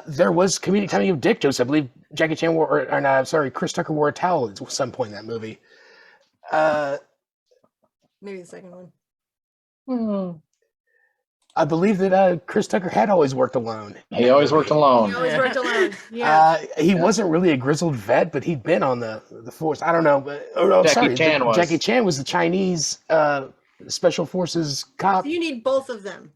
There was comedic timing of dick jokes. I believe Jackie Chan Chris Tucker wore a towel at some point in that movie. Maybe the second one. I believe that Chris Tucker had always worked alone. He always worked alone. He always worked alone. Yeah. He wasn't really a grizzled vet, but he'd been on the force. I don't know. Jackie Chan was the Chinese special forces cop. So you need both of them.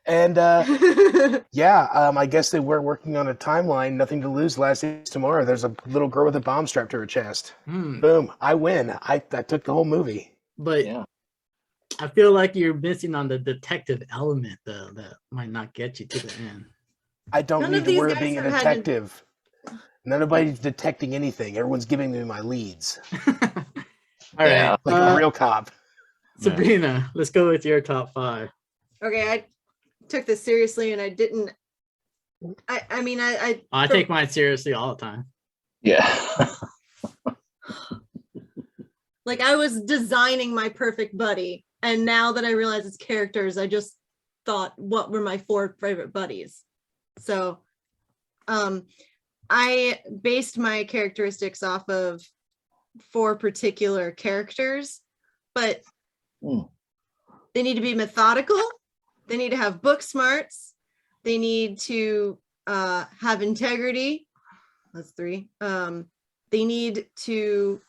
And I guess they were working on a timeline. Nothing to lose. Last day is tomorrow. There's a little girl with a bomb strapped to her chest. Boom! I win. I took the whole movie. But yeah. I feel like you're missing on the detective element, though. That might not get you to the end. I don't need to worry about being a detective. Nobody's detecting anything. Everyone's giving me my leads. All right, like a real cop. Sabrina, let's go with your top 5. Okay, I took this seriously, and I didn't. I take mine seriously all the time. Yeah. Like I was designing my perfect buddy, and now that I realize it's characters, I just thought, what were my 4 favorite buddies? So, I based my characteristics off of 4 particular characters, but they need to be methodical. They need to have book smarts. They need to have integrity. That's 3. They need to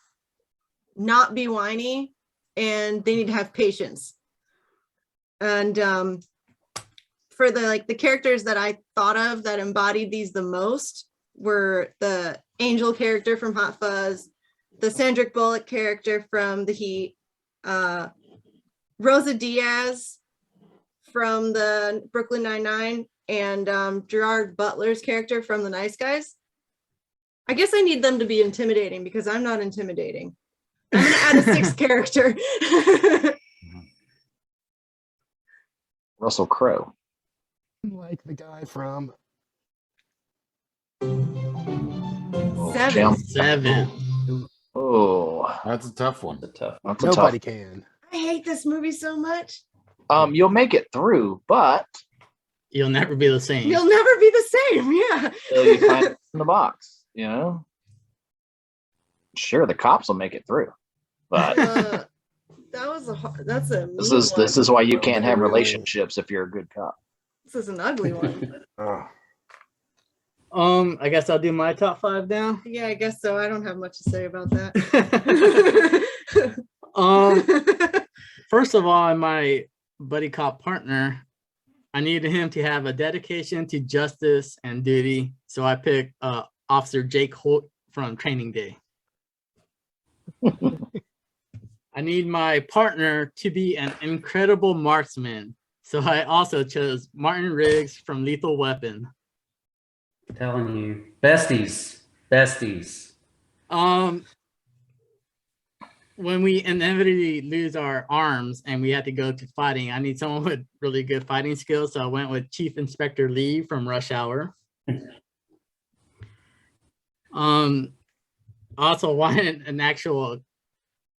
not be whiny, and they need to have patience. And for the characters that I thought of that embodied these the most were the Angel character from Hot Fuzz, the Sandra Bullock character from The Heat, Rosa Diaz from the Brooklyn Nine-Nine, and Gerard Butler's character from The Nice Guys. I guess I need them to be intimidating because I'm not intimidating. I'm gonna add a 6th character. Russell Crowe. Like the guy from 7. Oh, that's a tough one. Nobody can. I hate this movie so much. You'll make it through, but you'll never be the same. You'll never be the same. Yeah. Until you find it in the box, Sure, the cops will make it through, but that's a. This is why you can't have relationships if you're a good cop. This is an ugly one. I guess I'll do my top 5 now. Yeah, I guess so. I don't have much to say about that. First of all, my buddy cop partner, I needed him to have a dedication to justice and duty. So I picked Officer Jake Holt from Training Day. I need my partner to be an incredible marksman. So I also chose Martin Riggs from Lethal Weapon. I'm telling you, besties. When we inevitably lose our arms and we had to go to fighting, I need someone with really good fighting skills. So I went with Chief Inspector Lee from Rush Hour. Also wanted an actual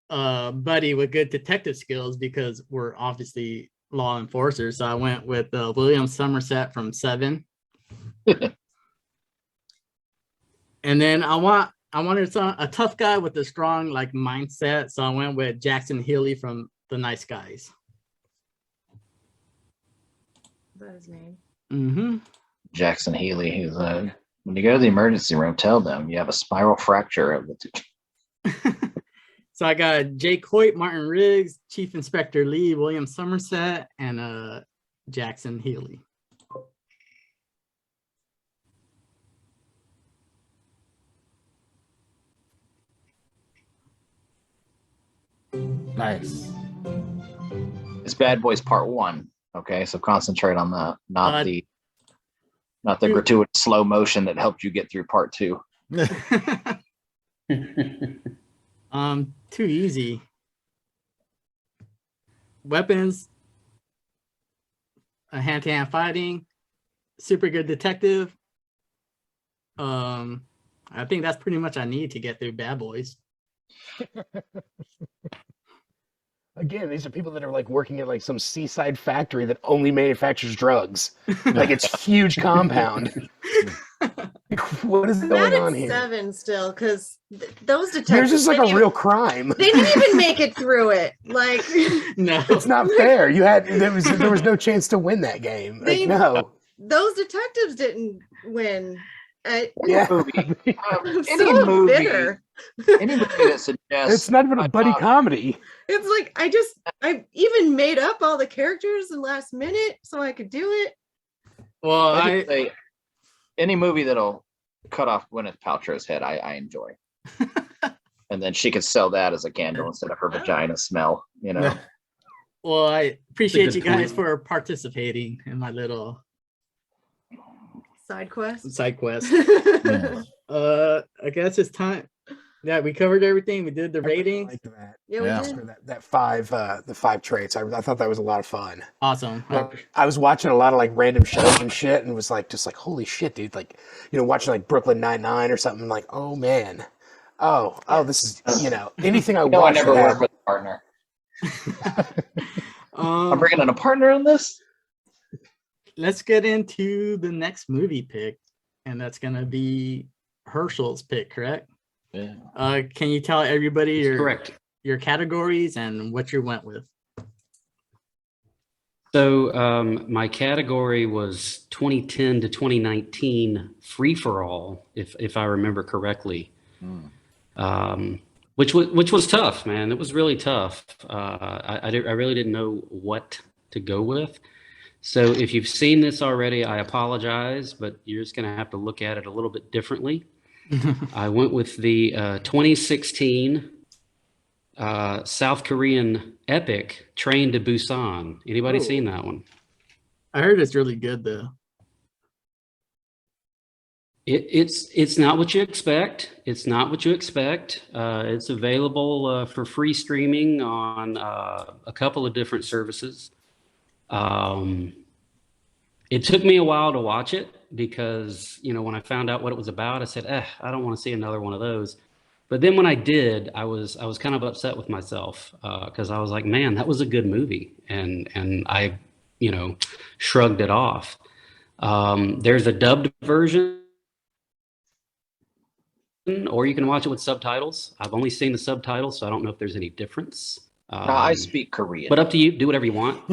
buddy with good detective skills because we're obviously law enforcers. So I went with William Somerset from 7. And then I wanted a tough guy with a strong mindset. So I went with Jackson Healy from The Nice Guys. Is that his name? Jackson Healy, who's When you go to the emergency room, tell them you have a spiral fracture of the So I got Jake Hoyt, Martin Riggs, Chief Inspector Lee, William Somerset, and Jackson Healy. Nice. It's Bad Boys Part 1. Okay, so concentrate on that, not the gratuitous slow motion that helped you get through Part 2. Too easy. Weapons, a hand-to-hand fighting, super good detective. I think that's pretty much I need to get through Bad Boys. Again, these are people that are like working at like some seaside factory that only manufactures drugs. Like it's a huge compound. What is I'm going mad on at here? 7 still because those detectives. There's just like didn't a real crime. They didn't even make it through it. Like No, It's not fair. There was no chance to win that game. Like no. those detectives didn't win. Yeah. I'm Any so movie, bitter. any movie that suggests It's not even a buddy comedy. It's like I even made up all the characters in last minute so I could do it. well, I just say any movie that'll cut off Gwyneth Paltrow's head, I enjoy. And then she could sell that as a candle instead of her vagina smell, you know. well, I appreciate good you guys point. for participating in my little Side quest. side quest. Yeah. I guess it's time. Yeah, we covered everything. We did the I really ratings. liked that. Yeah, Yeah. we did. That the 5 traits. I thought that was a lot of fun. Awesome. I was watching a lot of like random shows and shit, and was like, just like, holy shit, dude! Like, watching like Brooklyn Nine-Nine or something. Like, oh man, oh, this is anything I No, I watch. never that work had- with a partner. I'm bringing in a partner on this. Let's get into the next movie pick, and that's gonna be Herschel's pick, correct? Yeah. Can you tell everybody Correct. your categories and what you went with? So my category was 2010 to 2019 free for all, if I remember correctly, which was tough, man. It was really tough. I really didn't know what to go with. So if you've seen this already, I apologize, but you're just going to have to look at it a little bit differently. I went with the 2016 South Korean epic Train to Busan. Anybody seen that one? I heard it's really good though. It's not what you expect. It's not what you expect. It's available for free streaming on a couple of different services. It took me a while to watch it because, when I found out what it was about, I said, I don't want to see another one of those. But then when I did, I was kind of upset with myself because I was like, man, that was a good movie. And I, shrugged it off. There's a dubbed version, or you can watch it with subtitles. I've only seen the subtitles, so I don't know if there's any difference. No, I speak Korean. But up to you. Do whatever you want.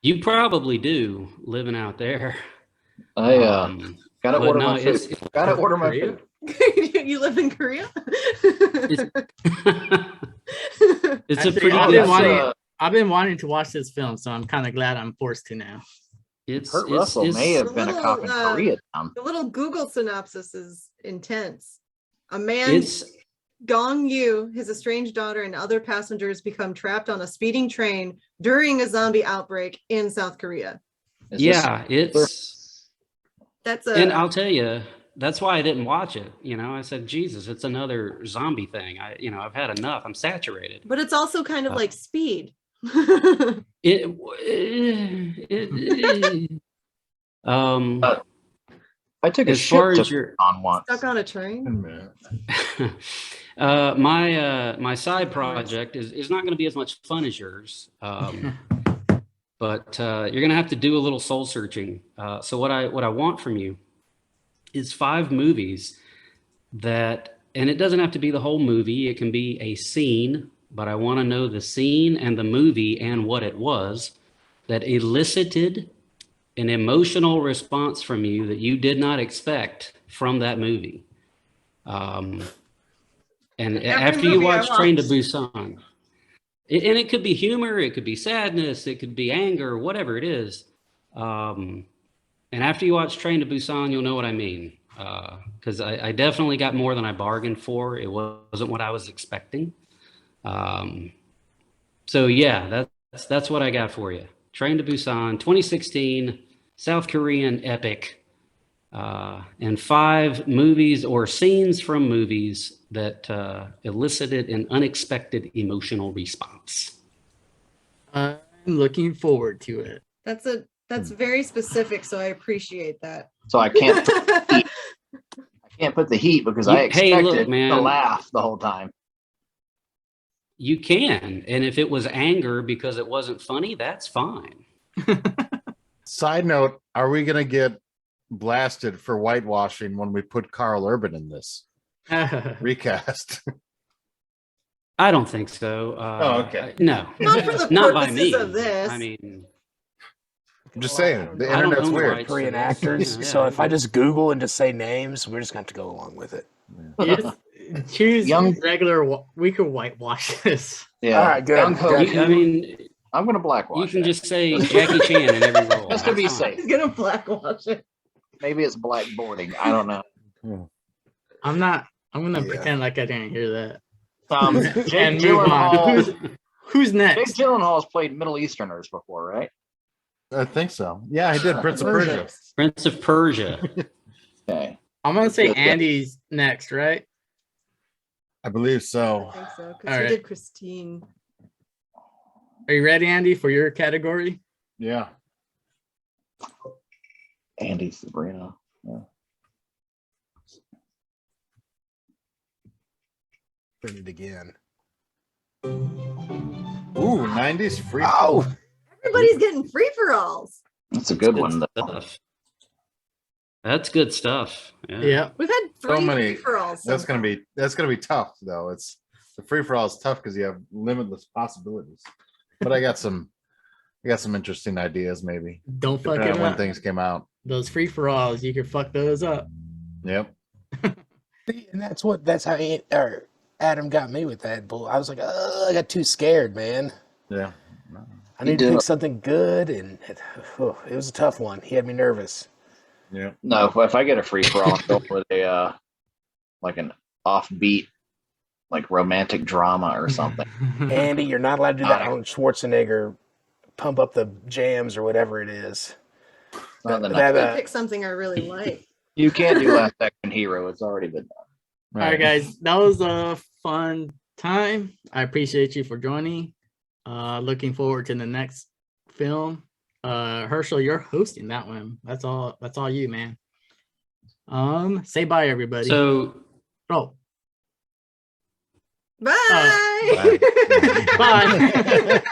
You probably do living out there. I gotta but order no, my food. Gotta order my Korea? food. You live in Korea? It's a Actually, pretty I've good. been I've been wanting to watch this film, so I'm kind of glad I'm forced to now. Kurt Russell may have been a cop in Koreatown. The little Google synopsis is intense. A man, Gong Yu, his estranged daughter, and other passengers become trapped on a speeding train during a zombie outbreak in South Korea. And I'll tell you, that's why I didn't watch it. I said, Jesus, it's another zombie thing. I've had enough. I'm saturated. But it's also kind of like Speed. I took a ship on once. Stuck on a train. My side project is not going to be as much fun as yours, but you're going to have to do a little soul searching. So what I want from you is 5 movies that, and it doesn't have to be the whole movie. It can be a scene, but I want to know the scene and the movie and what it was that elicited an emotional response from you that you did not expect from that movie. And Every after you movie I watch Train to watched. Busan, and it could be humor, it could be sadness, it could be anger, whatever it is. And after you watch Train to Busan, you'll know what I mean. Because I definitely got more than I bargained for. It wasn't what I was expecting. So yeah, that's what I got for you. Train to Busan, 2016, South Korean epic, and 5 movies or scenes from movies that elicited an unexpected emotional response. I'm looking forward to it. That's very specific, so I appreciate that. So I can't put the heat because I Hey, expected look, man. to laugh the whole time. You can, and if it was anger because it wasn't funny, that's fine. Side note, are we going to get blasted for whitewashing when we put Carl Urban in this recast? I don't think so. Okay. No, Not for the not by purposes me. of this. I mean, I'm just saying, the I don't internet's own the weird. rights. Korean for this. actors. Yeah, So yeah. if I just Google and just say names, we're just going to have to go along with it. You just choose Young- regular. We could whitewash this. Yeah. All right, good. Young Ho Good. Koo. I mean, I'm going to blackwash you can it. just say Jackie Chan in every role. Just to be That's fine. safe. He's gonna blackwash it. Maybe it's blackboarding. I don't know. I'm gonna Yeah. pretend like I didn't hear that. Jake And move on. Gyllenhaal. Who's Jake next? Gyllenhaal's played Middle Easterners before, right? I think so. Yeah, I did. Prince of Persia. Prince of Persia. Okay. I'm gonna say Yeah. Andy's next, right? I believe so. I think so, because All he right. did Christine. Are you ready, Andy, for your category? Yeah. Andy Sabrina. Yeah. Turn it again. Ooh, 90s free. Oh, Everybody's getting free for alls. That's a good one, though. Stuff. That's good stuff. Yeah. Yeah. We've had So free many- for alls. That's gonna be tough though. It's the free for all is tough because you have limitless possibilities. But I got some interesting ideas maybe. Don't fuck Depending it on when up. things came out. Those free for alls, you can fuck those up. Yep. see, and that's how Adam got me with that bull. I was like, I got too scared, man. Yeah. I need to pick something good, and it was a tough one. He had me nervous. Yeah. No, if I get a free for all, I'm going with a like an offbeat, like romantic drama or something. Andy, you're not allowed to do that Arnold Schwarzenegger pump up the jams or whatever it is. Not the That, I pick something I really like. You can't do Last Action Hero. It's already been done. All right, guys, that was a fun time. I appreciate you for joining. Looking forward to the next film. Herschel, you're hosting that one. That's all you, man. Say bye, everybody. So oh, Bye. bye.